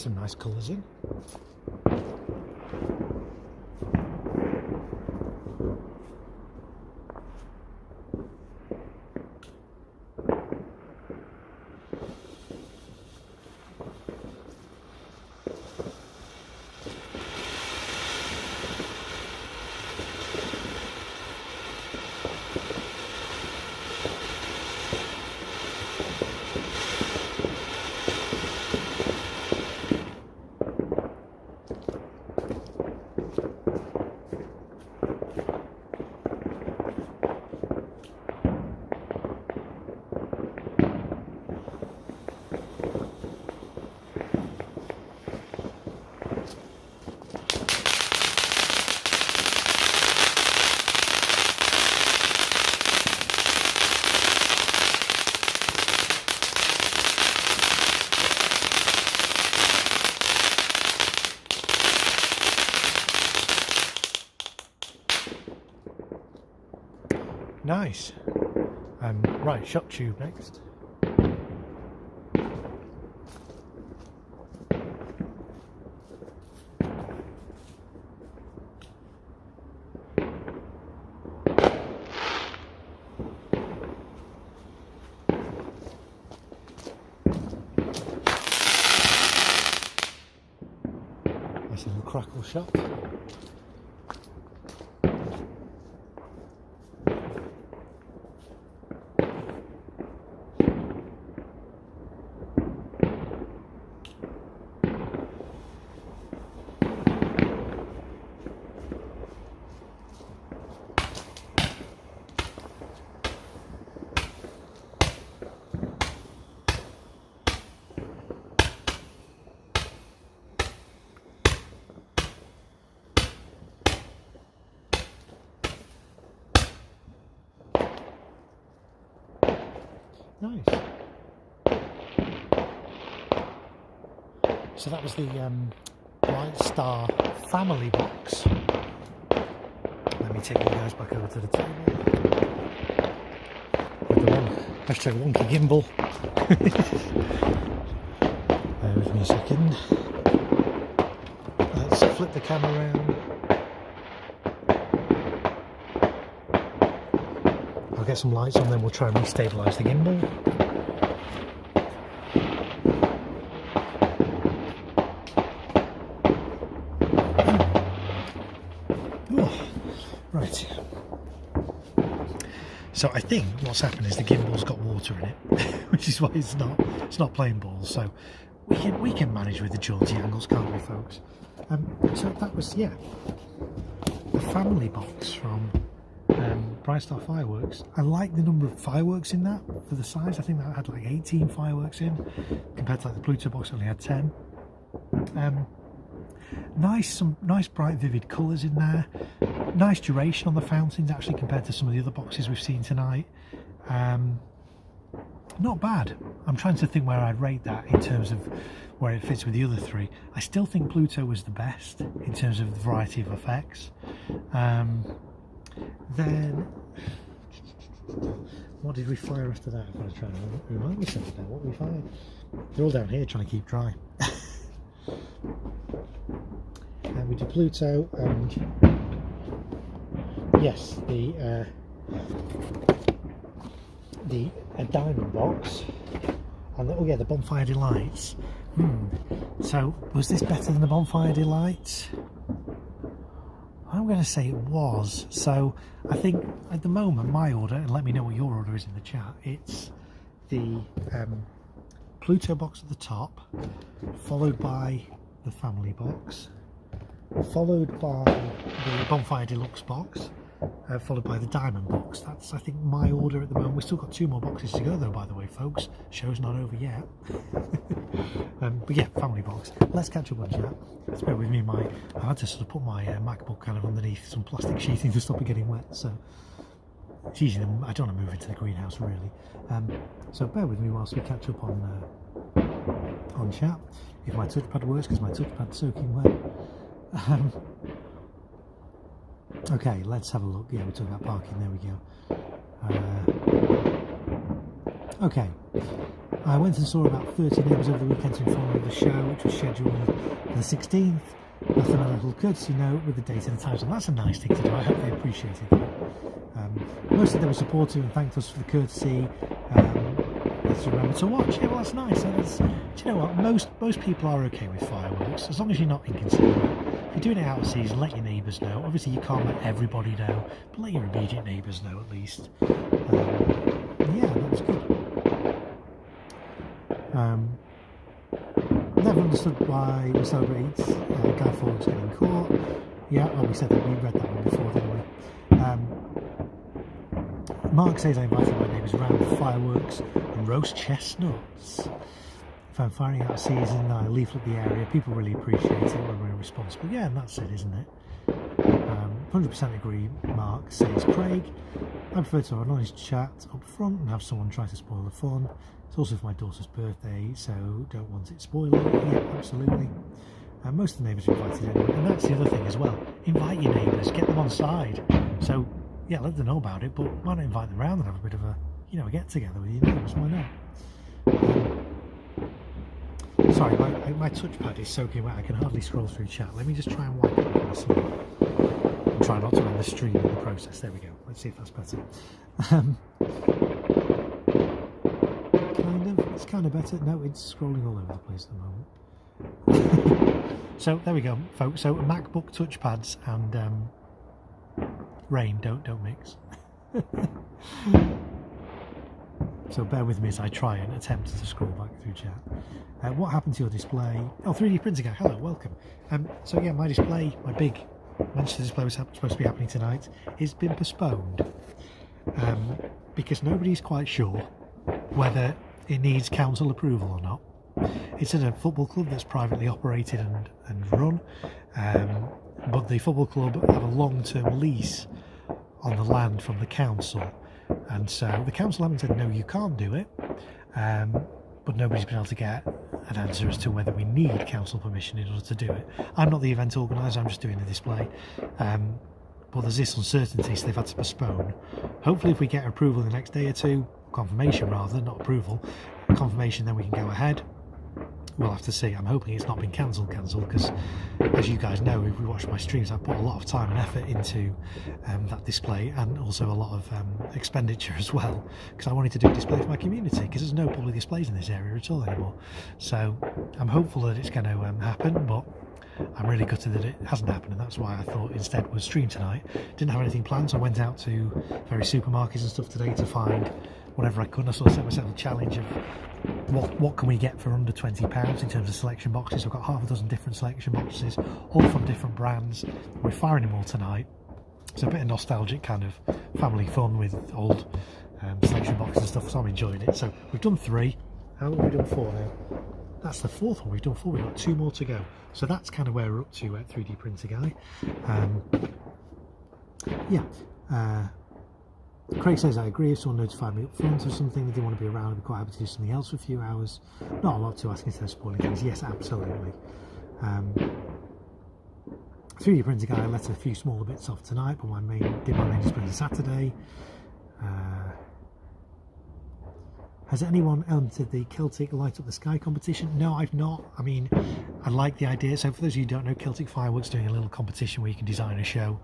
That's some nice colours in. Nice. Right, shock tube next. Nice little crackle shot. Nice. So that was the Bright Star family box. Let me take you guys back over to the table. With the hashtag wonky gimbal. Bear with me a second. Let's flip the camera around. I'll get some lights on, then we'll try and re-stabilise the gimbal. Oh, right. So I think what's happened is the gimbal's got water in it, which is why it's not playing ball. So we can manage with the jaunty angles, can't we, folks? So that was, yeah, the family box from Bright Star Fireworks. I like the number of fireworks in that for the size. I think that had like 18 fireworks in, compared to like the Pluto box only had 10. Some nice bright vivid colours in there. Nice duration on the fountains actually compared to some of the other boxes we've seen tonight. Not bad. I'm trying to think where I'd rate that in terms of where it fits with the other three. I still think Pluto was the best in terms of the variety of effects. Then, what did we fire after that? I'm going to try and remind myself now what we fired. They're all down here trying to keep dry. And we did Pluto and yes, the diamond box and oh yeah, the Bonfire Delights. So was this better than the Bonfire Delights? I'm going to say it was. So I think at the moment my order, and let me know what your order is in the chat, it's the Pluto box at the top, followed by the family box, followed by the Bonfire Deluxe box, followed by the diamond box. That's, I think, my order at the moment. We've still got 2 more boxes to go though, by the way, folks. Show's not over yet. But yeah, family box. Let's catch up on chat. Let's bear with me. I had to sort of put my MacBook kind of underneath some plastic sheeting to stop it getting wet. So it's easy. I don't want to move into the greenhouse really. So bear with me whilst we catch up on chat. If my touchpad works, because my touchpad's soaking wet. Okay, let's have a look. Yeah, we're talking about parking. There we go. Okay, I went and saw about 30 neighbours over the weekend to inform me of the show, which was scheduled for the 16th. Left them a little courtesy note with the date and the time, and that's a nice thing to do. I hope they appreciated that. Most of them were supportive and thanked us for the courtesy. Let's remember to watch. Yeah, well, that's nice. Do you know what? Most people are okay with fireworks as long as you're not inconsiderate. If you're doing it out of season, let your neighbours know. Obviously, you can't let everybody know, but let your immediate neighbours know at least. Yeah, that was good. Never understood why we celebrate Guy Fawkes getting caught. Yeah, well, we said that, we read that one before, didn't we? Mark says I invited my neighbours around with fireworks and roast chestnuts. If I'm firing out of season, I leaflet the area. People really appreciate it when we're responsible. Yeah, and that's it, isn't it? 100% agree, Mark says Craig. I prefer to have an honest chat up front and have someone try to spoil the fun. It's also for my daughter's birthday, so don't want it spoiling. Yeah, absolutely. Most of the neighbours are invited anyway, and that's the other thing as well. Invite your neighbours, get them on side. So, yeah, let them know about it, but why not invite them around and have a bit of a, a get-together with your neighbours? Why not? Sorry, my touchpad is soaking wet. I can hardly scroll through chat. Let me just try and wipe it with my sleeve. And try not to end the stream in the process. There we go. Let's see if that's better. It's kind of better. No, it's scrolling all over the place at the moment. So there we go, folks. So MacBook touchpads and rain don't mix. So bear with me as I try and attempt to scroll back through chat. What happened to your display? Oh, 3D printing guy. Hello, welcome. So yeah, my display, my big Manchester display was supposed to be happening tonight. It's been postponed because nobody's quite sure whether it needs council approval or not. It's in a football club that's privately operated and run, but the football club have a long-term lease on the land from the council, and so the council haven't said no, you can't do it, but nobody's been able to get an answer as to whether we need council permission in order to do it. I'm not the event organiser, I'm just doing the display, but there's this uncertainty, so they've had to postpone. Hopefully if we get approval in the next day or two, confirmation rather, not approval, confirmation, then we can go ahead. We'll have to see. I'm hoping it's not been cancelled, because as you guys know, if you watch my streams, I've put a lot of time and effort into that display, and also a lot of expenditure as well, because I wanted to do a display for my community, because there's no public displays in this area at all anymore. So I'm hopeful that it's going to happen, but I'm really gutted that it hasn't happened, and that's why I thought instead we'd stream tonight. Didn't have anything planned, so I went out to various supermarkets and stuff today to find whatever I could. I sort of set myself a challenge of what can we get for under £20 in terms of selection boxes. I've got half a dozen different selection boxes, all from different brands. We're firing them all tonight. It's a bit of nostalgic kind of family fun with old selection boxes and stuff, so I'm enjoying it. So we've done 3. How have we done 4 now? That's the 4th one. We've done 4. We've got 2 more to go. So that's kind of where we're up to at 3D Printer Guy. Yeah. Craig says, I agree. If someone notified me up front or something, they didn't want to be around, I'd be quite happy to do something else for a few hours. Not a lot to ask instead of spoiling things. Yes, absolutely. 3D Printer Guy, I let a few smaller bits off tonight, but did my main display on Saturday. Has anyone entered the Celtic Light Up the Sky competition? No, I've not. I mean, I like the idea. So for those of you who don't know, Celtic Fireworks doing a little competition where you can design a show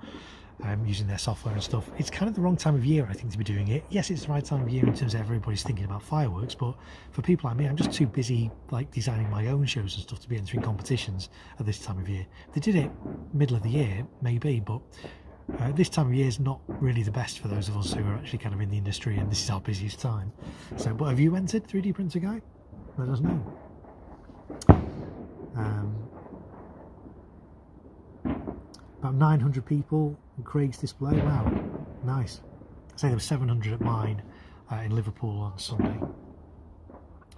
using their software and stuff. It's kind of the wrong time of year, I think, to be doing it. Yes, it's the right time of year in terms of everybody's thinking about fireworks, but for people like me, I'm just too busy like designing my own shows and stuff to be entering competitions at this time of year. If they did it middle of the year, maybe, but this time of year is not really the best for those of us who are actually kind of in the industry, and this is our busiest time. So, but have you entered 3D Printer Guy? Let us know. About 900 people in Craig's display. Wow, nice. I say there were 700 at mine in Liverpool on Sunday,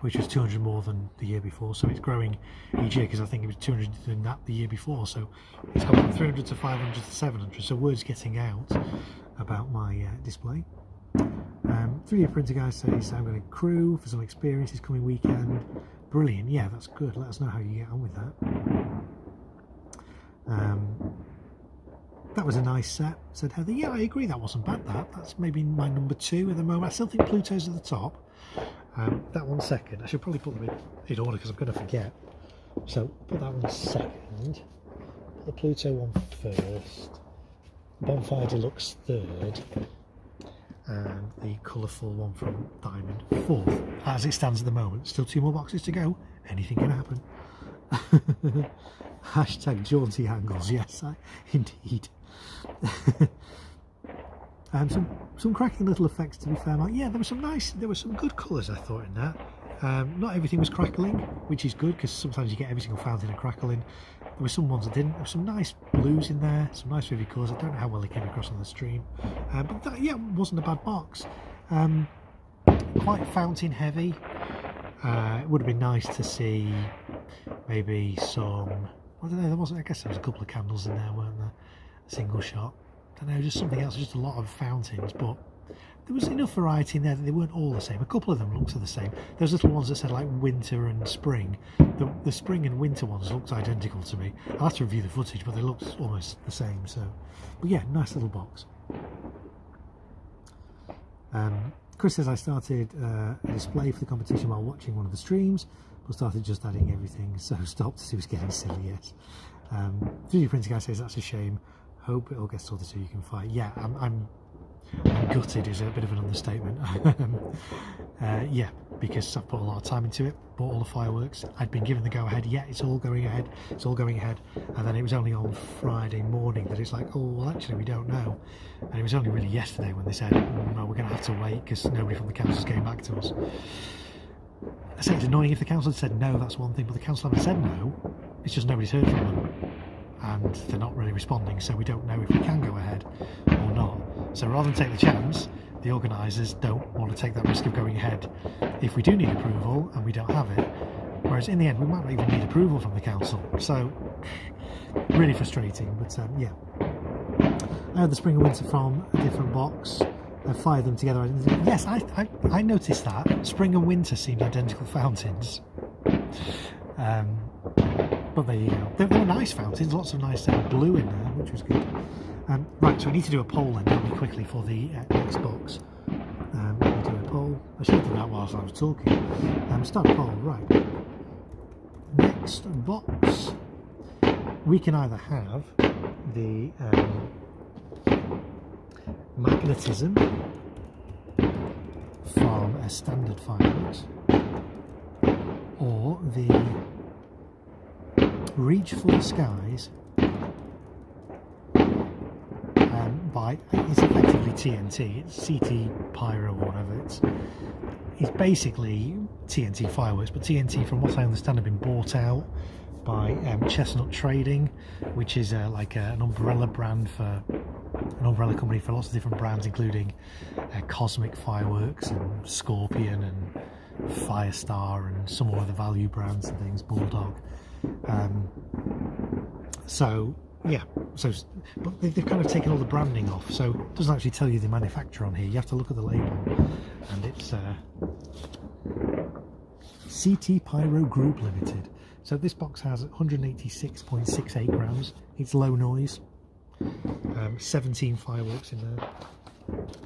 which was 200 more than the year before. So it's growing each year, because I think it was 200 than that the year before. So it's gone from 300 to 500 to 700. So word's getting out about my display. 3D Printer Guy says, I'm going to crew for some experience this coming weekend. Brilliant. Yeah, that's good. Let us know how you get on with that. That was a nice set, said Heather. Yeah, I agree, that wasn't bad. That's maybe my number 2 at the moment. I still think Pluto's at the top. That one second. I should probably put them in order because I'm going to forget. So put that one second. Put the Pluto one first. Bonfire Deluxe third. And the colourful one from Diamond fourth. As it stands at the moment. Still 2 more boxes to go. Anything can happen. Hashtag jaunty angles. Yes, indeed. Some cracking little effects, to be fair, Mark. Yeah, there were some good colours I thought in that. Not everything was crackling, which is good because sometimes you get every single fountain crackling. There were some ones that didn't. There were some nice blues in there, some nice vivid colours. I don't know how well they came across on the stream, but that, yeah, wasn't a bad box. Quite fountain heavy. It would have been nice to see maybe some. I don't know. There wasn't. I guess there was a couple of candles in there, weren't there? A single shot. I don't know, just something else, just a lot of fountains, but there was enough variety in there that they weren't all the same. A couple of them looked the same. There's little ones that said like winter and spring. The spring and winter ones looked identical to me. I'll have to review the footage, but they looked almost the same. So, but yeah, nice little box. Chris says I started a display for the competition while watching one of the streams, but started just adding everything, so stopped as he was getting silly. Yes. 3D printing guy says that's a shame. Hope it all gets sorted so you can fight. Yeah, I'm gutted is a bit of an understatement. Yeah, because I've put a lot of time into it, bought all the fireworks. I'd been given the go ahead. Yeah, it's all going ahead. It's all going ahead. And then it was only on Friday morning that it's like, oh, well, actually, we don't know. And it was only really yesterday when they said, oh, no, we're going to have to wait because nobody from the council came back to us. I say it's annoying if the council had said no, that's one thing, but the council haven't said no. It's just nobody's heard from them. And they're not really responding, so we don't know if we can go ahead or not. So rather than take the chance, the organisers don't want to take that risk of going ahead if we do need approval and we don't have it. Whereas in the end, we might not even need approval from the council. So really frustrating, but yeah. I had the spring and winter from a different box. I fired them together. Yes, I noticed that. Spring and winter seemed identical fountains. But there you go. They were nice fountains, lots of nice blue in there, which was good. Right, so we need to do a poll then, don't we, quickly for the next box. Let me do a poll. I should have done that whilst I was talking. Start a poll, right. Next box. We can either have the magnetism from a standard fireworks, or the Reach for the Skies it's effectively TNT. It's CT Pyro or whatever. It's basically TNT fireworks, but TNT, from what I understand, have been bought out by Chestnut Trading, which is like an umbrella brand for an umbrella company for lots of different brands, including Cosmic Fireworks and Scorpion and Firestar and some other value brands and things, Bulldog. So yeah, but they've kind of taken all the branding off, so it doesn't actually tell you the manufacturer on here. You have to look at the label, and it's CT Pyro Group Limited. So this box has 186.68 grams. It's low noise. 17 fireworks in there.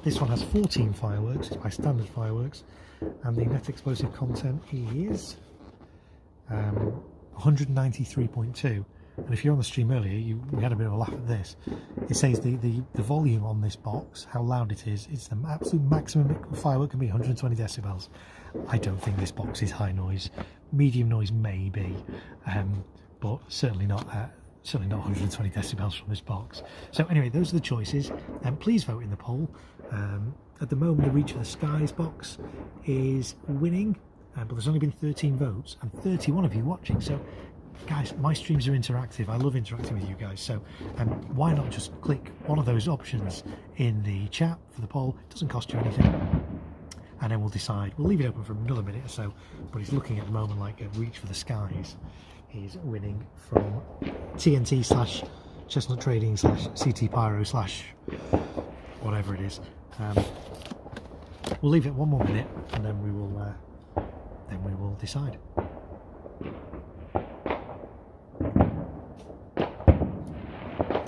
This one has 14 fireworks. It's by standard fireworks, and the net explosive content is 193.2. And if you're on the stream earlier, we had a bit of a laugh at this. It says the volume on this box, how loud it is, it's the absolute maximum firework can be 120 decibels. I don't think this box is high noise. Medium noise maybe, but certainly not 120 decibels from this box. So anyway, those are the choices, and please vote in the poll. At the moment, the Reach for the Skies box is winning, but there's only been 13 votes and 31 of you watching. So guys, my streams are interactive. I love interacting with you guys, so why not just click one of those options in the chat for the poll? It doesn't cost you anything, and then we'll decide. We'll leave it open for another minute or so, but it's looking at the moment like a Reach for the Skies is winning from TNT / Chestnut Trading / CT Pyro / whatever it is. We'll leave it one more minute, and then we will decide.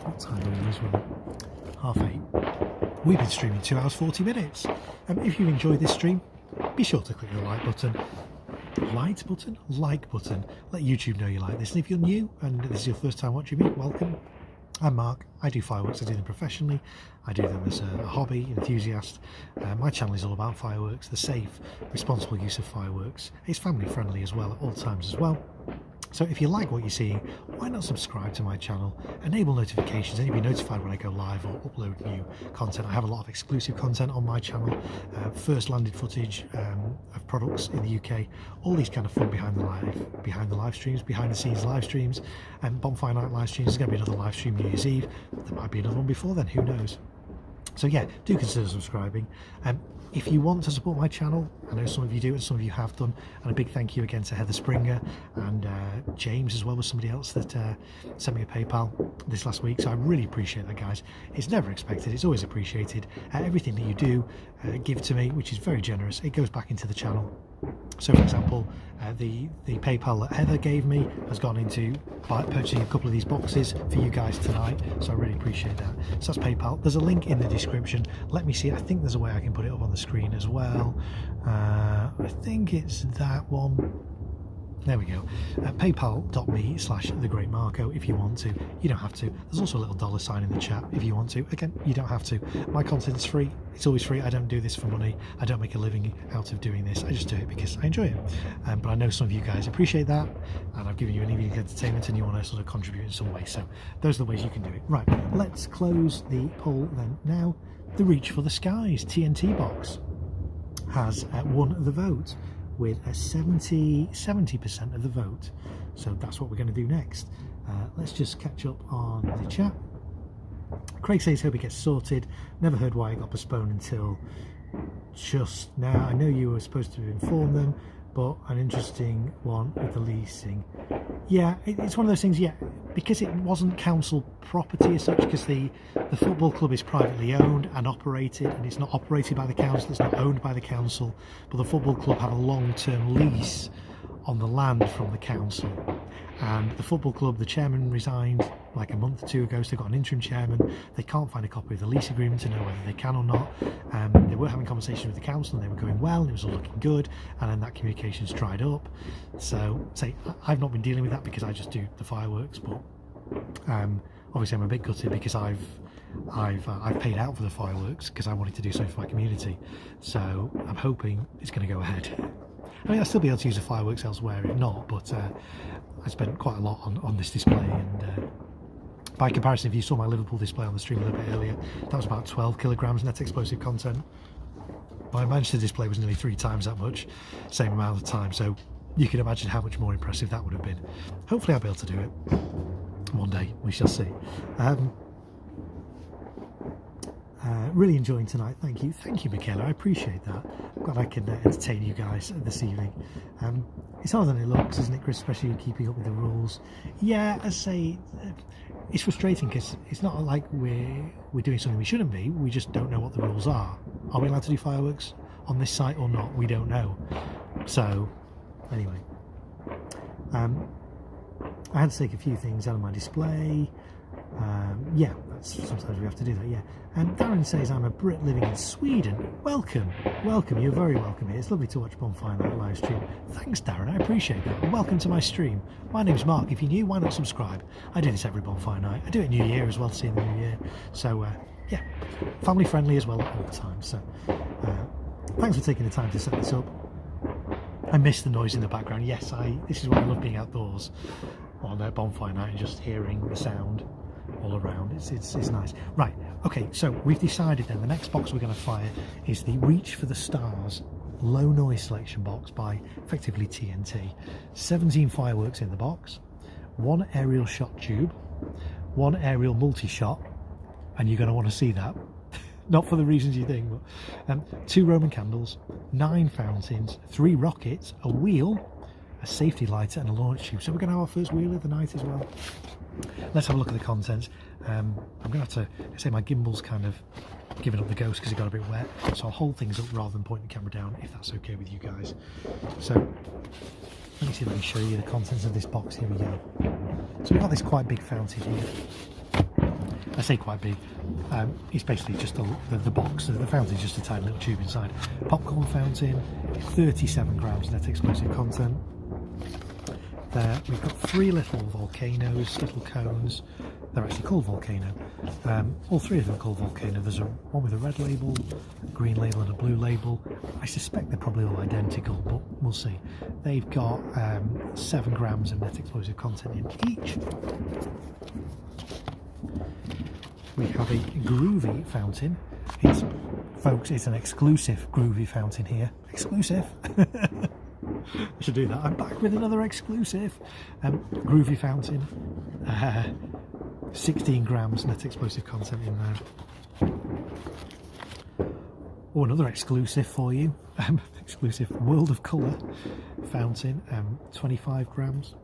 What time are we as well? 8:30. We've been streaming 2 hours 40 minutes. If you enjoyed this stream, be sure to click the like button. Like button. Let YouTube know you like this. And if you're new and this is your first time watching me, welcome. I'm Mark. I do fireworks. I do them professionally. I do them as a hobby, an enthusiast. My channel is all about fireworks, the safe, responsible use of fireworks. It's family friendly as well at all times as well. So if you like what you're seeing, why not subscribe to my channel, enable notifications, and you'll be notified when I go live or upload new content. I have a lot of exclusive content on my channel, first landed footage of products in the UK, all these kind of fun behind the live streams, behind the scenes live streams, and Bonfire Night live streams. There's going to be another live stream New Year's Eve. There might be another one before then, who knows? So yeah, do consider subscribing. If you want to support my channel, I know some of you do and some of you have done, and a big thank you again to Heather Springer and James as well, was somebody else that sent me a PayPal this last week, so I really appreciate that, guys. It's never expected, it's always appreciated. Everything that you do give to me, which is very generous, it goes back into the channel. So for example, the PayPal that Heather gave me has gone into purchasing a couple of these boxes for you guys tonight, so I really appreciate that. So that's PayPal. There's a link in the description. Let me see, I think there's a way I can put it up on the screen as well. I think it's that one. There we go. PayPal.me/the Great Marko if you want to. You don't have to. There's also a little dollar sign in the chat if you want to. Again, you don't have to. My content's free. It's always free. I don't do this for money. I don't make a living out of doing this. I just do it because I enjoy it. But I know some of you guys appreciate that, and I've given you an evening of entertainment and you want to sort of contribute in some way. So those are the ways you can do it. Right, let's close the poll then now. The Reach for the Skies TNT box has won the vote with a 70% of the vote, so that's what we're going to do next. Let's just catch up on the chat. Craig says hope it gets sorted, never heard why it got postponed until just now. I know you were supposed to inform them, but an interesting one with the leasing. Yeah, it's one of those things, yeah, because it wasn't council property as such, because the football club is privately owned and operated, and it's not operated by the council, it's not owned by the council, but the football club have a long-term lease on the land from the council. And the football club, the chairman resigned like a month or two ago, so they've got an interim chairman. They can't find a copy of the lease agreement to know whether they can or not. They were having conversations with the council and they were going well, and it was all looking good, and then that communication's dried up. So I've not been dealing with that because I just do the fireworks, but obviously I'm a bit gutted because I've paid out for the fireworks because I wanted to do something for my community. So I'm hoping it's going to go ahead. I mean, I'll still be able to use the fireworks elsewhere if not, but I spent quite a lot on this display, and by comparison, if you saw my Liverpool display on the stream a little bit earlier, that was about 12 kilograms net explosive content. My Manchester display was nearly 3 times that much, same amount of time, so you can imagine how much more impressive that would have been. Hopefully I'll be able to do it one day, we shall see. Really enjoying tonight, thank you Michaela, I appreciate that. I'm glad I can entertain you guys this evening. It's harder than it looks, isn't it, Chris, especially keeping up with the rules. Yeah, I say it's frustrating because it's not like we're doing something we shouldn't be, we just don't know what the rules are. Are we allowed to do fireworks on this site or not? We don't know. So anyway, I had to take a few things out of my display. Yeah, sometimes we have to do that, yeah. And Darren says, I'm a Brit living in Sweden. Welcome, you're very welcome here. It's lovely to watch Bonfire Night live stream. Thanks, Darren, I appreciate that. And welcome to my stream. My name's Mark. If you're new, why not subscribe? I do this every Bonfire Night. I do it New Year as well, to see in the New Year. So, yeah, family friendly as well at all times. So, thanks for taking the time to set this up. I miss the noise in the background. Yes, this is why I love being outdoors on Bonfire Night and just hearing the sound all around. It's nice. Right, okay, so we've decided then the next box we're going to fire is the Reach for the Stars low noise selection box by effectively TNT. 17 fireworks in the box, 1 aerial shot tube, 1 aerial multi-shot, and you're going to want to see that. Not for the reasons you think, but 2 Roman candles, 9 fountains, 3 rockets, a wheel, a safety lighter and a launch tube. So we're going to have our first wheel of the night as well. Let's have a look at the contents. I'm going to have to say my gimbal's kind of giving up the ghost because it got a bit wet, so I'll hold things up rather than point the camera down if that's okay with you guys. So let me see if I can show you the contents of this box. Here we go. So we've got this quite big fountain here. I say quite big. It's basically just the box. The fountain is just a tiny little tube inside. Popcorn fountain, 37 grams net explosive content. There we've got 3 little volcanoes, little cones. They're actually called volcano. All 3 of them are called volcano. There's one with a red label, a green label and a blue label. I suspect they're probably all identical, but we'll see. They've got 7 grams of net explosive content in each. We have a groovy fountain. Folks, it's an exclusive groovy fountain here. Exclusive. I should do that. I'm back with another exclusive. Groovy fountain. 16 grams net explosive content in there. Oh, another exclusive for you. Exclusive World of Colour fountain. 25 grams.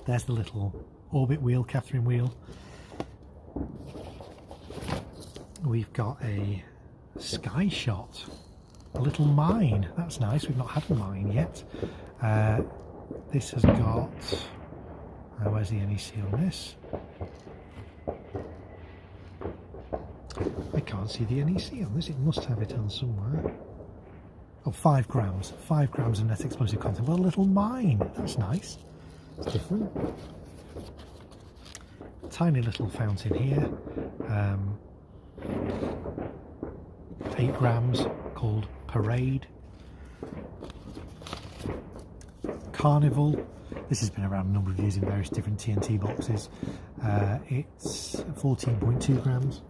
There's the little orbit wheel, Catherine wheel. We've got a sky shot. A little mine. That's nice. We've not had a mine yet. This has got... where's the NEC on this? I can't see the NEC on this. It must have it on somewhere. Oh, 5 grams. 5 grams of net explosive content. Well, a little mine. That's nice. It's different. Tiny little fountain here. 8 grams, called Parade. Carnival. This has been around a number of years in various different TNT boxes. It's 14.2 grams.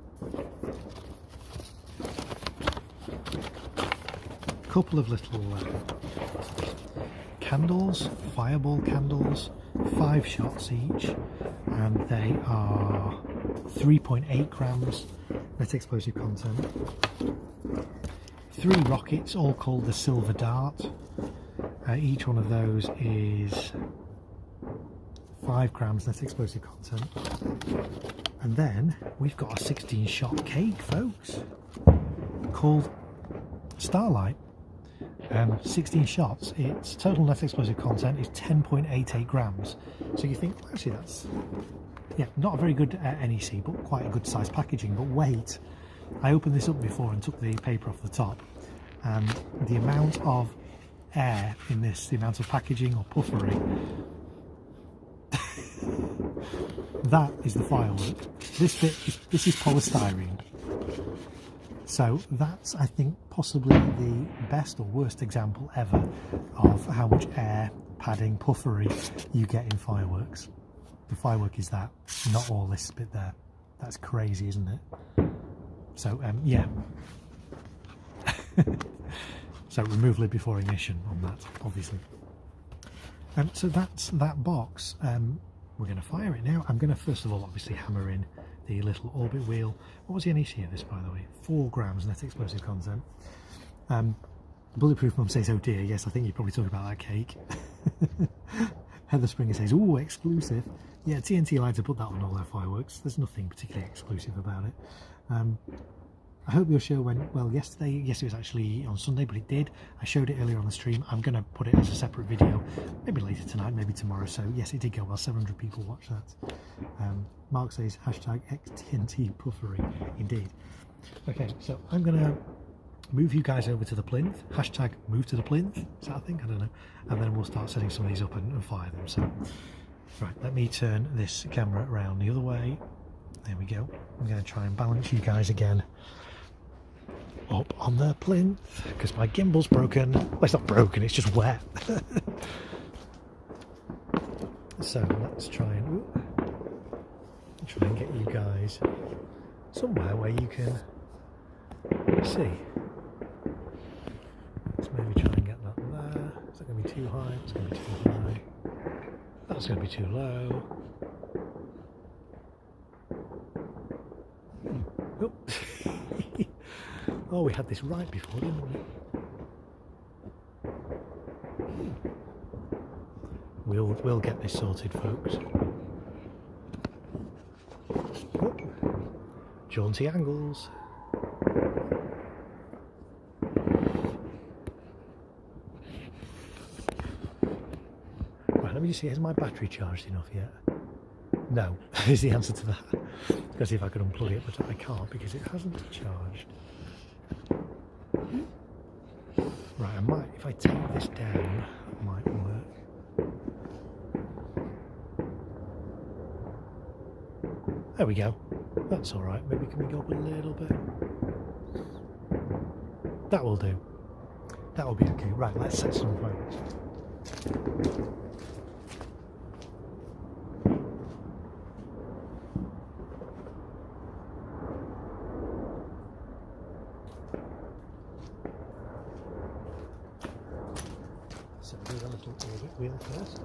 Couple of little candles, fireball candles, 5 shots each, and they are 3.8 grams net explosive content. 3 rockets, all called the Silver Dart. Each one of those is 5 grams net explosive content. And then we've got a 16 shot cake, folks, called Starlight. 16 shots, its total net explosive content is 10.88 grams. So you think, well, actually that's, yeah, not a very good NEC, but quite a good size packaging. But wait, I opened this up before and took the paper off the top, and the amount of air in this, the amount of packaging or puffery, that is the firework. This is polystyrene. So that's, I think, possibly the best or worst example ever of how much air, padding, puffery you get in fireworks. The firework is that, not all this bit there. That's crazy, isn't it? So, yeah. So remove lid before ignition on that, obviously. So that's that box. We're going to fire it now. I'm going to first of all obviously hammer in the little orbit wheel. What was the NEC of this, by the way? 4 grams net explosive content. Bulletproof Mum says, oh dear, yes, I think you're probably talking about that cake. Heather Springer says, oh, exclusive. Yeah, TNT like to put that on all their fireworks. There's nothing particularly exclusive about it. I hope your show went well yesterday. Yes, it was actually on Sunday, but it did. I showed it earlier on the stream. I'm going to put it as a separate video, maybe later tonight, maybe tomorrow. So yes, it did go well. 700 people watched that. Mark says, hashtag XTNT puffery. Indeed. Okay, so I'm going to move you guys over to the plinth. Hashtag move to the plinth. Is that a thing? I don't know. And then we'll start setting some of these up and fire them. So, right, let me turn this camera around the other way. There we go. I'm going to try and balance you guys again up on the plinth because my gimbal's broken. Well, it's not broken, it's just wet. So let's try and get you guys somewhere where you can see. Let's maybe try and get that there. Is that going to be too high? It's going to be too high. That's going to be too low. Oh. Oh, we had this right before, didn't we? We'll get this sorted, folks. Oh. Jaunty angles. Right, let me just see, has my battery charged enough yet? No, is the answer to that. Because if I could unplug it, but I can't because it hasn't charged. Right, I might, if I take this down, it might work. There we go. That's alright. Maybe can we go up a little bit? That will do. That will be okay. Right, let's set some photos. So do a little orbit wheel first.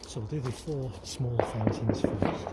So we'll do the 4 small fountains first.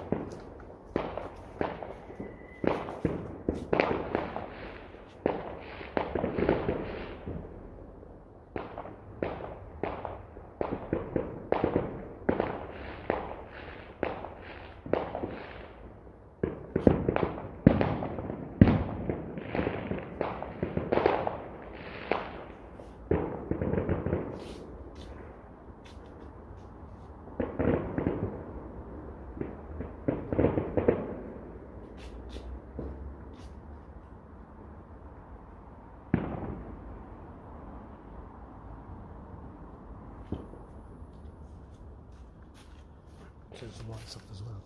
Turn some lights off as well.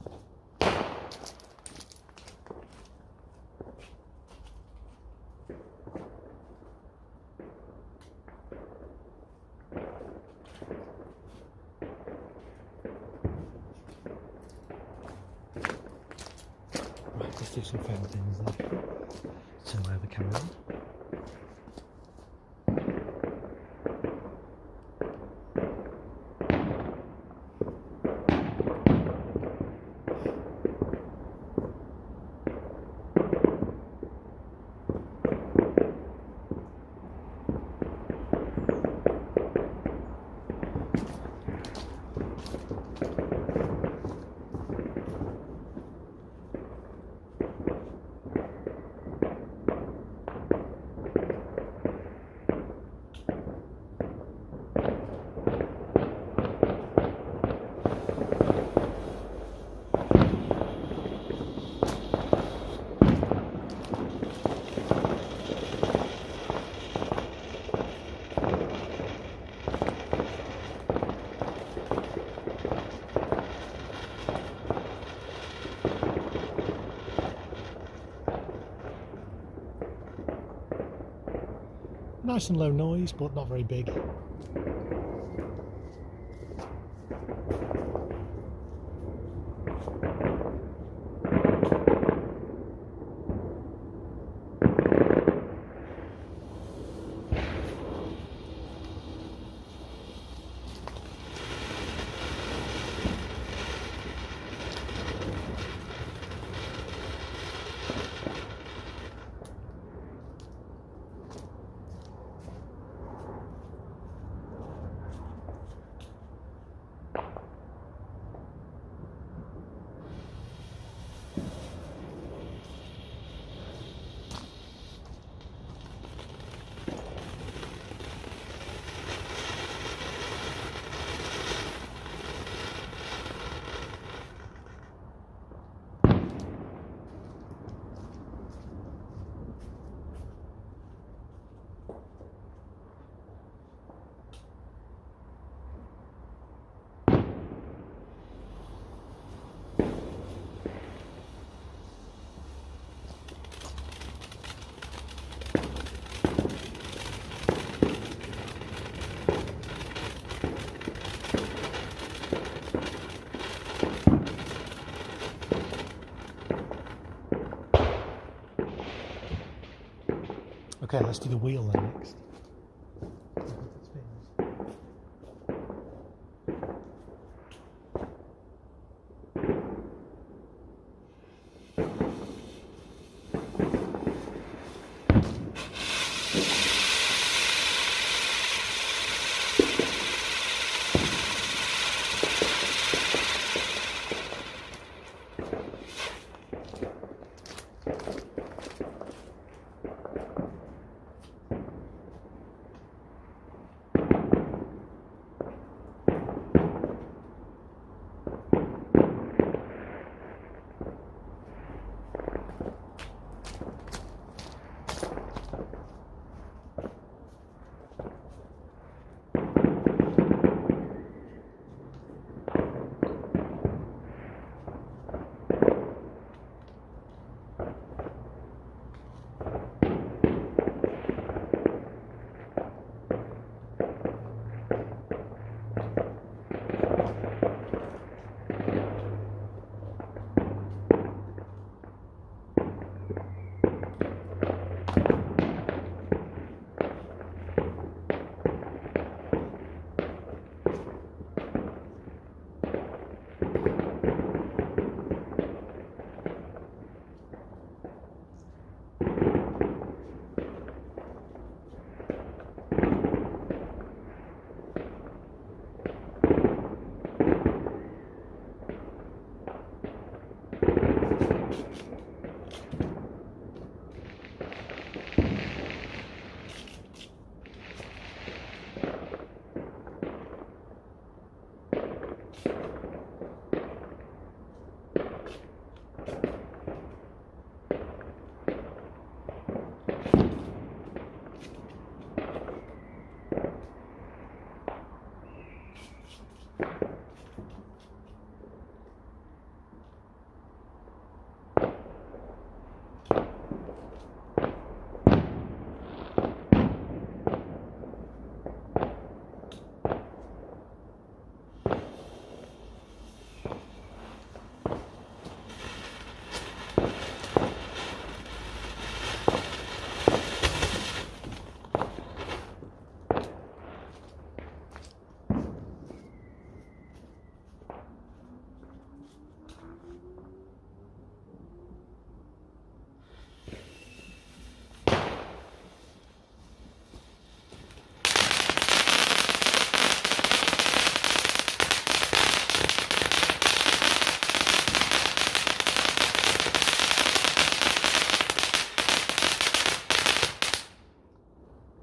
Right, let's do some fountains then. Turn my other camera on. Nice and low noise, but not very big. Okay, let's do the wheel then next.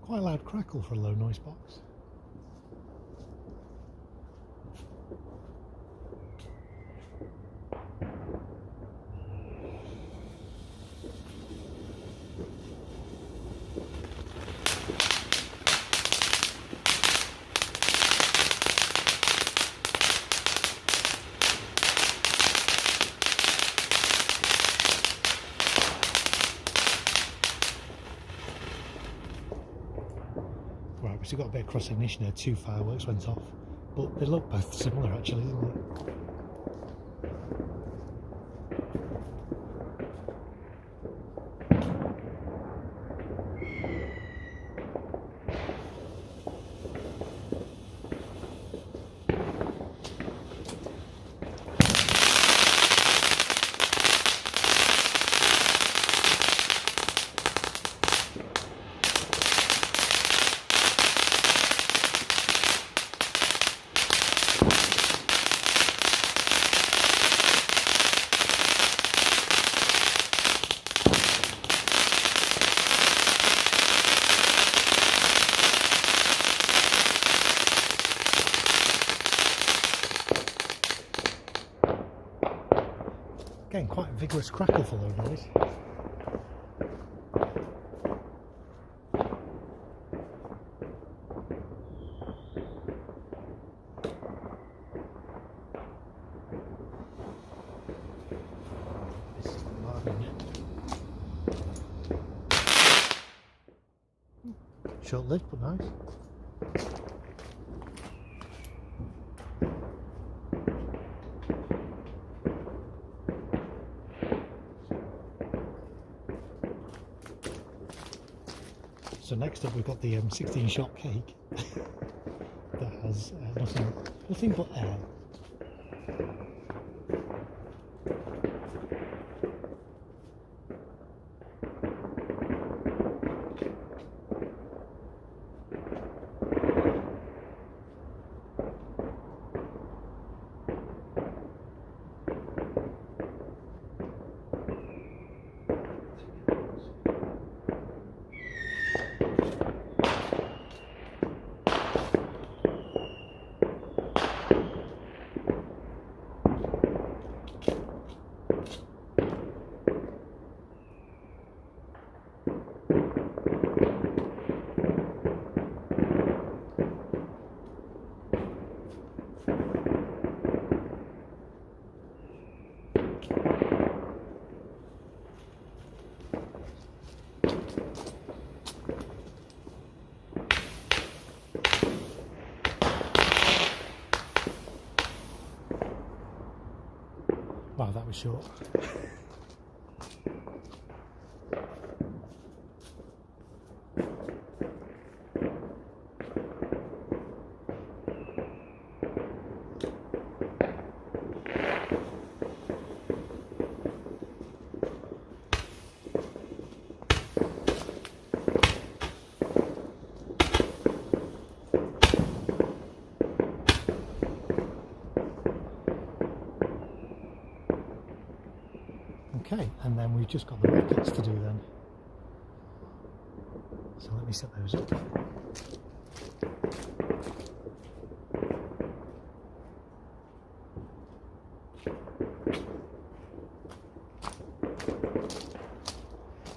Quite a loud crackle for a low noise box. Right, we've still got a bit of cross ignition here, 2 fireworks went off, but they look both similar actually, don't they? Again, quite a vigorous crackle for low noise. This is the margin. Short lived, but nice. So next up we've got the 16-shot cake that has nothing but air. Wow, that was short. Okay, and then we've just got the rockets to do then. So let me set those up.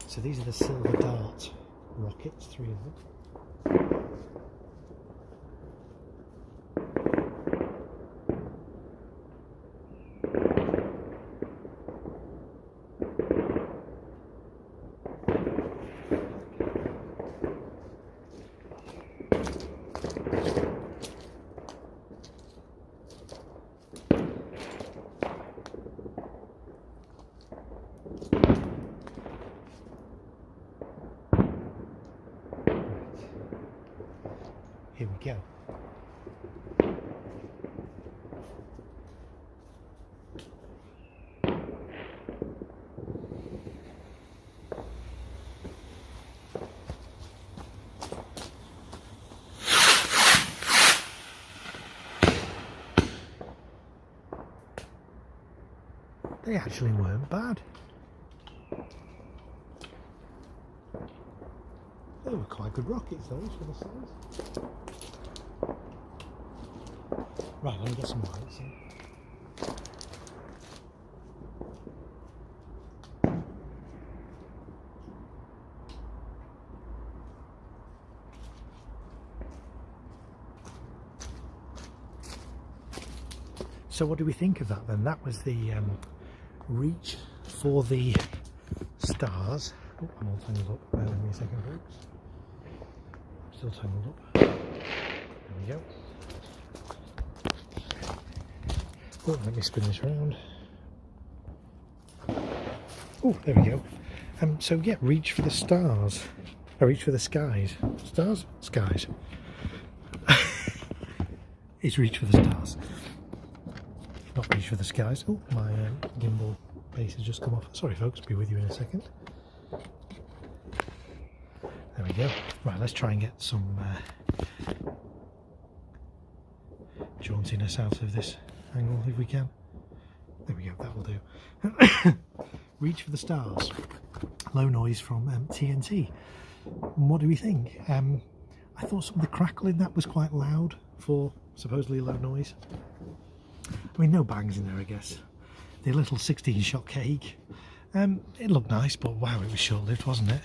So these are the silver dart rockets, 3 of them. Here we go. They actually weren't bad. They were quite good rockets, those, for the size. Right, let me get some lights in. So what do we think of that then? That was the reach for the stars. Oh, I'm all tangled up. Bear with me a second, folks. Still tangled up. There we go. Oh, let me spin this round. Oh, there we go. So yeah, reach for the stars. Reach for the skies. Stars? Skies. It's reach for the stars. Not reach for the skies. Oh, my gimbal base has just come off. Sorry folks, be with you in a second. There we go. Right, let's try and get some jauntiness out of this angle if we can. There we go, that will do. Reach for the stars. Low noise from TNT. What do we think? I thought some of the crackle in that was quite loud for supposedly low noise. I mean, no bangs in there, I guess. The little 16-shot cake. It looked nice, but wow, it was short-lived, wasn't it?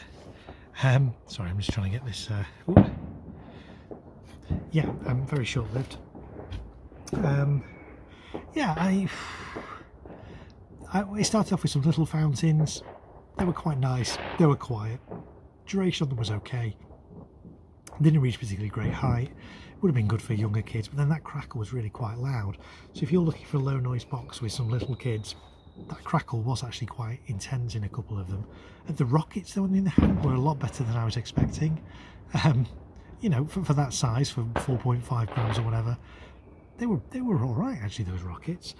Sorry, I'm just trying to get this. Yeah, very short-lived. Yeah, it started off with some little fountains. They were quite nice. They were quiet. Duration on them was okay. Didn't reach particularly great height. Would have been good for younger kids, but then that crackle was really quite loud. So if you're looking for a low noise box with some little kids, that crackle was actually quite intense in a couple of them. The rockets, though, in the hand were a lot better than I was expecting. You know, for that size, for 4.5 grams or whatever, they were all right actually. Those rockets.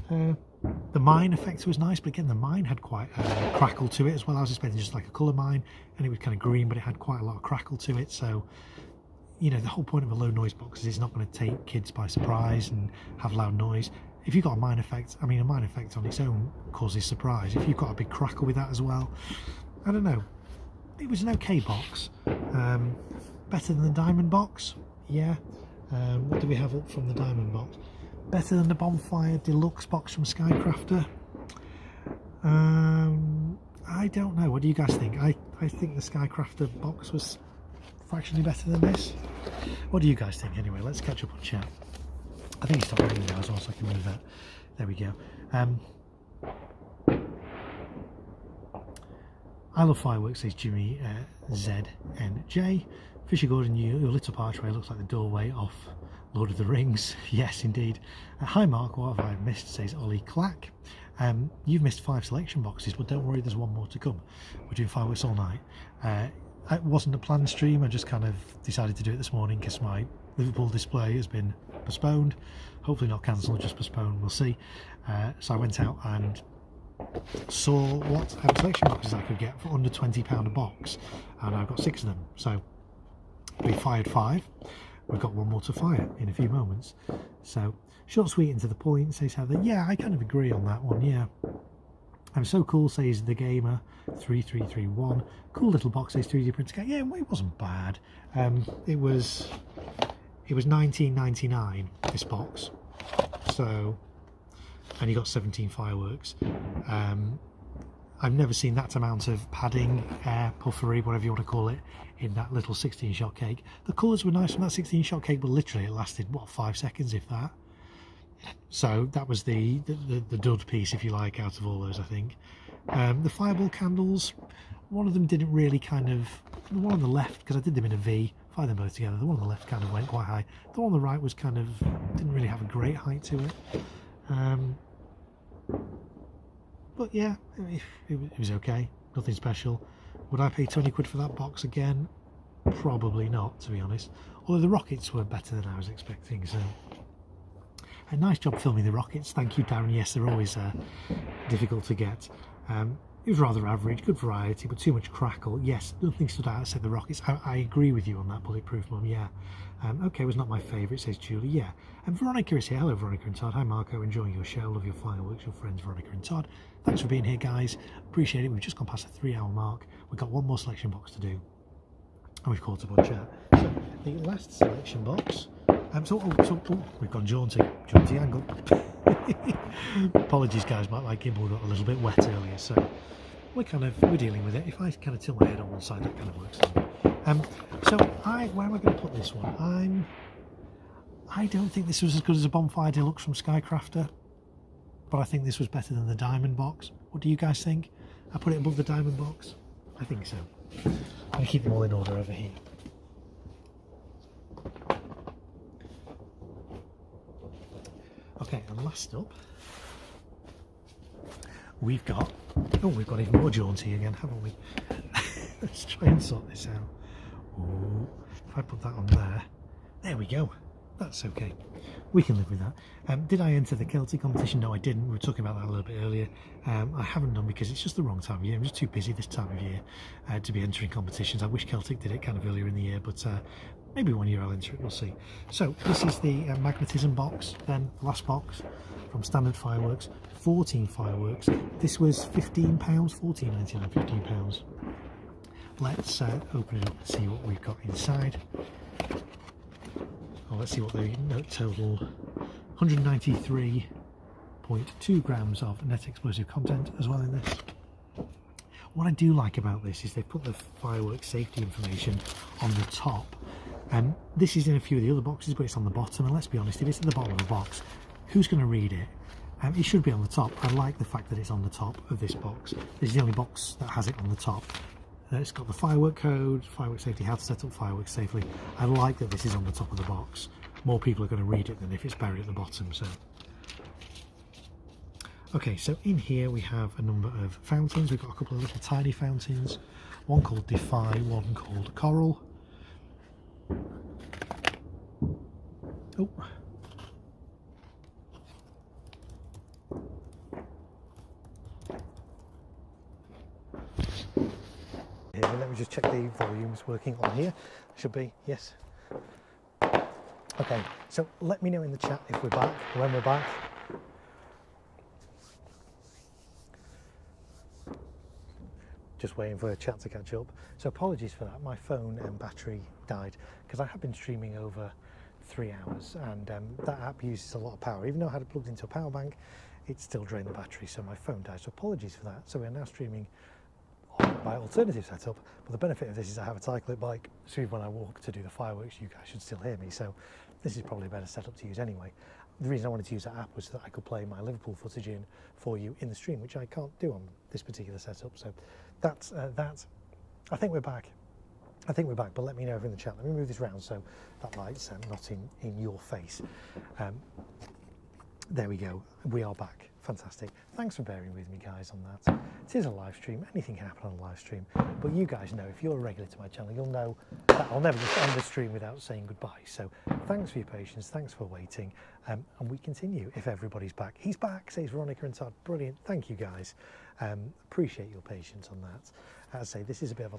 The mine effect was nice, but again, the mine had quite a crackle to it as well. I was expecting just like a colour mine, and it was kind of green, but it had quite a lot of crackle to it. So, you know, the whole point of a low noise box is it's not going to take kids by surprise and have loud noise. If you've got a mine effect, I mean, a mine effect on its own causes surprise. If you've got a big crackle with that as well, I don't know. It was an okay box. Better than the diamond box, yeah. What do we have up from the diamond box? Better than the Bonfire Deluxe box from SkyCrafter. I don't know. What do you guys think? I think the SkyCrafter box was fractionally better than this. What do you guys think? Anyway, let's catch up on chat. I think it's stopped raining now as well, so I can move that. There we go. I love fireworks, says Jimmy ZNJ. Fisher Gordon, your little archway looks like the doorway off Lord of the Rings. Yes, indeed. Hi Mark, what have I missed, says Ollie Clack. You've missed 5 selection boxes, but don't worry, there's one more to come. We're doing fireworks all night. It wasn't a planned stream, I just kind of decided to do it this morning because my Liverpool display has been postponed. Hopefully not cancelled, just postponed, we'll see. So I went out and saw what selection boxes I could get for under £20 a box, and I've got 6 of them. So we fired 5. We've got one more to fire in a few moments. So short, sweet, and to the point, says Heather. Yeah, I kind of agree on that one. Yeah, I'm so cool, says the gamer 3331. Cool little box, says 3D printer. Yeah, it wasn't bad. It was $19.99 this box. So, and you got 17 fireworks. I've never seen that amount of padding, puffery, whatever you want to call it, in that little 16-shot cake. The colours were nice from that 16-shot cake, but literally it lasted, what, 5 seconds, if that? So that was the dud piece, if you like, out of all those, I think. The fireball candles, one of them didn't really kind of... The one on the left, because I did them in a V, fired them both together, the one on the left kind of went quite high. The one on the right was kind of... didn't really have a great height to it. But yeah, it was okay, nothing special. Would I pay 20 quid for that box again? Probably not, to be honest. Although the rockets were better than I was expecting, so... A nice job filming the rockets, thank you Darren. Yes, they're always difficult to get. It was rather average, good variety, but too much crackle. Yes, nothing stood out except the rockets. I agree with you on that, Bulletproof Mum, yeah. Okay, was not my favourite, says Julie, yeah. And Veronica is here. Hello, Veronica and Todd. Hi, Marco. Enjoying your show. Love your fireworks. Your friends, Veronica and Todd. Thanks for being here, guys. Appreciate it. We've just gone past the 3-hour mark. We've got one more selection box to do. And we've caught up on chat. So, the last selection box... we've gone jaunty angle. Apologies, guys, my gimbal got a little bit wet earlier, so we're dealing with it. If I kind of tilt my head on one side, that kind of works. So where am I going to put this one? I don't think this was as good as a Bonfire Deluxe from SkyCrafter, but I think this was better than the Diamond box. What do you guys think? I put it above the Diamond box. I think so. I'm going to keep them all in order over here. Okay, and last up, we've got even more jaunty again, haven't we? Let's try and sort this out. Ooh, if I put that on there we go. That's okay. We can live with that. Did I enter the Celtic competition? No, I didn't. We were talking about that a little bit earlier. I haven't done because it's just the wrong time of year. I'm just too busy this time of year to be entering competitions. I wish Celtic did it kind of earlier in the year, but maybe one year I'll enter it, we'll see. So this is the magnetism box, then last box from Standard Fireworks, 14 fireworks. This was £15, £14.99, £15. Let's open it up and see what we've got inside. Oh, let's see what the note total, 193.2 grams of net explosive content as well in this. What I do like about this is they've put the fireworks safety information on the top. This is in a few of the other boxes, but it's on the bottom, and let's be honest, if it's at the bottom of the box, who's going to read it? It should be on the top. I like the fact that it's on the top of this box. This is the only box that has it on the top. It's got the firework code, firework safety, how to set up fireworks safely. I like that this is on the top of the box. More people are going to read it than if it's buried at the bottom. So Okay, so in here we have a number of fountains. We've got a couple of little tiny fountains, one called Defy, one called Coral. Oh. Here, let me just check the volumes working on here. Should be, yes. Okay, so let me know in the chat if we're back, when we're back. Just waiting for a chat to catch up. So apologies for that. My phone battery died because I have been streaming over 3 hours, and that app uses a lot of power. Even though I had it plugged into a power bank, it still drained the battery, so my phone died. So apologies for that. So we're now streaming on my alternative setup. But the benefit of this is I have a cycling bike, so even when I walk to do the fireworks, you guys should still hear me. So this is probably a better setup to use anyway. The reason I wanted to use that app was that I could play my Liverpool footage in for you in the stream, which I can't do on this particular setup. So that's that. I think we're back. I think we're back, but let me know in the chat. Let me move this round so that light's not in your face. There we go. We are back. Fantastic. Thanks for bearing with me, guys, on that. It is a live stream. Anything can happen on a live stream. But you guys know, if you're a regular to my channel, you'll know that I'll never just end the stream without saying goodbye. So thanks for your patience. Thanks for waiting. And we continue if everybody's back. He's back, says Veronica and Todd. Brilliant. Thank you, guys. Appreciate your patience on that. As I say, this is a bit of a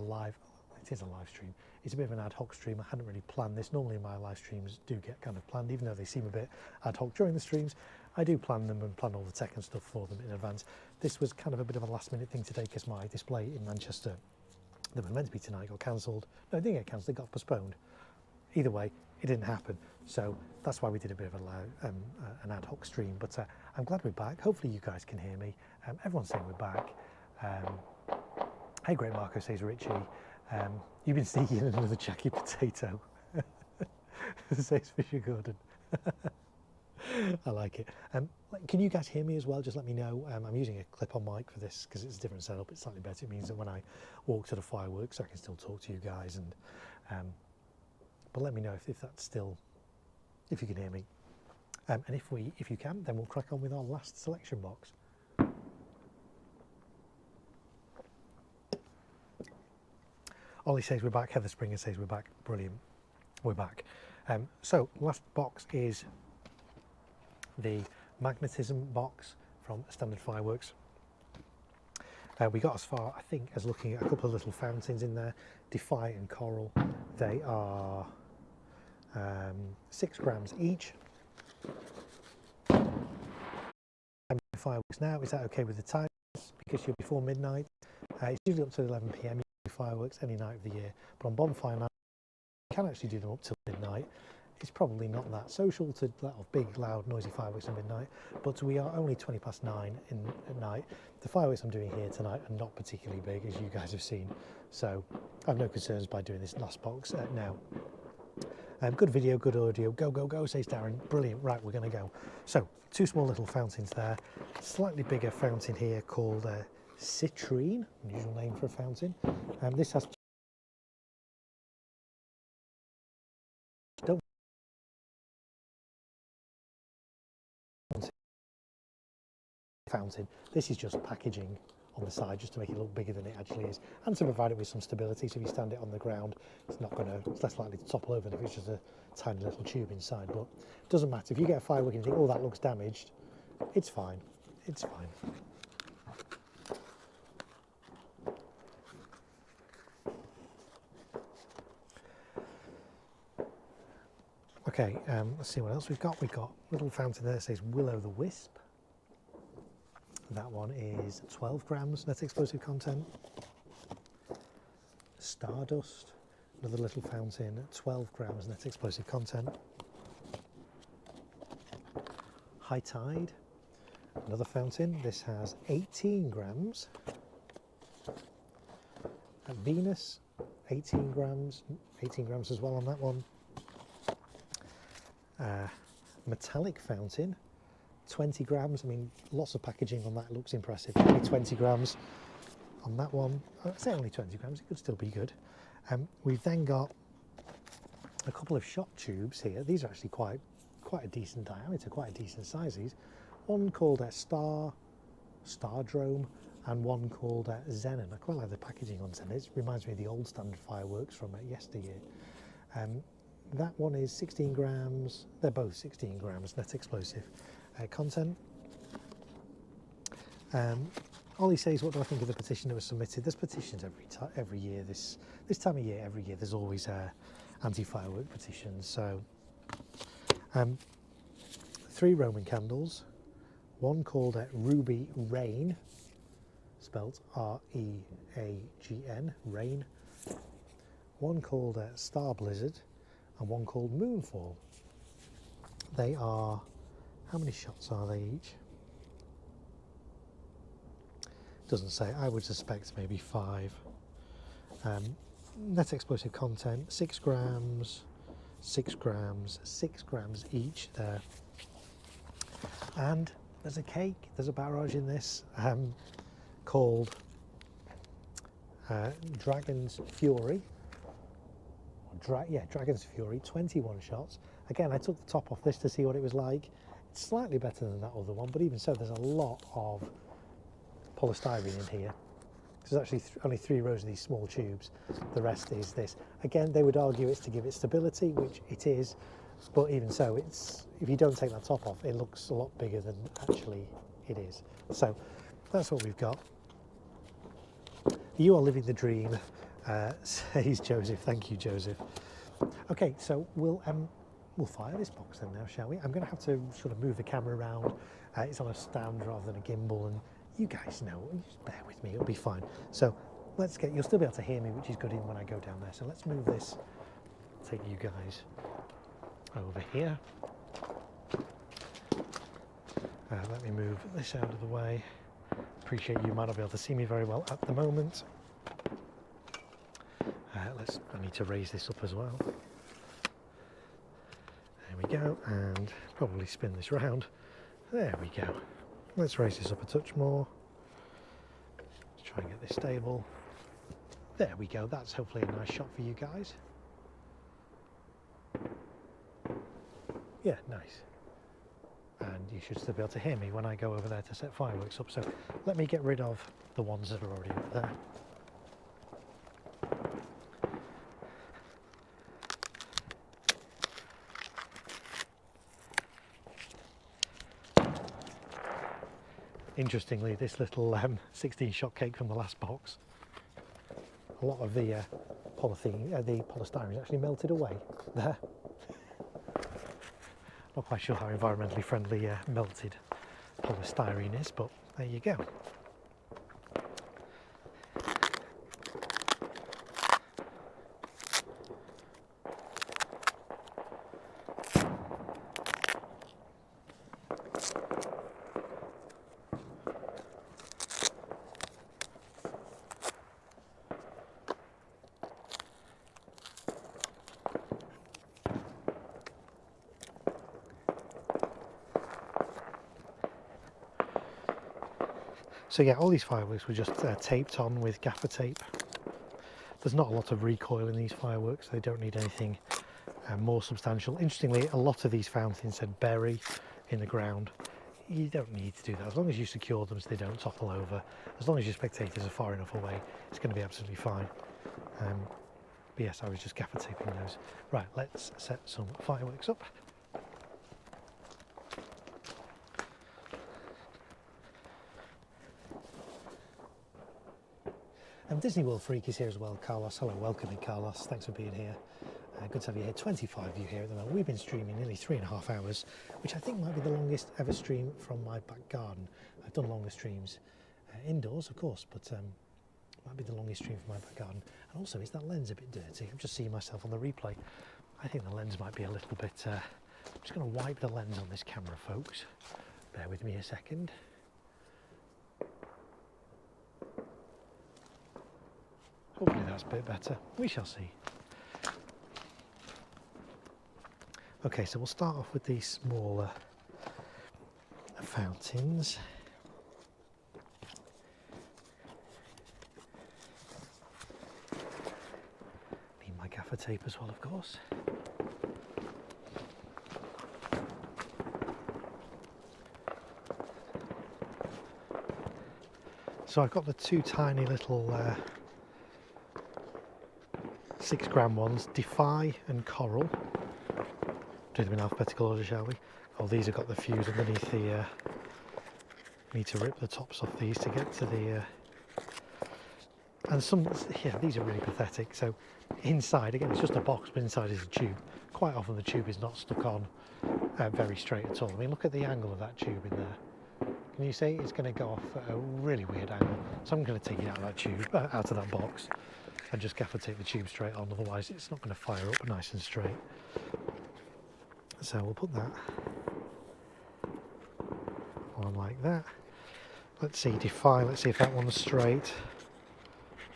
live, it is a live stream. It's a bit of an ad hoc stream. I hadn't really planned this. Normally my live streams do get kind of planned, even though they seem a bit ad hoc during the streams. I do plan them and plan all the tech and stuff for them in advance. This was kind of a bit of a last minute thing today because my display in Manchester that was meant to be tonight got cancelled. No, it didn't get cancelled, it got postponed. Either way, it didn't happen. So that's why we did a bit of an ad hoc stream. But I'm glad we're back. Hopefully you guys can hear me. Everyone's saying we're back. Hey, Great Marko, says Richie. You've been sneaking in another Jackie potato, says Fisher Gordon. I like it. Can you guys hear me as well? Just let me know. I'm using a clip-on mic for this because it's a different setup. It's slightly better. It means that when I walk to the fireworks, I can still talk to you guys. And but let me know if that's still, if you can hear me. And if you can, then we'll crack on with our last selection box. Ollie says we're back. Heather Springer says we're back. Brilliant. We're back. So last box is the magnetism box from Standard Fireworks. We got as far, I think, as looking at a couple of little fountains in there, Defy and Coral. They are 6 grams each. Fireworks now, is that okay with the time? Because you're before midnight. It's usually up to 11 PM. You can do fireworks any night of the year, but on Bonfire night, you can actually do them up till midnight. It's probably not that social to let off big, loud, noisy fireworks at midnight, but we are only 20 past 9 at night. The fireworks I'm doing here tonight are not particularly big, as you guys have seen, so I have no concerns by doing this last box now. Good video, good audio, go, go, go, says Darren. Brilliant. Right, we're going to go. So, 2 small little fountains there. Slightly bigger fountain here called Citrine, unusual name for a fountain. This has fountain. This is just packaging on the side just to make it look bigger than it actually is, and to provide it with some stability. So if you stand it on the ground, it's less likely to topple over than if it's just a tiny little tube inside. But it doesn't matter if you get a firework and you think, oh, that looks damaged. It's fine. It's fine. Okay, let's see what else we've got. We've got a little fountain there that says Will-o'-the-Wisp. That one is 12 grams net explosive content. Stardust, another little fountain, 12 grams net explosive content. High Tide, another fountain. This has 18 grams. At Venus, 18 grams as well on that one. Metallic fountain, 20 grams. I mean, lots of packaging on that. It looks impressive. Only 20 grams on that one. I'd say only 20 grams. It could still be good. We've then got a couple of shot tubes here. These are actually quite a decent diameter, quite a decent size. These one called a Stardrome, and one called Zenon. I quite like the packaging on Zenon. It reminds me of the old standard fireworks from yesteryear. That one is 16 grams. They're both 16 grams net explosive content. Ollie says, what do I think of the petition that was submitted? There's petitions every year. This time of year, every year, there's always anti-firework petitions. So 3 Roman candles, one called Ruby Rain, spelt R-E-A-G-N, Rain, one called Star Blizzard, and one called Moonfall. They are, how many shots are they each? Doesn't say. I would suspect maybe 5. Net explosive content, 6 grams, 6 grams, 6 grams each there. And there's a cake, there's a barrage in this called Dragon's Fury. Dragon's Fury, 21 shots. Again, I took the top off this to see what it was like. It's slightly better than that other one, but even so, there's a lot of polystyrene in here. There's actually only 3 rows of these small tubes. The rest is this. Again, they would argue it's to give it stability, which it is, but even so, it's, if you don't take that top off, it looks a lot bigger than actually it is. So that's what we've got. You are living the dream, says Joseph. Thank you, Joseph. Okay, so we'll fire this box then now, shall we? I'm going to have to sort of move the camera around. It's on a stand rather than a gimbal, and you guys know, just bear with me, it'll be fine. So let's get, you'll still be able to hear me, which is good when I go down there. So let's move this, take you guys over here. Let me move this out of the way. Appreciate you might not be able to see me very well at the moment. I need to raise this up as well. There we go, and probably spin this round. There we go. Let's raise this up a touch more. Let's try and get this stable. There we go. That's hopefully a nice shot for you guys. Yeah, nice. And you should still be able to hear me when I go over there to set fireworks up. So let me get rid of the ones that are already up there. Interestingly, this little 16-shot cake from the last box, a lot of the polystyrene is actually melted away there. Not quite sure how environmentally friendly melted polystyrene is, but there you go. So yeah, all these fireworks were just taped on with gaffer tape. There's not a lot of recoil in these fireworks, they don't need anything more substantial. Interestingly, a lot of these fountains said bury in the ground. You don't need to do that. As long as you secure them so they don't topple over, as long as your spectators are far enough away, it's going to be absolutely fine. But yes, I was just gaffer taping those. Right, let's set some fireworks up. Disney World Freak is here as well. Carlos, hello, welcome in, Carlos. Thanks for being here. Good to have you here. 25 of you here at the moment. We've been streaming nearly 3.5 hours, which I think might be the longest ever stream from my back garden. I've done longer streams indoors, of course, but might be the longest stream from my back garden. And also, is that lens a bit dirty? I'm just seeing myself on the replay. I think the lens might be a little bit... I'm just going to wipe the lens on this camera, folks. Bear with me a second. Hopefully that's a bit better. We shall see. Okay, so we'll start off with these smaller fountains. Need my gaffer tape as well, of course. So I've got the two tiny little 6 gram ones, Defy and Coral. Do them in alphabetical order, shall we? Oh, these have got the fuse underneath the... need to rip the tops off these to get to the... and some... yeah, these are really pathetic. So inside, again, it's just a box, but inside is a tube. Quite often the tube is not stuck on very straight at all. I mean, look at the angle of that tube in there. Can you see? It's going to go off at a really weird angle. So I'm going to take it out of that tube, out of that box, and just gaffer tape the tube straight on, otherwise it's not going to fire up nice and straight. So we'll put that on like that. Let's see, Defy, let's see if that one's straight.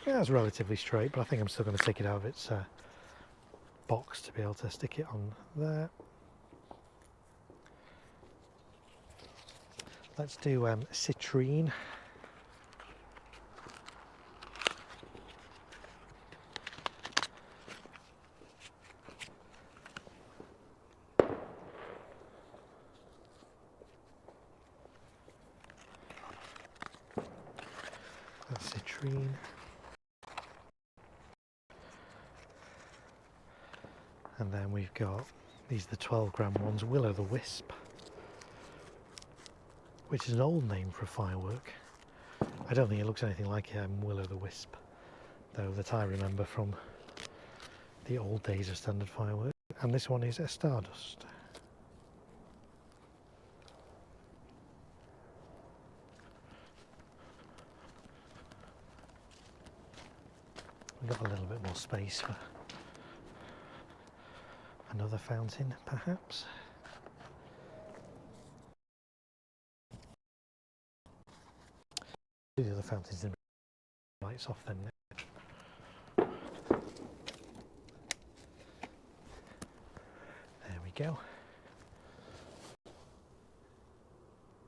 Yeah, it's relatively straight, but I think I'm still going to take it out of its box to be able to stick it on there. Let's do Citrine. That's Citrine. And then we've got, these are the 12 gram ones, Will-o'-the-Wisp, which is an old name for a firework. I don't think it looks anything like Will-o'-the-Wisp, though, that I remember from the old days of standard firework. And this one is a Stardust. We've got a little bit more space for another fountain, perhaps. The other fountains in lights off then. There we go.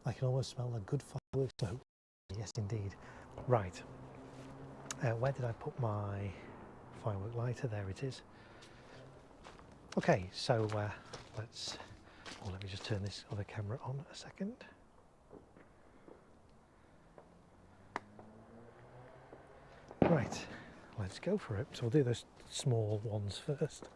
I can almost smell a good fireworks smoke. Yes, indeed. Right. Where did I put my firework lighter? There it is. Okay, so let's... oh, let me just turn this other camera on a second. Right, let's go for it. So we'll do those small ones first.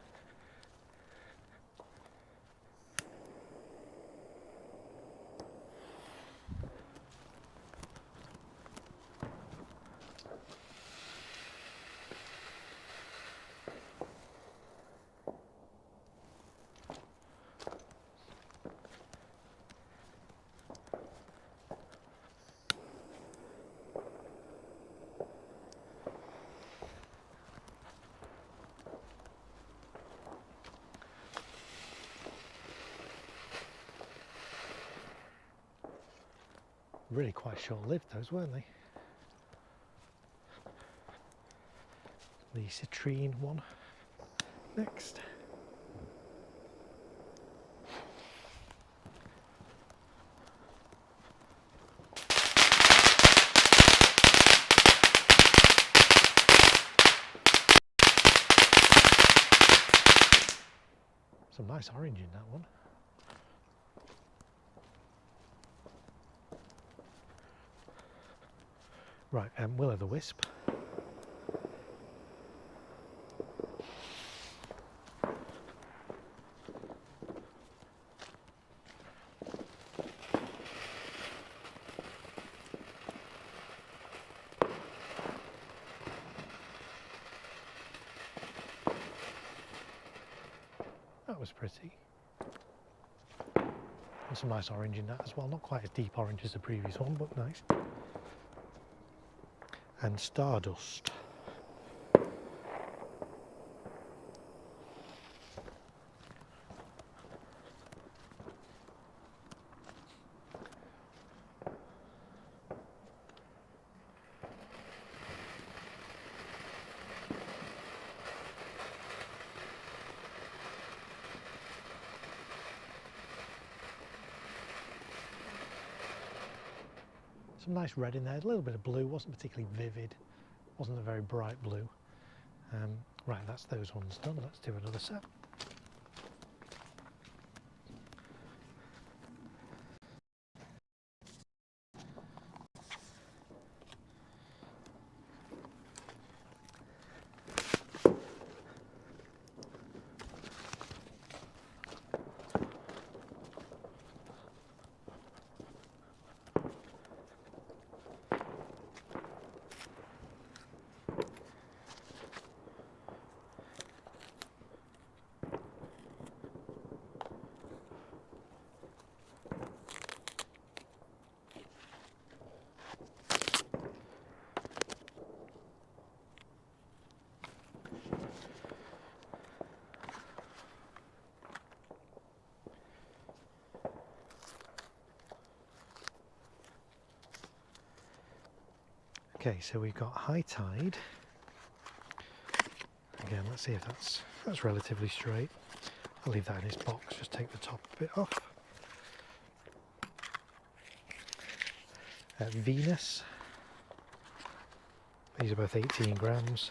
Really quite short-lived those, weren't they? The Citrine one next. Some nice orange in that one. Right, Will-o'-the-Wisp. That was pretty. And some nice orange in that as well. Not quite as deep orange as the previous one, but nice. And Stardust. Some nice red in there, a little bit of blue, wasn't particularly vivid, wasn't a very bright blue. Right, that's those ones done. Let's do another set. Okay, so we've got high tide. Again, let's see if that's relatively straight. I'll leave that in its box, just take the top bit off. Venus. These are both 18 grams.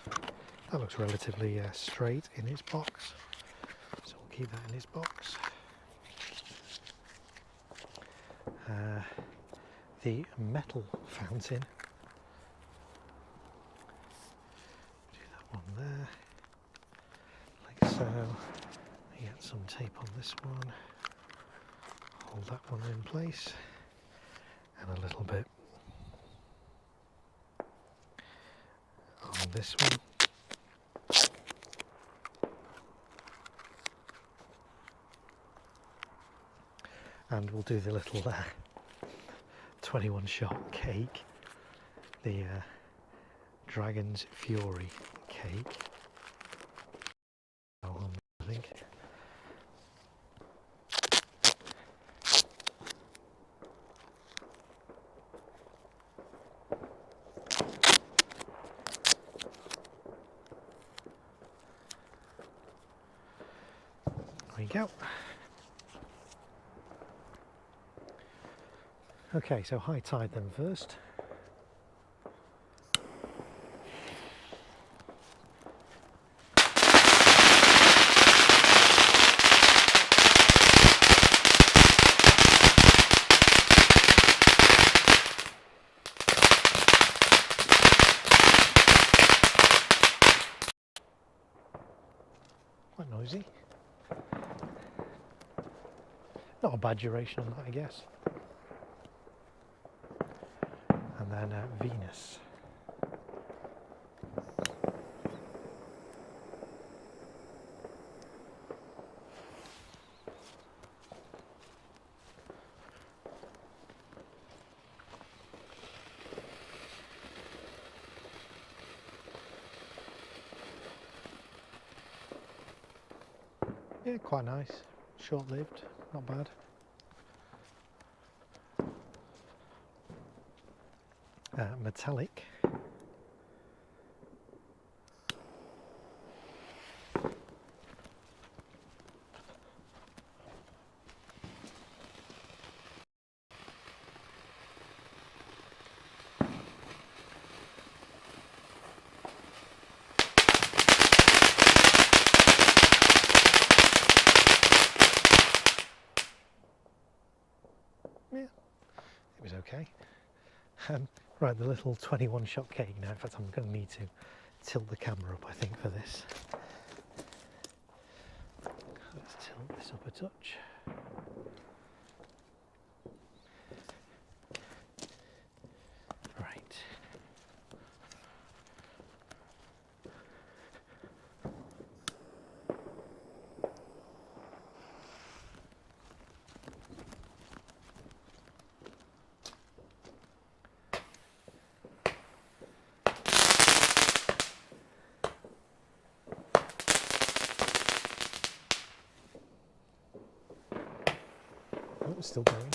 That looks relatively straight in its box, so we'll keep that in its box. The metal fountain. Do that one there, like so. Get some tape on this one. Hold that one in place, and a little bit on this one. And we'll do the little 21 shot cake, the Dragon's Fury cake, I think. There we go. Okay, so high tide then first. Quite noisy. Not a bad duration on that, I guess. And then Venus. Yeah, quite nice. Short-lived, not bad. Metallic. Yeah, it was okay. Right, the little 21 shot cake now. In fact, I'm going to need to tilt the camera up, I think, for this. Let's tilt this up a touch. Right. Oh, it's still going.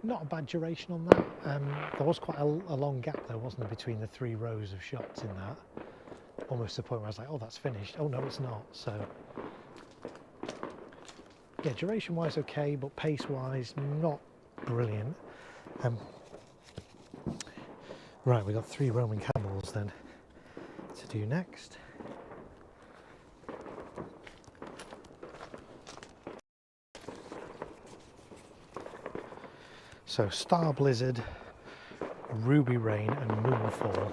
Not a bad duration on that. There was quite a long gap though, wasn't there, between the 3 rows of shots in that. Almost to the point where I was like, oh, that's finished. Oh no, it's not. So yeah, duration wise okay, but pace wise not brilliant. Right, we've got 3 Roman candles then to do next. So Star Blizzard, Ruby Rain and Moonfall.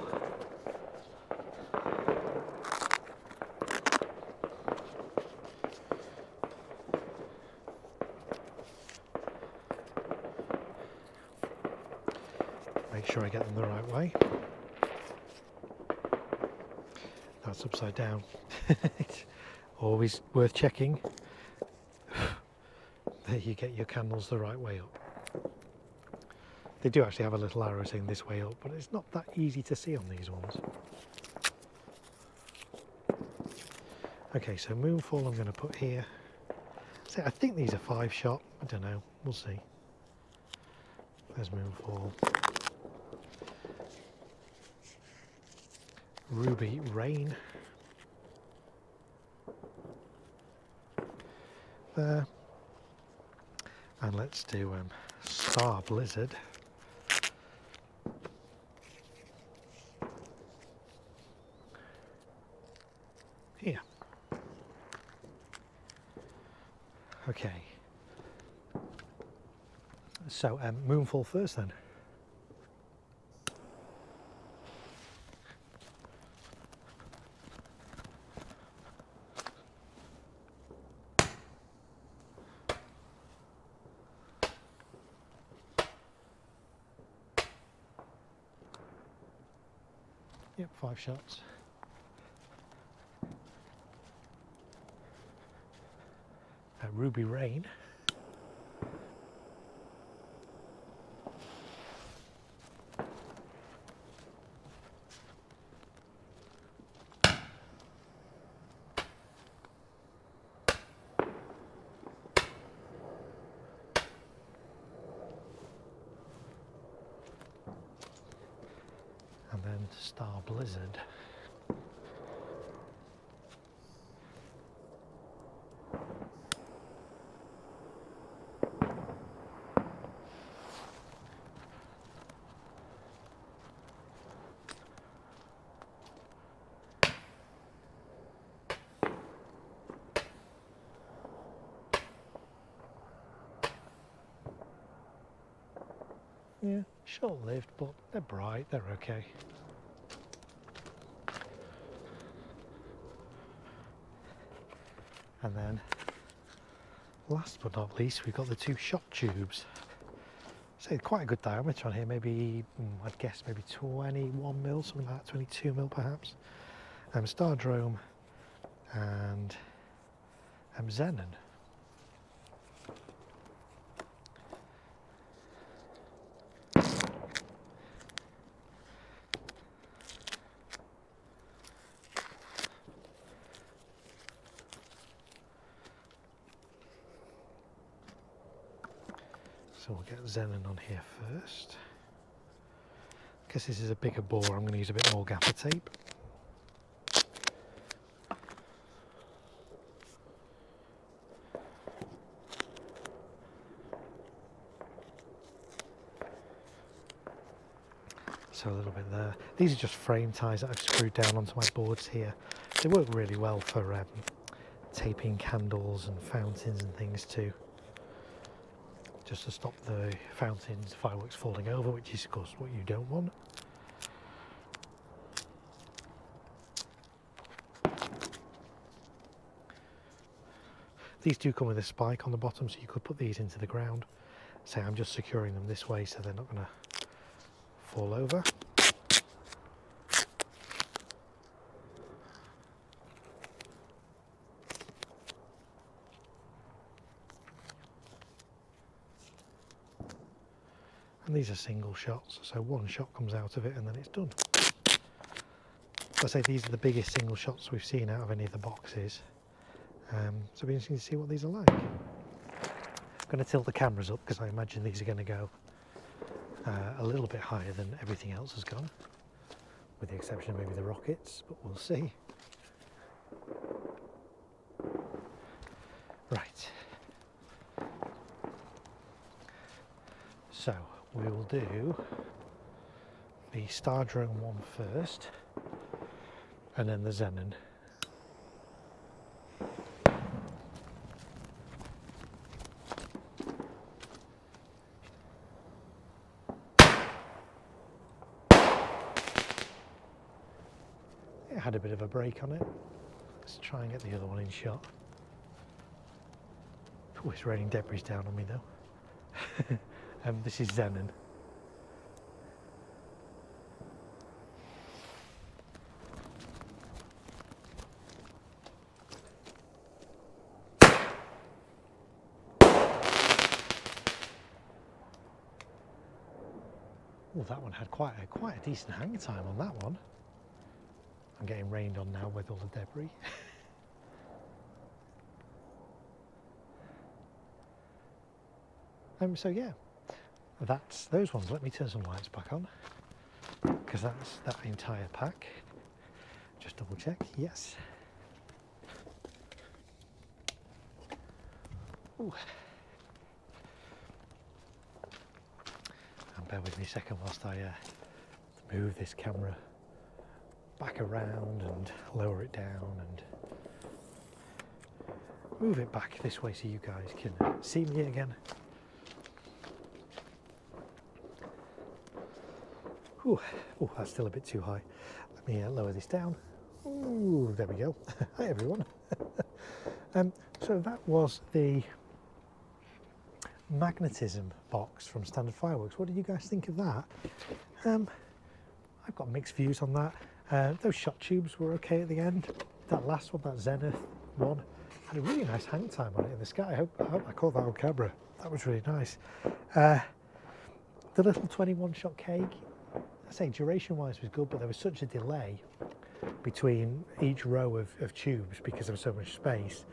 Make sure I get them the right way. That's upside down. It's always worth checking that you get your candles the right way up. They do actually have a little arrow saying this way up, but it's not that easy to see on these ones. Okay, so Moonfall I'm going to put here. So I think these are 5-shot. I don't know. We'll see. There's Moonfall. Ruby Rain. There. And let's do Star Blizzard. Here. Okay. So Moonfall first then. Yep, 5 shots. Ruby Rain. And then Star Blizzard. Yeah, short-lived, but they're bright, they're okay. And then, last but not least, we've got the 2 shot tubes. So quite a good diameter on here, maybe, I'd guess maybe 21 mil, something like that, 22 mil perhaps. Stardrome and Xenon. So we'll get Xenon on here first. Because this is a bigger bore, I'm going to use a bit more gaffer tape. So a little bit there. These are just frame ties that I've screwed down onto my boards here. They work really well for taping candles and fountains and things too. Just to stop the fountains, fireworks falling over, which is of course what you don't want. These do come with a spike on the bottom, so you could put these into the ground. Say I'm just securing them this way so they're not going to fall over. And these are single shots, so one shot comes out of it and then it's done. I say these are the biggest single shots we've seen out of any of the boxes. So it'll be interesting to see what these are like. I'm going to tilt the cameras up because I imagine these are going to go a little bit higher than everything else has gone, with the exception of maybe the rockets, but we'll see. Right. So we will do the Stardrome one first, and then the Xenon. It had a bit of a break on it. Let's try and get the other one in shot. Oh, it's raining debris down on me though. This is Xenon. Oh, that one had quite a decent hang time on that one. I'm getting rained on now with all the debris. So yeah, that's those ones. Let me turn some lights back on, because that's that entire pack. Just double check, yes. Ooh. And bear with me a second whilst I move this camera back around and lower it down and move it back this way so you guys can see me again. Ooh, oh, that's still a bit too high. Let me lower this down. Ooh, there we go. Hi everyone. So that was the magnetism box from Standard Fireworks. What did you guys think of that? I've got mixed views on that. Those shot tubes were okay at the end. That last one, that Zenith one, had a really nice hang time on it in the sky. I hope I caught that on camera. That was really nice. The little 21 shot keg, I say duration wise was good, but there was such a delay between each row of tubes because there was so much space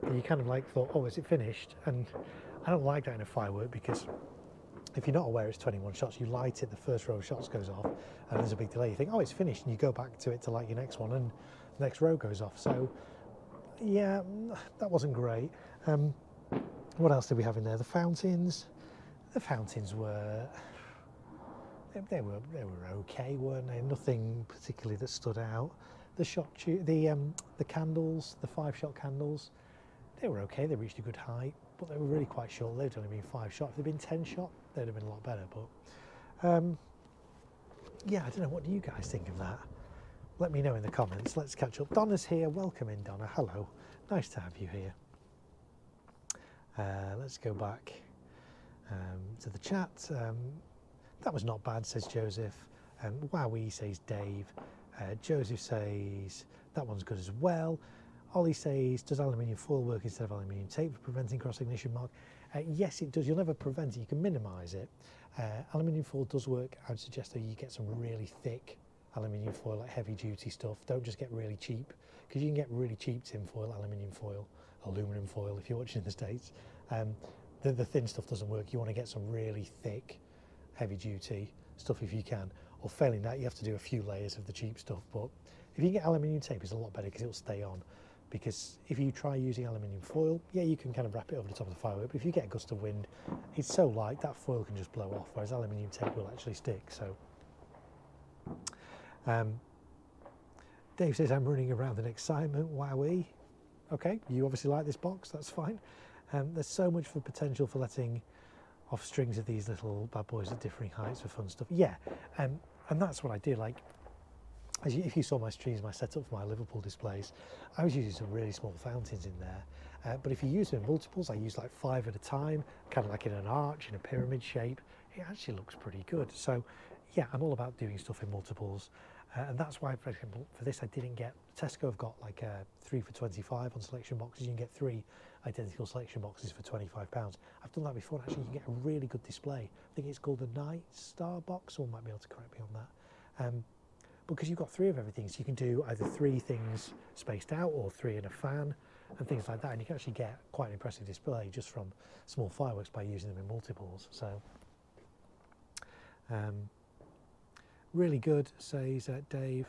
that you kind of like thought, oh, is it finished? And I don't like that in a firework, because if you're not aware it's 21 shots, you light it, the first row of shots goes off and there's a big delay. You think, oh, it's finished, and you go back to it to light your next one and the next row goes off. So yeah, that wasn't great. What else did we have in there? The fountains were they were okay, weren't they? Nothing particularly that stood out. The shot the candles, the 5-shot candles, they were okay. They reached a good height, but they were really quite short. They'd only been 5 shot. If they'd been 10 shot, they'd have been a lot better. But yeah, I don't know. What do you guys think of that? Let me know in the comments. Let's catch up. Donna's here. Welcome in, Donna. Hello. Nice to have you here. Let's go back to the chat. That was not bad, says Joseph. Wowee, says Dave. Joseph says that one's good as well. Ollie says, does aluminium foil work instead of aluminium tape for preventing cross-ignition, Mark? Yes, it does. You'll never prevent it. You can minimise it. Aluminium foil does work. I would suggest that you get some really thick aluminium foil, like heavy-duty stuff. Don't just get really cheap, because you can get really cheap tin foil, aluminium foil, aluminum foil if you're watching in the States. The thin stuff doesn't work. You want to get some really thick, heavy-duty stuff if you can. Or failing that, you have to do a few layers of the cheap stuff. But if you get aluminium tape, it's a lot better because it'll stay on. Because if you try using aluminium foil, yeah, you can kind of wrap it over the top of the firework, but if you get a gust of wind, it's so light that foil can just blow off, whereas aluminium tape will actually stick. So Dave says, I'm running around in excitement. Wowee. Okay, you obviously like this box, that's fine. There's so much for potential for letting off strings of these little bad boys at differing heights for fun stuff. Yeah, and that's what I did. Like, if you saw my streams, my setup for my Liverpool displays, I was using some really small fountains in there. But if you use them in multiples, I use like 5 at a time, kind of like in an arch, in a pyramid shape. It actually looks pretty good. So yeah, I'm all about doing stuff in multiples. And that's why, for example, for this I didn't get, Tesco have got like 3 for 25 on selection boxes. You can get 3 identical selection boxes for £25. I've done that before, and actually you can get a really good display. I think it's called the Night Star box. Someone might be able to correct me on that. Because you've got 3 of everything, so you can do either 3 things spaced out or 3 in a fan and things like that, and you can actually get quite an impressive display just from small fireworks by using them in multiples. So really good, says Dave.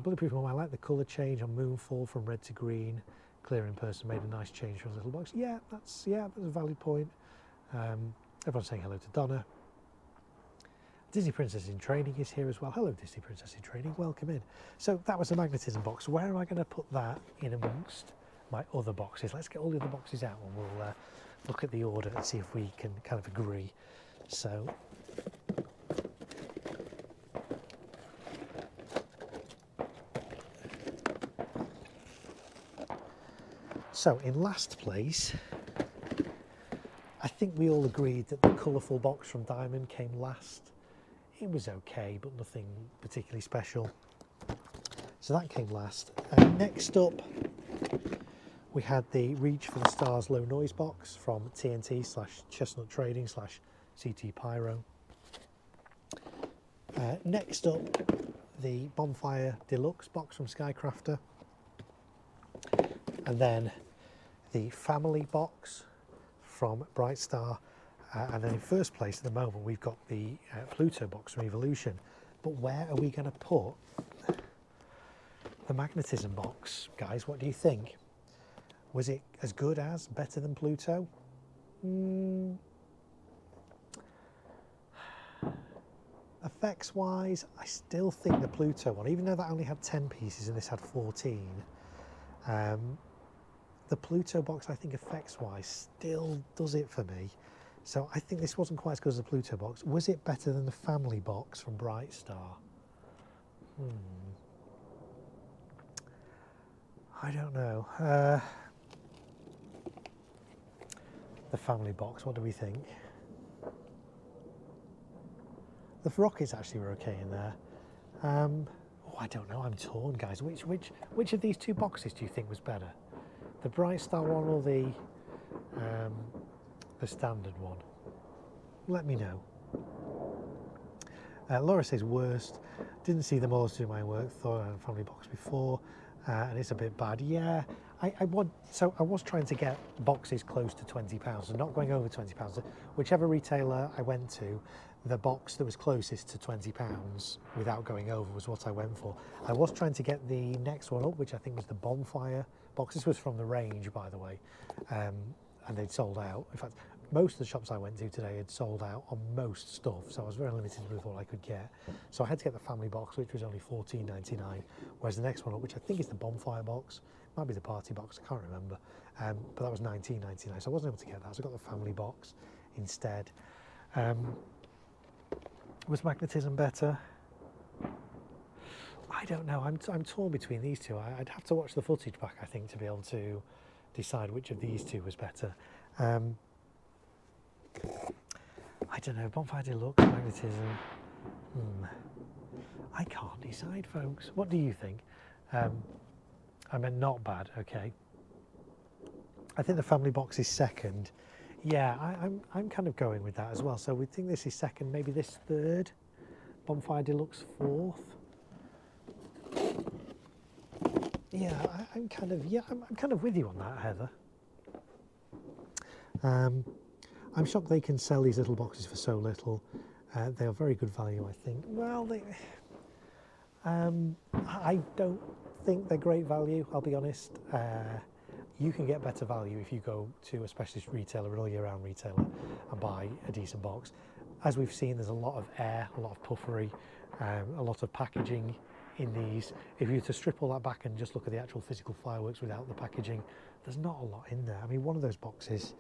Bulletproof Mum, I like the colour change on Moonfall from red to green. Clear in person made a nice change for a little box. Yeah, that's a valid point. Everyone's saying hello to Donna. Disney Princess in Training is here as well. Hello, Disney Princess in Training. Welcome in. So that was the magnetism box. Where am I going to put that in amongst my other boxes? Let's get all the other boxes out and we'll look at the order and see if we can kind of agree. So in last place, I think we all agreed that the colourful box from Diamond came last. It was okay, but nothing particularly special. So that came last. Next up, we had the Reach for the Stars low noise box from TNT / Chestnut Trading / CT Pyro. Next up, the Bonfire Deluxe box from SkyCrafter, and then the Family box from Bright Star, and then in first place at the moment we've got the Pluto box from Evolution. But where are we going to put the magnetism box, guys? What do you think? Was it as good as, better than Pluto? Effects wise, I still think the Pluto one, even though that only had 10 pieces and this had 14, the Pluto box, I think effects wise still does it for me. So I think this wasn't quite as good as the Pluto box. Was it better than the Family box from Bright Star? I don't know. The Family box, what do we think? The rockets actually were okay in there. Oh, I don't know, I'm torn, guys. Which of these two boxes do you think was better? The Bright Star one or the standard one? Let me know. Laura says worst. Didn't see them all do my work. Thought I had a Family box before, and it's a bit bad. Yeah, I was trying to get boxes close to £20, and not going over £20. Whichever retailer I went to, the box that was closest to £20 without going over was what I went for. I was trying to get the next one up, which I think was the Bonfire box. This was from the range, by the way, and they'd sold out. In fact, most of the shops I went to today had sold out on most stuff, so I was very limited with what I could get. So I had to get the Family box, which was only £14.99, whereas the next one up, which I think is the Bonfire box, might be the Party box, I can't remember, but that was £19.99, so I wasn't able to get that, so I got the Family box instead. Was magnetism better? I don't know. I'm torn between these two. I'd have to watch the footage back, I think, to be able to decide which of these two was better. I don't know. Bonfire Deluxe, magnetism. I can't decide, folks. What do you think? I meant not bad. Okay. I think the Family box is second. Yeah, I'm kind of going with that as well. So we think this is second, maybe this third. Bonfire Deluxe fourth. Yeah, I'm kind of with you on that, Heather. I'm shocked they can sell these little boxes for so little. They are very good value, I think. Well, I don't think they're great value, I'll be honest. You can get better value if you go to a specialist retailer, an all-year-round retailer, and buy a decent box. As we've seen, there's a lot of air, a lot of puffery, a lot of packaging in these. If you were to strip all that back and just look at the actual physical fireworks without the packaging, there's not a lot in there. I mean, one of those boxes,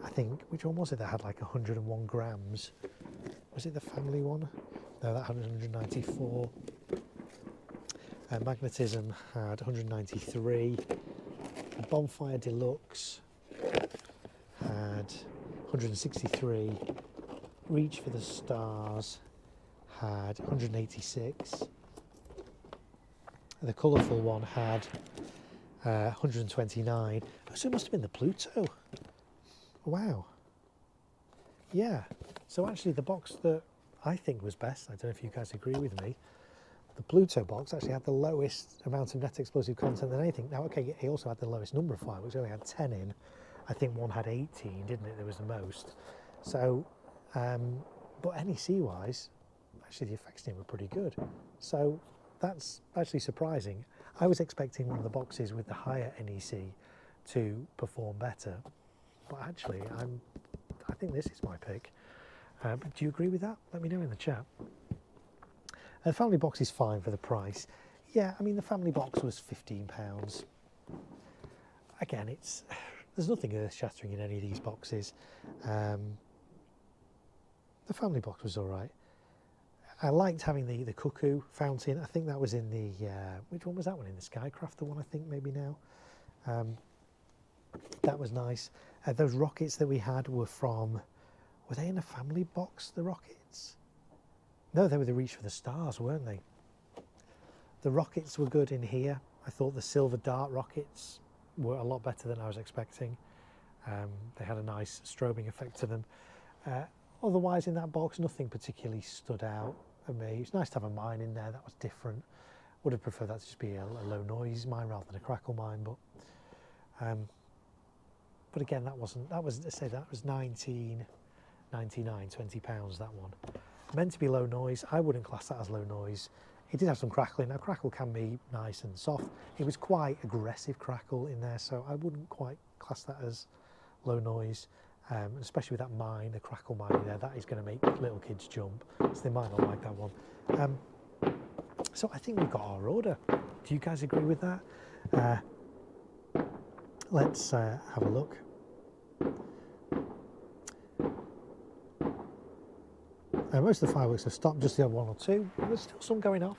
I think, which one was it that had like 101 grams? Was it the Family one? No, that had 194. Magnetism had 193. The Bonfire Deluxe had 163. Reach for the Stars had 186. The colourful one had 129. So it must have been the Pluto. Wow. Yeah. So actually the box that I think was best, I don't know if you guys agree with me, the Pluto box actually had the lowest amount of net explosive content than anything. Now, okay, he also had the lowest number of fireworks. He only had 10 in. I think one had 18, didn't it? There was the most. So, but NEC-wise, actually the effects team were pretty good. So that's actually surprising. I was expecting one of the boxes with the higher NEC to perform better, but actually I think this is my pick. But do you agree with that? Let me know in the chat. The Family box is fine for the price. Yeah, I mean the Family box was £15. Again, there's nothing earth-shattering in any of these boxes. The Family box was all right. I liked having the cuckoo fountain. I think that was in the which one was that one? In the SkyCrafter one, I think maybe now. That was nice. Those rockets that we had were they in a Family box? The rockets? No, they were the Reach for the Stars, weren't they? The rockets were good in here. I thought the silver dart rockets were a lot better than I was expecting. They had a nice strobing effect to them. Otherwise, in that box, nothing particularly stood out. for me. It's nice to have a mine in there. That was different. Would have preferred that to just be a low noise mine rather than a crackle mine, but again, that was I say that was 19.99, £20 that one. Meant to be low noise. I wouldn't class that as low noise. It did have some crackling. Now crackle can be nice and soft. It was quite aggressive crackle in there, so I wouldn't quite class that as low noise. Especially with that mine, the crackle mine in there, that is going to make little kids jump, so they might not like that one. So I think we've got our order. Do you guys agree with that? Let's have a look. Most of the fireworks have stopped, just the odd one or two. There's still some going off.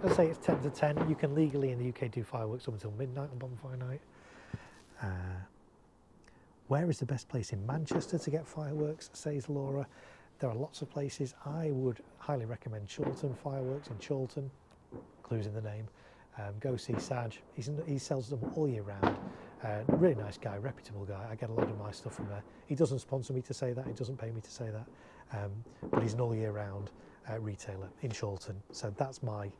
Let's say it's 10 to 10. You can legally in the UK do fireworks up until midnight on Bonfire night. Where is the best place in Manchester to get fireworks, says Laura? There are lots of places. I would highly recommend Chorlton Fireworks in Chorlton. Clues in the name. Go see Saj. He sells them all year round. Really nice guy, reputable guy. I get a lot of my stuff from there. He doesn't sponsor me to say that. He doesn't pay me to say that. But he's an all year round retailer in Chorlton. So that's my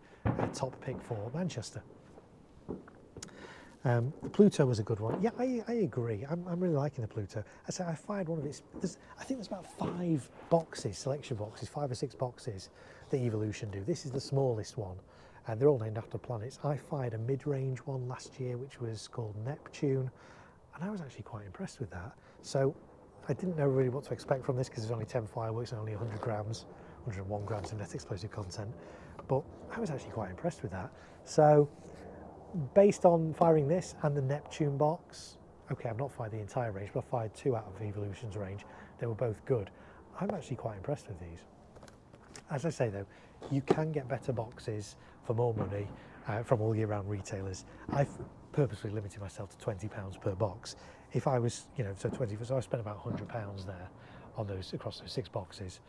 top pick for Manchester. The Pluto was a good one. Yeah, I agree. I'm really liking the Pluto. I fired one of its. I think there's about 5 boxes, selection boxes, 5 or 6 boxes that Evolution do. This is the smallest one, and they're all named after planets. I fired a mid-range one last year, which was called Neptune, and I was actually quite impressed with that. So I didn't know really what to expect from this because there's only 10 fireworks and only 100 grams, 101 grams of net explosive content. But I was actually quite impressed with that. So, based on firing this and the Neptune box, okay, I've not fired the entire range, but I fired 2 out of Evolution's range. They were both good. I'm actually quite impressed with these. As I say though, you can get better boxes for more money from all year round retailers. I've purposely limited myself to £20 per box. If I was, so I spent about £100 there on those, across those 6 boxes.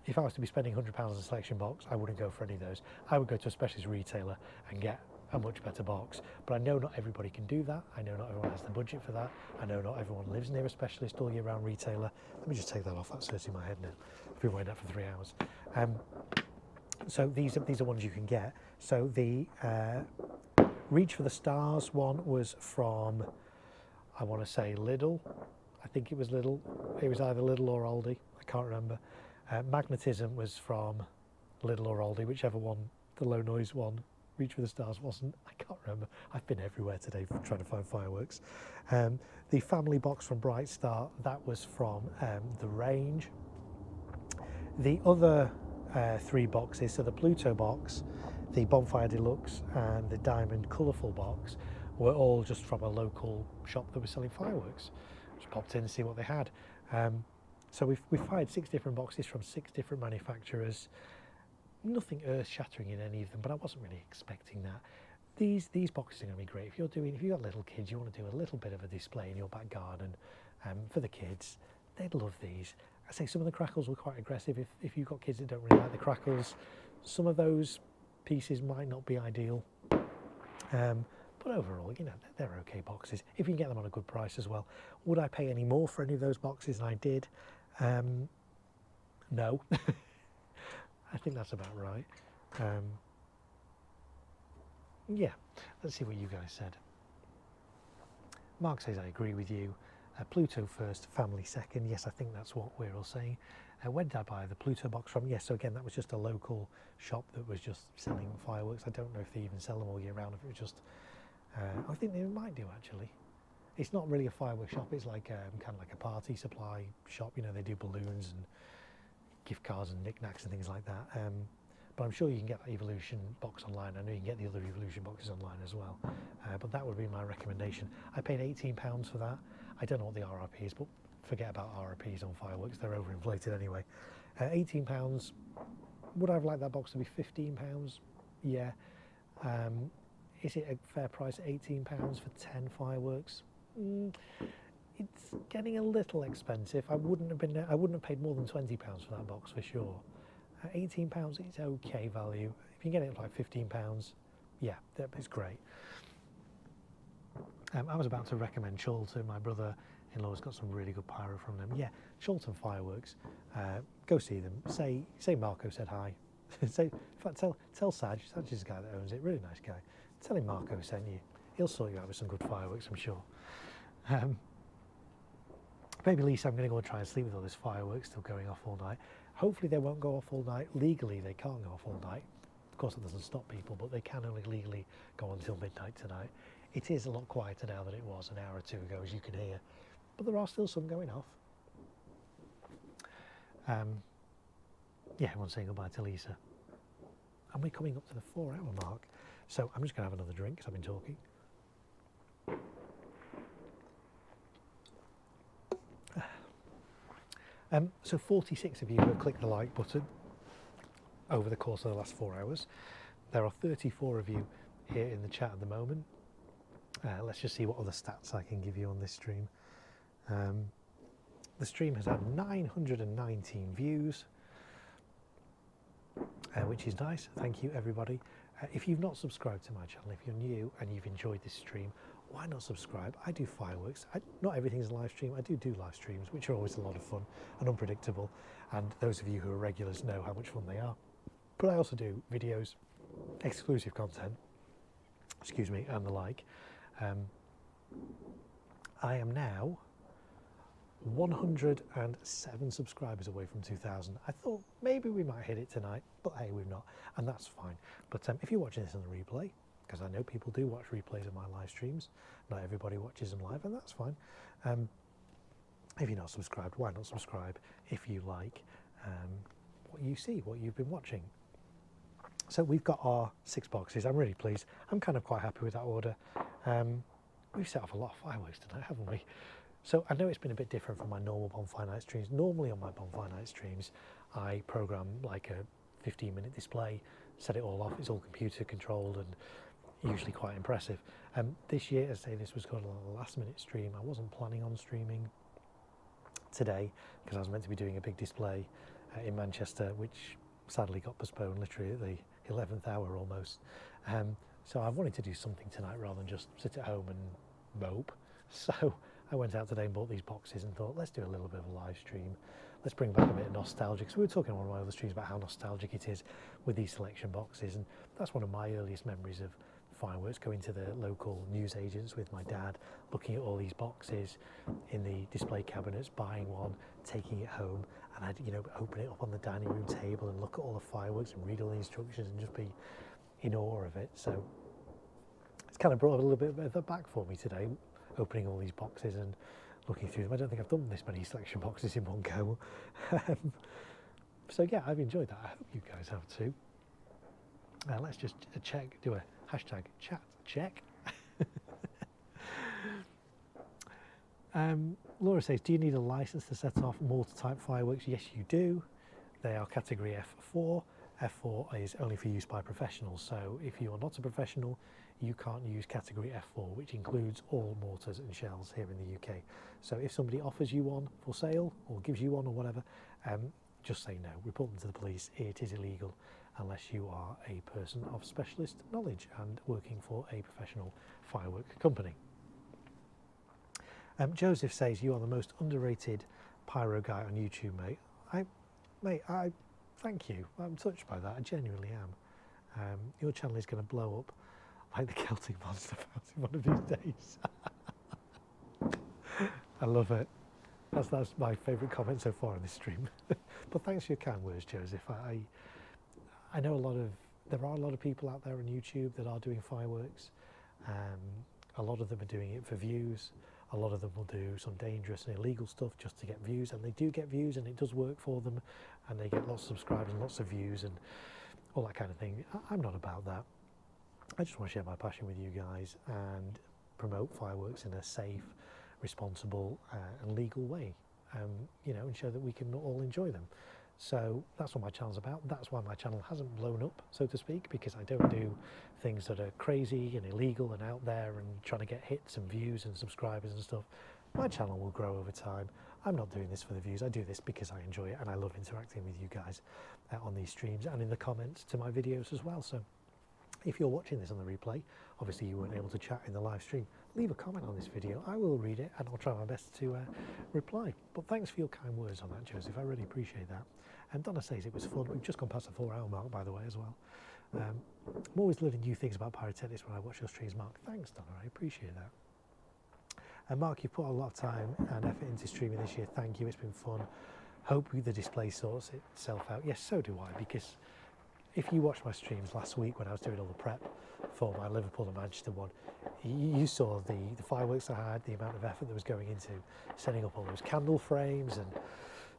If I was to be spending £100 on a selection box, I wouldn't go for any of those. I would go to a specialist retailer and get a much better box, but I know not everybody can do that. I know not everyone has the budget for that. I know not everyone lives near a specialist all year round retailer. Let me just take that off, that's hurting my head now. I've been wearing that for 3 hours. So these are ones you can get. So the Reach for the Stars one was from, I want to say Lidl. I think it was Lidl. It was either Lidl or Aldi, I can't remember. Magnetism was from Lidl or Aldi, whichever one, the low noise one. Reach for the Stars wasn't, I can't remember. I've been everywhere today trying to find fireworks. The family box from Bright Star, that was from The Range. The other 3 boxes, so the Pluto box, the Bonfire Deluxe and the Diamond Colourful box, were all just from a local shop that was selling fireworks. Just popped in to see what they had. So we've fired 6 different boxes from 6 different manufacturers. Nothing earth-shattering in any of them, but I wasn't really expecting that. These boxes are going to be great if you've got little kids, you want to do a little bit of a display in your back garden for the kids. They'd love these. I say some of the crackles were quite aggressive. If you've got kids that don't really like the crackles, some of those pieces might not be ideal. But overall, they're okay boxes. If you can get them on a good price as well. Would I pay any more for any of those boxes than I did? No. I think that's about right. Yeah, let's see what you guys said. Mark says, I agree with you. Pluto first, family second. Yes, I think that's what we're all saying. Where did I buy the Pluto box from? Yes, so again, that was just a local shop that was just selling fireworks. I don't know if they even sell them all year round, if it was just... I think they might do, actually. It's not really a fireworks shop, it's like kind of like a party supply shop. They do balloons and gift cards and knickknacks and things like that. But I'm sure you can get that Evolution box online. I know you can get the other Evolution boxes online as well. But that would be my recommendation. I paid £18 for that. I don't know what the RRP is, but forget about RRPs on fireworks. They're overinflated anyway. £18. Would I have liked that box to be £15? Yeah. Is it a fair price at £18 for 10 fireworks? It's getting a little expensive. I wouldn't have paid more than £20 for that box for sure. £18 is okay value. If you can get it for like £15, yeah, it's great. I was about to recommend Cheadle. My brother in-laws got some really good pyro from them. Yeah, Chorlton Fireworks. Go see them. Say Marko said hi. Say, in fact, tell Saj. Saj is the guy that owns it. Really nice guy. Tell him Marko sent you. He'll sort you out with some good fireworks, I'm sure. Maybe Lisa, I'm going to go and try and sleep with all this fireworks still going off all night. Hopefully they won't go off all night. Legally, they can't go off all night. Of course, it doesn't stop people, but they can only legally go until midnight tonight. It is a lot quieter now than it was an hour or two ago, as you can hear, but there are still some going off. Yeah, everyone's saying goodbye to Lisa. And we're coming up to the 4-hour mark, so I'm just going to have another drink because I've been talking. So 46 of you have clicked the like button over the course of the last 4 hours. There are 34 of you here in the chat at the moment. Let's just see what other stats I can give you on this stream. The stream has had 919 views, which is nice. Thank you, everybody. If you've not subscribed to my channel, if you're new and you've enjoyed this stream, why not subscribe? I do fireworks. Not everything's a live stream. I do live streams, which are always a lot of fun and unpredictable. And those of you who are regulars know how much fun they are. But I also do videos, exclusive content, excuse me, and the like. I am now 107 subscribers away from 2,000. I thought maybe we might hit it tonight, but hey, we've not, and that's fine. But if you're watching this on the replay, because I know people do watch replays of my live streams, not everybody watches them live, and that's fine. If you're not subscribed, why not subscribe if you like what you see, what you've been watching. So we've got our 6 boxes. I'm really pleased. I'm kind of quite happy with that order. We've set off a lot of fireworks tonight, haven't we? So I know it's been a bit different from my normal Bonfire night streams. Normally on my Bonfire night streams, I program like a 15-minute display, set it all off. It's all computer controlled and usually quite impressive. This year, as I say, this was kind of a last-minute stream. I wasn't planning on streaming today because I was meant to be doing a big display in Manchester, which sadly got postponed literally at the 11th hour almost. So I wanted to do something tonight rather than just sit at home and mope. So I went out today and bought these boxes and thought, let's do a little bit of a live stream. Let's bring back a bit of nostalgia, because we were talking on one of my other streams about how nostalgic it is with these selection boxes, and that's one of my earliest memories of fireworks, going to the local newsagents with my dad, looking at all these boxes in the display cabinets, buying one, taking it home, and I'd open it up on the dining room table and look at all the fireworks and read all the instructions and just be in awe of it. So it's kind of brought a little bit of that back for me today, opening all these boxes and looking through them. I don't think I've done this many selection boxes in one go. So yeah, I've enjoyed that. I hope you guys have too. Let's just do a hashtag chat check. Laura says, do you need a license to set off mortar type fireworks? Yes, you do. They are category F4. F4 is only for use by professionals. So if you are not a professional, you can't use category F4, which includes all mortars and shells here in the UK. So if somebody offers you one for sale or gives you one or whatever, just say no. Report them to the police. It is illegal unless you are a person of specialist knowledge and working for a professional firework company. Joseph says, you are the most underrated pyro guy on YouTube, mate. I thank you. I'm touched by that. I genuinely am. Your channel is going to blow up like the Celtic Monster House one of these days. I love it. That's my favourite comment so far in this stream. But thanks for your kind words, Joseph. I know there are a lot of people out there on YouTube that are doing fireworks. A lot of them are doing it for views. A lot of them will do some dangerous and illegal stuff just to get views, and they do get views and it does work for them, and they get lots of subscribers and lots of views and all that kind of thing. I'm not about that. I just want to share my passion with you guys and promote fireworks in a safe, responsible and legal way, and show that we can all enjoy them. So that's what my channel's about. That's why my channel hasn't blown up, so to speak, because I don't do things that are crazy and illegal and out there and trying to get hits and views and subscribers and stuff. My channel will grow over time. I'm not doing this for the views. I do this because I enjoy it and I love interacting with you guys on these streams and in the comments to my videos as well. So if you're watching this on the replay, obviously you weren't able to chat in the live stream. leave a comment on this video. I will read it and I'll try my best to reply. But thanks for your kind words on that, Joseph. I really appreciate that. And Donna says it was fun. We've just gone past the 4-hour mark, by the way, as well. I'm always learning new things about pyrotechnics when I watch your streams, Mark. Thanks, Donna. I appreciate that. And Mark, you've put a lot of time and effort into streaming this year. Thank you. It's been fun. Hope the display sorts itself out. Yes, so do I, because if you watched my streams last week when I was doing all the prep for my Liverpool and Manchester one, you saw the fireworks I had, the amount of effort that was going into setting up all those candle frames and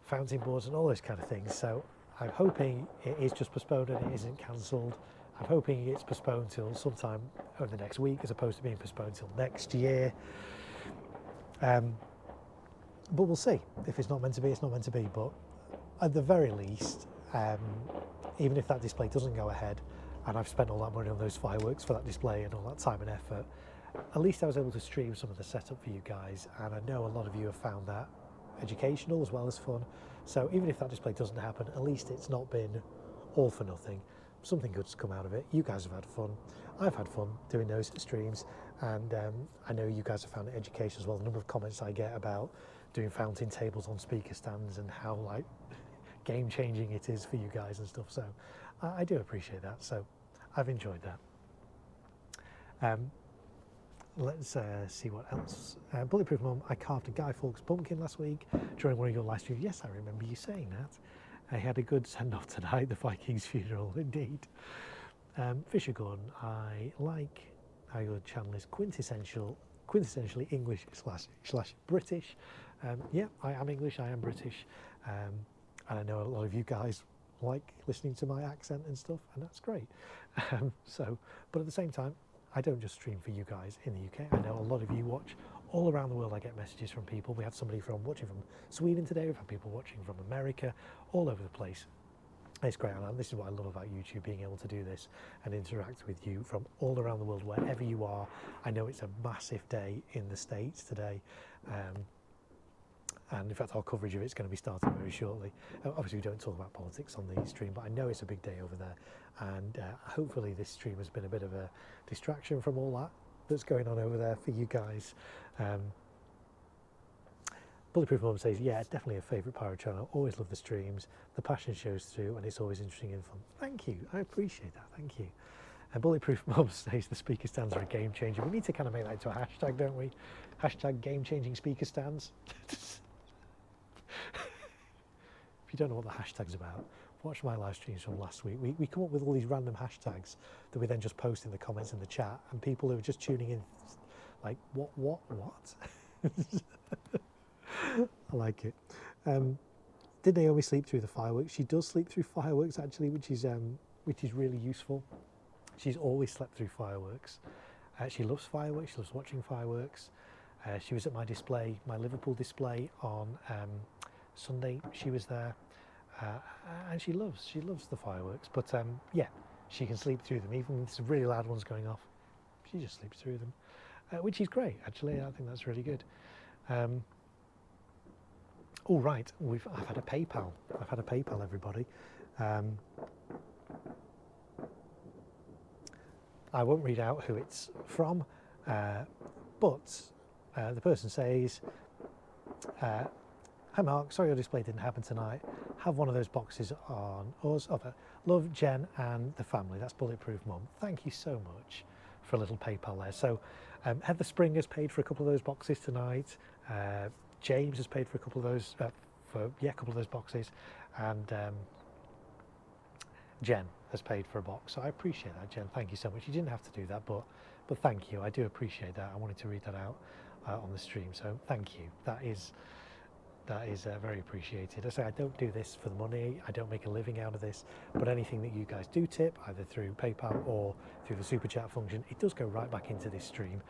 fountain boards and all those kind of things. So I'm hoping it is just postponed and it isn't cancelled. I'm hoping it's postponed till sometime over the next week as opposed to being postponed till next year. But we'll see. If it's not meant to be, it's not meant to be. But at the very least, even if that display doesn't go ahead, and I've spent all that money on those fireworks for that display and all that time and effort, at least I was able to stream some of the setup for you guys, and I know a lot of you have found that educational as well as fun. So even if that display doesn't happen, at least it's not been all for nothing. Something good's come out of it. You guys have had fun. I've had fun doing those streams, and I know you guys have found it educational as well. The number of comments I get about doing fountain tables on speaker stands and how like game changing it is for you guys and stuff. So I do appreciate that. So I've enjoyed that. Let's see what else. Bulletproof Mum, I carved a Guy Fawkes pumpkin last week during one of your live streams. Yes, I remember you saying that. I had a good send-off tonight, the Vikings funeral, indeed. Fisher Gun, I like how your channel is quintessentially English slash British. Yeah, I am English, I am British. And I know a lot of you guys like listening to my accent and stuff, and that's great. But at the same time, I don't just stream for you guys in the UK. I know a lot of you watch all around the world. I get messages from people. We had somebody watching from Sweden today. We've had people watching from America, all over the place. It's great, and this is what I love about YouTube, being able to do this and interact with you from all around the world, wherever you are. I know it's a massive day in the States today. And in fact, our coverage of it's going to be starting very shortly. Obviously, we don't talk about politics on the stream, but I know it's a big day over there. And hopefully this stream has been a bit of a distraction from all that's going on over there for you guys. Bulletproof Mum says, yeah, definitely a favourite Pyro channel. Always love the streams. The passion shows through and it's always interesting and fun. Thank you. I appreciate that. Thank you. And Bulletproof Mum says the speaker stands are a game changer. We need to kind of make that into a hashtag, don't we? Hashtag game changing speaker stands. If you don't know what the hashtag's about, watch my live streams from last week. We come up with all these random hashtags that we then just post in the comments in the chat, and people who are just tuning in like, what? I like it. Did Naomi sleep through the fireworks? She does sleep through fireworks actually, which is really useful. She's always slept through fireworks. She loves fireworks. She loves watching fireworks. She was at my display, my Liverpool display on Sunday. She was there, and she loves the fireworks. But yeah, she can sleep through them, even when there's really loud ones going off. She just sleeps through them, which is great. Actually, I think that's really good. All right, I've had a PayPal. I've had a PayPal, everybody. I won't read out who it's from, but the person says, hi Mark, sorry your display didn't happen tonight. Have one of those boxes on us. Love, Jen and the family. That's Bulletproof Mum. Thank you so much for a little PayPal there. So Heather Spring has paid for a couple of those boxes tonight. James has paid for a couple of those, a couple of those boxes. And Jen has paid for a box. So I appreciate that, Jen. Thank you so much. You didn't have to do that, but thank you. I do appreciate that. I wanted to read that out on the stream. So thank you. That is very appreciated. I say I don't do this for the money. I don't make a living out of this, but anything that you guys do tip, either through PayPal or through the super chat function, it does go right back into this stream.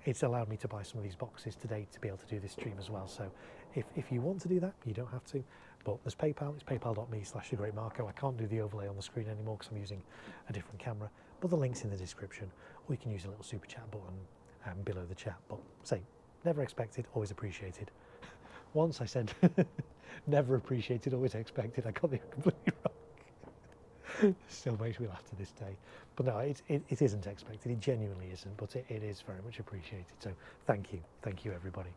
It's allowed me to buy some of these boxes today to be able to do this stream as well. So if you want to do that, you don't have to, but there's PayPal. It's paypal.me/Great Marko. I can't do the overlay on the screen anymore because I'm using a different camera, but the link's in the description, or you can use a little super chat button below the chat. But say, never expected, always appreciated. Once I said never appreciated, always expected. I got it completely wrong. Still makes me laugh to this day. But no, it isn't expected. It genuinely isn't, but it is very much appreciated. So thank you everybody.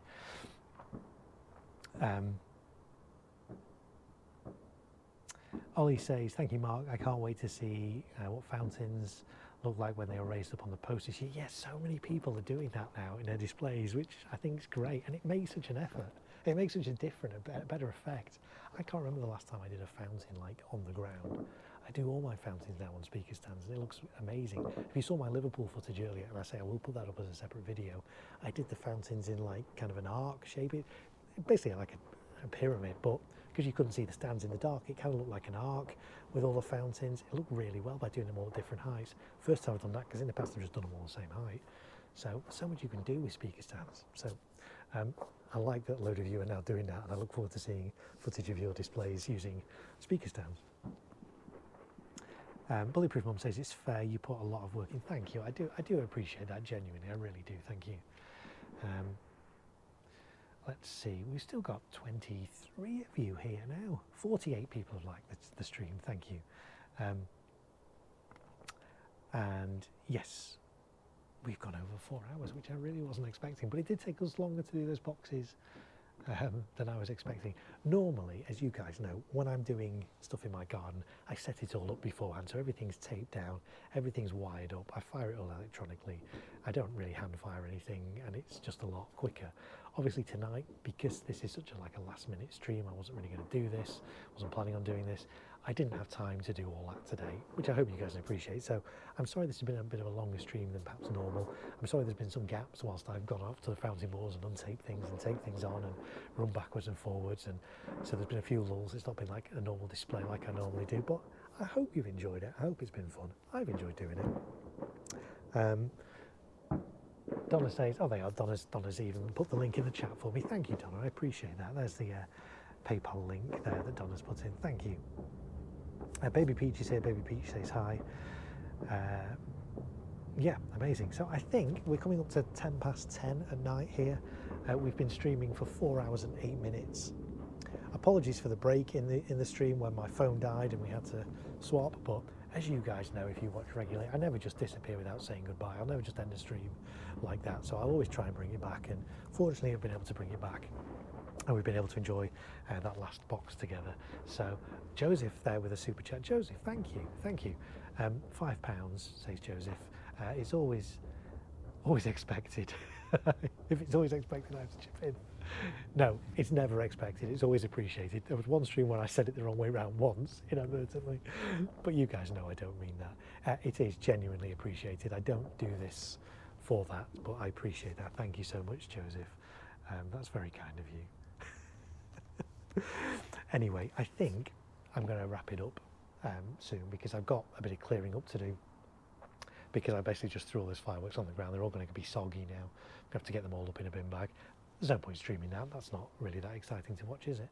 Ollie says, thank you Mark, I can't wait to see what fountains look like when they are raised up on the poster sheet. Yes, so many people are doing that now in their displays, which I think is great, and it makes such an effort. It makes such a different, a better effect. I can't remember the last time I did a fountain like on the ground. I do all my fountains now on speaker stands, and it looks amazing. If you saw my Liverpool footage earlier, and I say I will put that up as a separate video, I did the fountains in like kind of an arc shape, basically like a pyramid, but because you couldn't see the stands in the dark, it kind of looked like an arc with all the fountains. It looked really well by doing them all at different heights. First time I've done that, because in the past I've just done them all the same height. So much you can do with speaker stands. So I like that a load of you are now doing that, and I look forward to seeing footage of your displays using speaker stands. Bulletproof Mum says, it's fair, you put a lot of work in. Thank you, I do appreciate that, genuinely, I really do, thank you. Let's see, we've still got 23 of you here now. 48 people have liked the stream, thank you. And yes, we've gone over 4 hours, which I really wasn't expecting, but it did take us longer to do those boxes than I was expecting. Normally, as you guys know, when I'm doing stuff in my garden, I set it all up beforehand, so everything's taped down, everything's wired up, I fire it all electronically. I don't really hand fire anything, and it's just a lot quicker. Obviously tonight, because this is such a last minute stream, I wasn't really going to do this, wasn't planning on doing this, I didn't have time to do all that today, which I hope you guys appreciate. So I'm sorry this has been a bit of a longer stream than perhaps normal. I'm sorry there's been some gaps whilst I've gone off to the fountain boards and untape things and take things on and run backwards and forwards, and so there's been a few lulls. It's not been like a normal display like I normally do, but I hope you've enjoyed it. I hope it's been fun. I've enjoyed doing it. Donna says, oh, they are. Donna's even put the link in the chat for me. Thank you, Donna. I appreciate that. There's the PayPal link there that Donna's put in. Thank you. Baby Peach is here. Baby Peach says hi. Yeah, amazing. So I think we're coming up to 10 past 10 at night here. We've been streaming for 4 hours and 8 minutes. Apologies for the break in the stream when my phone died and we had to swap, but as you guys know, if you watch regularly, I never just disappear without saying goodbye. I'll never just end a stream like that, so I'll always try and bring it back, and fortunately I've been able to bring it back, and we've been able to enjoy that last box together. So Joseph there with a super chat. Joseph, thank you. £5, says Joseph. It's always expected. If it's always expected, I have to chip in. No, it's never expected. It's always appreciated. There was one stream where I said it the wrong way around once, inadvertently, but you guys know I don't mean that. It is genuinely appreciated. I don't do this for that, but I appreciate that. Thank you so much, Joseph. That's very kind of you. Anyway, I think I'm going to wrap it up soon, because I've got a bit of clearing up to do, because I basically just threw all those fireworks on the ground. They're all going to be soggy now. I have to get them all up in a bin bag. There's no point streaming that. That's not really that exciting to watch, is it?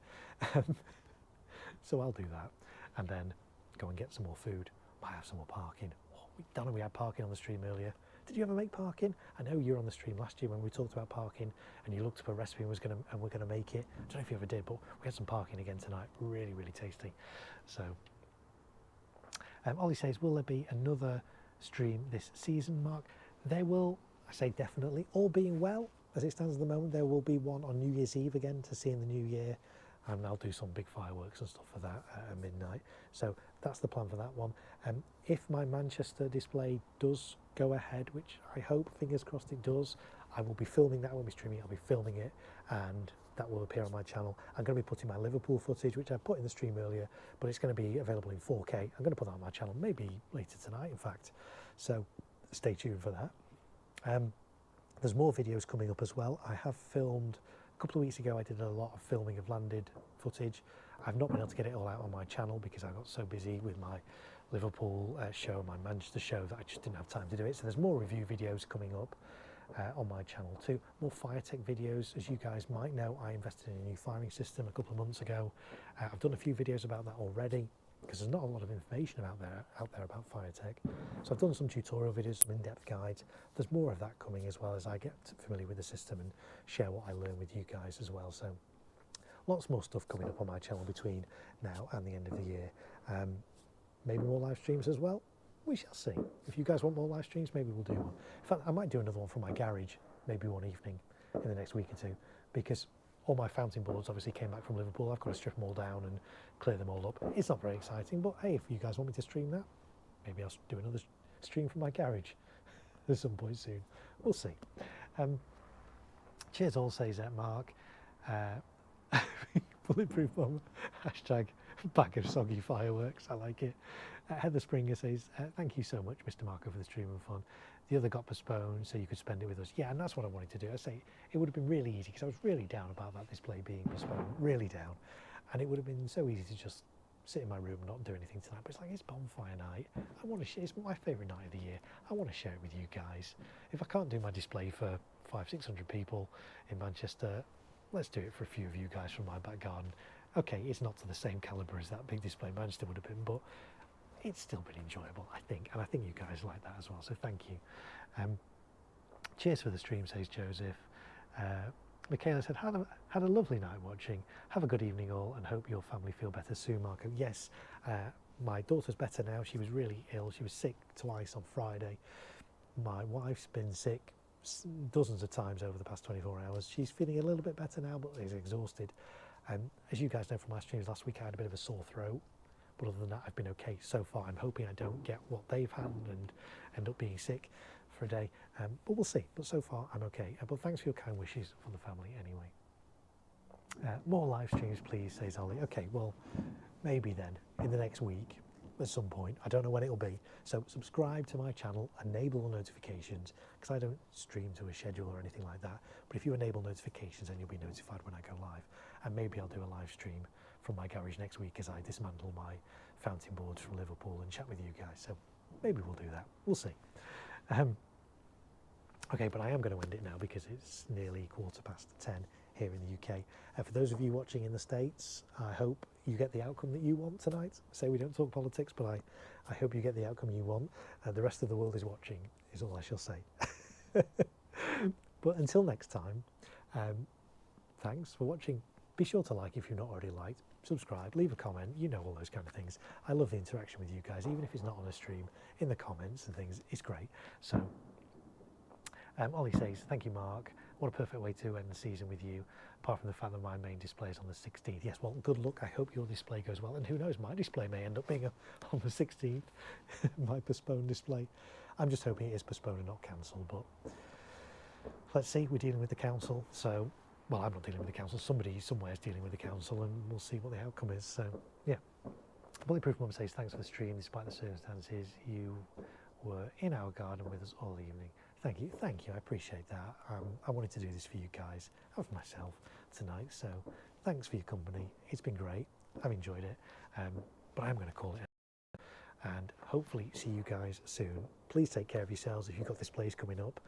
So I'll do that, and then go and get some more food. Might have some more parking. Oh, Donna, we had parking on the stream earlier. Did you ever make parking? I know you were on the stream last year when we talked about parking, and you looked up a recipe and we're gonna make it. I don't know if you ever did, but we had some parking again tonight. Really, really tasty. So, Ollie says, will there be another stream this season, Mark? There will. I say definitely. All being well, as it stands at the moment, there will be one on New Year's Eve again to see in the new year, and I'll do some big fireworks and stuff for that at midnight. So that's the plan for that one. If my Manchester display does go ahead, which I hope, fingers crossed it does, I will be filming that. I won't be streaming it, I'll be filming it, and that will appear on my channel. I'm going to be putting my Liverpool footage, which I put in the stream earlier, but it's going to be available in 4K. I'm going to put that on my channel, maybe later tonight, in fact. So stay tuned for that. There's more videos coming up as well. I have filmed, a couple of weeks ago I did a lot of filming of landed footage. I've not been able to get it all out on my channel because I got so busy with my Liverpool show, my Manchester show, that I just didn't have time to do it. So there's more review videos coming up on my channel too. More fire tech videos. As you guys might know, I invested in a new firing system a couple of months ago. I've done a few videos about that already, because there's not a lot of information out there about fire tech. So I've done some tutorial videos, some in-depth guides. There's more of that coming as well as I get familiar with the system and share what I learn with you guys as well. So lots more stuff coming up on my channel between now and the end of the year. Maybe more live streams as well. We shall see. If you guys want more live streams, maybe we'll do one. In fact, I might do another one from my garage, maybe one evening in the next week or two, because all my fountain boards obviously came back from Liverpool. I've got to strip them all down and clear them all up. It's not very exciting, but hey, if you guys want me to stream that, maybe I'll do another stream from my garage at some point soon. We'll see. Cheers all, says Mark. Bulletproof bomb, hashtag bag of soggy fireworks. I like it. Heather Springer says, thank you so much, Mr. Marko, for the stream and fun. The other got postponed, so you could spend it with us. Yeah, and that's what I wanted to do. I say it would have been really easy because I was really down about that display being postponed, really down. And it would have been so easy to just sit in my room and not do anything tonight. But it's like, it's bonfire night. I want to share. It's my favourite night of the year. I want to share it with you guys. If I can't do my display for 500-600 people in Manchester, let's do it for a few of you guys from my back garden. Okay, it's not to the same calibre as that big display in Manchester would have been, but it's still been enjoyable, I think, and I think you guys like that as well, so thank you. Cheers for the stream, says Joseph. Michaela said, had a lovely night watching. Have a good evening all, and hope your family feel better soon, Marko. Yes, my daughter's better now. She was really ill. She was sick twice on Friday. My wife's been sick dozens of times over the past 24 hours. She's feeling a little bit better now, but is exhausted. As you guys know from my streams last week, I had a bit of a sore throat, but other than that, I've been okay so far. I'm hoping I don't get what they've had and end up being sick for a day, but we'll see. But so far, I'm okay. But thanks for your kind wishes for the family anyway. More live streams, please, says Ollie. Okay, well, maybe then, in the next week, at some point. I don't know when it'll be. So subscribe to my channel, enable the notifications, because I don't stream to a schedule or anything like that. But if you enable notifications, then you'll be notified when I go live. And maybe I'll do a live stream from my garage next week as I dismantle my fountain boards from Liverpool and chat with you guys. So maybe we'll do that. We'll see. Okay, but I am going to end it now because it's nearly 10:15 here in the UK. For those of you watching in the States, I hope you get the outcome that you want tonight. Say we don't talk politics, but I hope you get the outcome you want. The rest of the world is watching, is all I shall say. But until next time, thanks for watching. Be sure to like if you've not already liked, subscribe, leave a comment, you know, all those kind of things. I love the interaction with you guys, even if it's not on a stream, in the comments and things, it's great. So, Ollie says, thank you, Mark. What a perfect way to end the season with you, apart from the fact that my main display is on the 16th. Yes, well, good luck. I hope your display goes well. And who knows, my display may end up being on the 16th, my postponed display. I'm just hoping it is postponed and not cancelled, but let's see. We're dealing with the council, so, well, I'm not dealing with the council. Somebody somewhere is dealing with the council, and we'll see what the outcome is. So, yeah. Bulletproof Mum says, thanks for the stream. Despite the circumstances, you were in our garden with us all evening. Thank you, I appreciate that. I wanted to do this for you guys and for myself tonight, so thanks for your company. It's been great, I've enjoyed it, but I'm going to call it, and hopefully see you guys soon. Please take care of yourselves if you've got displays coming up,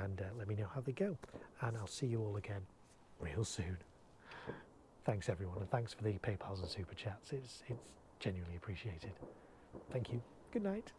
and let me know how they go, and I'll see you all again real soon. Thanks everyone, and thanks for the PayPals and Super Chats, it's genuinely appreciated. Thank you, good night.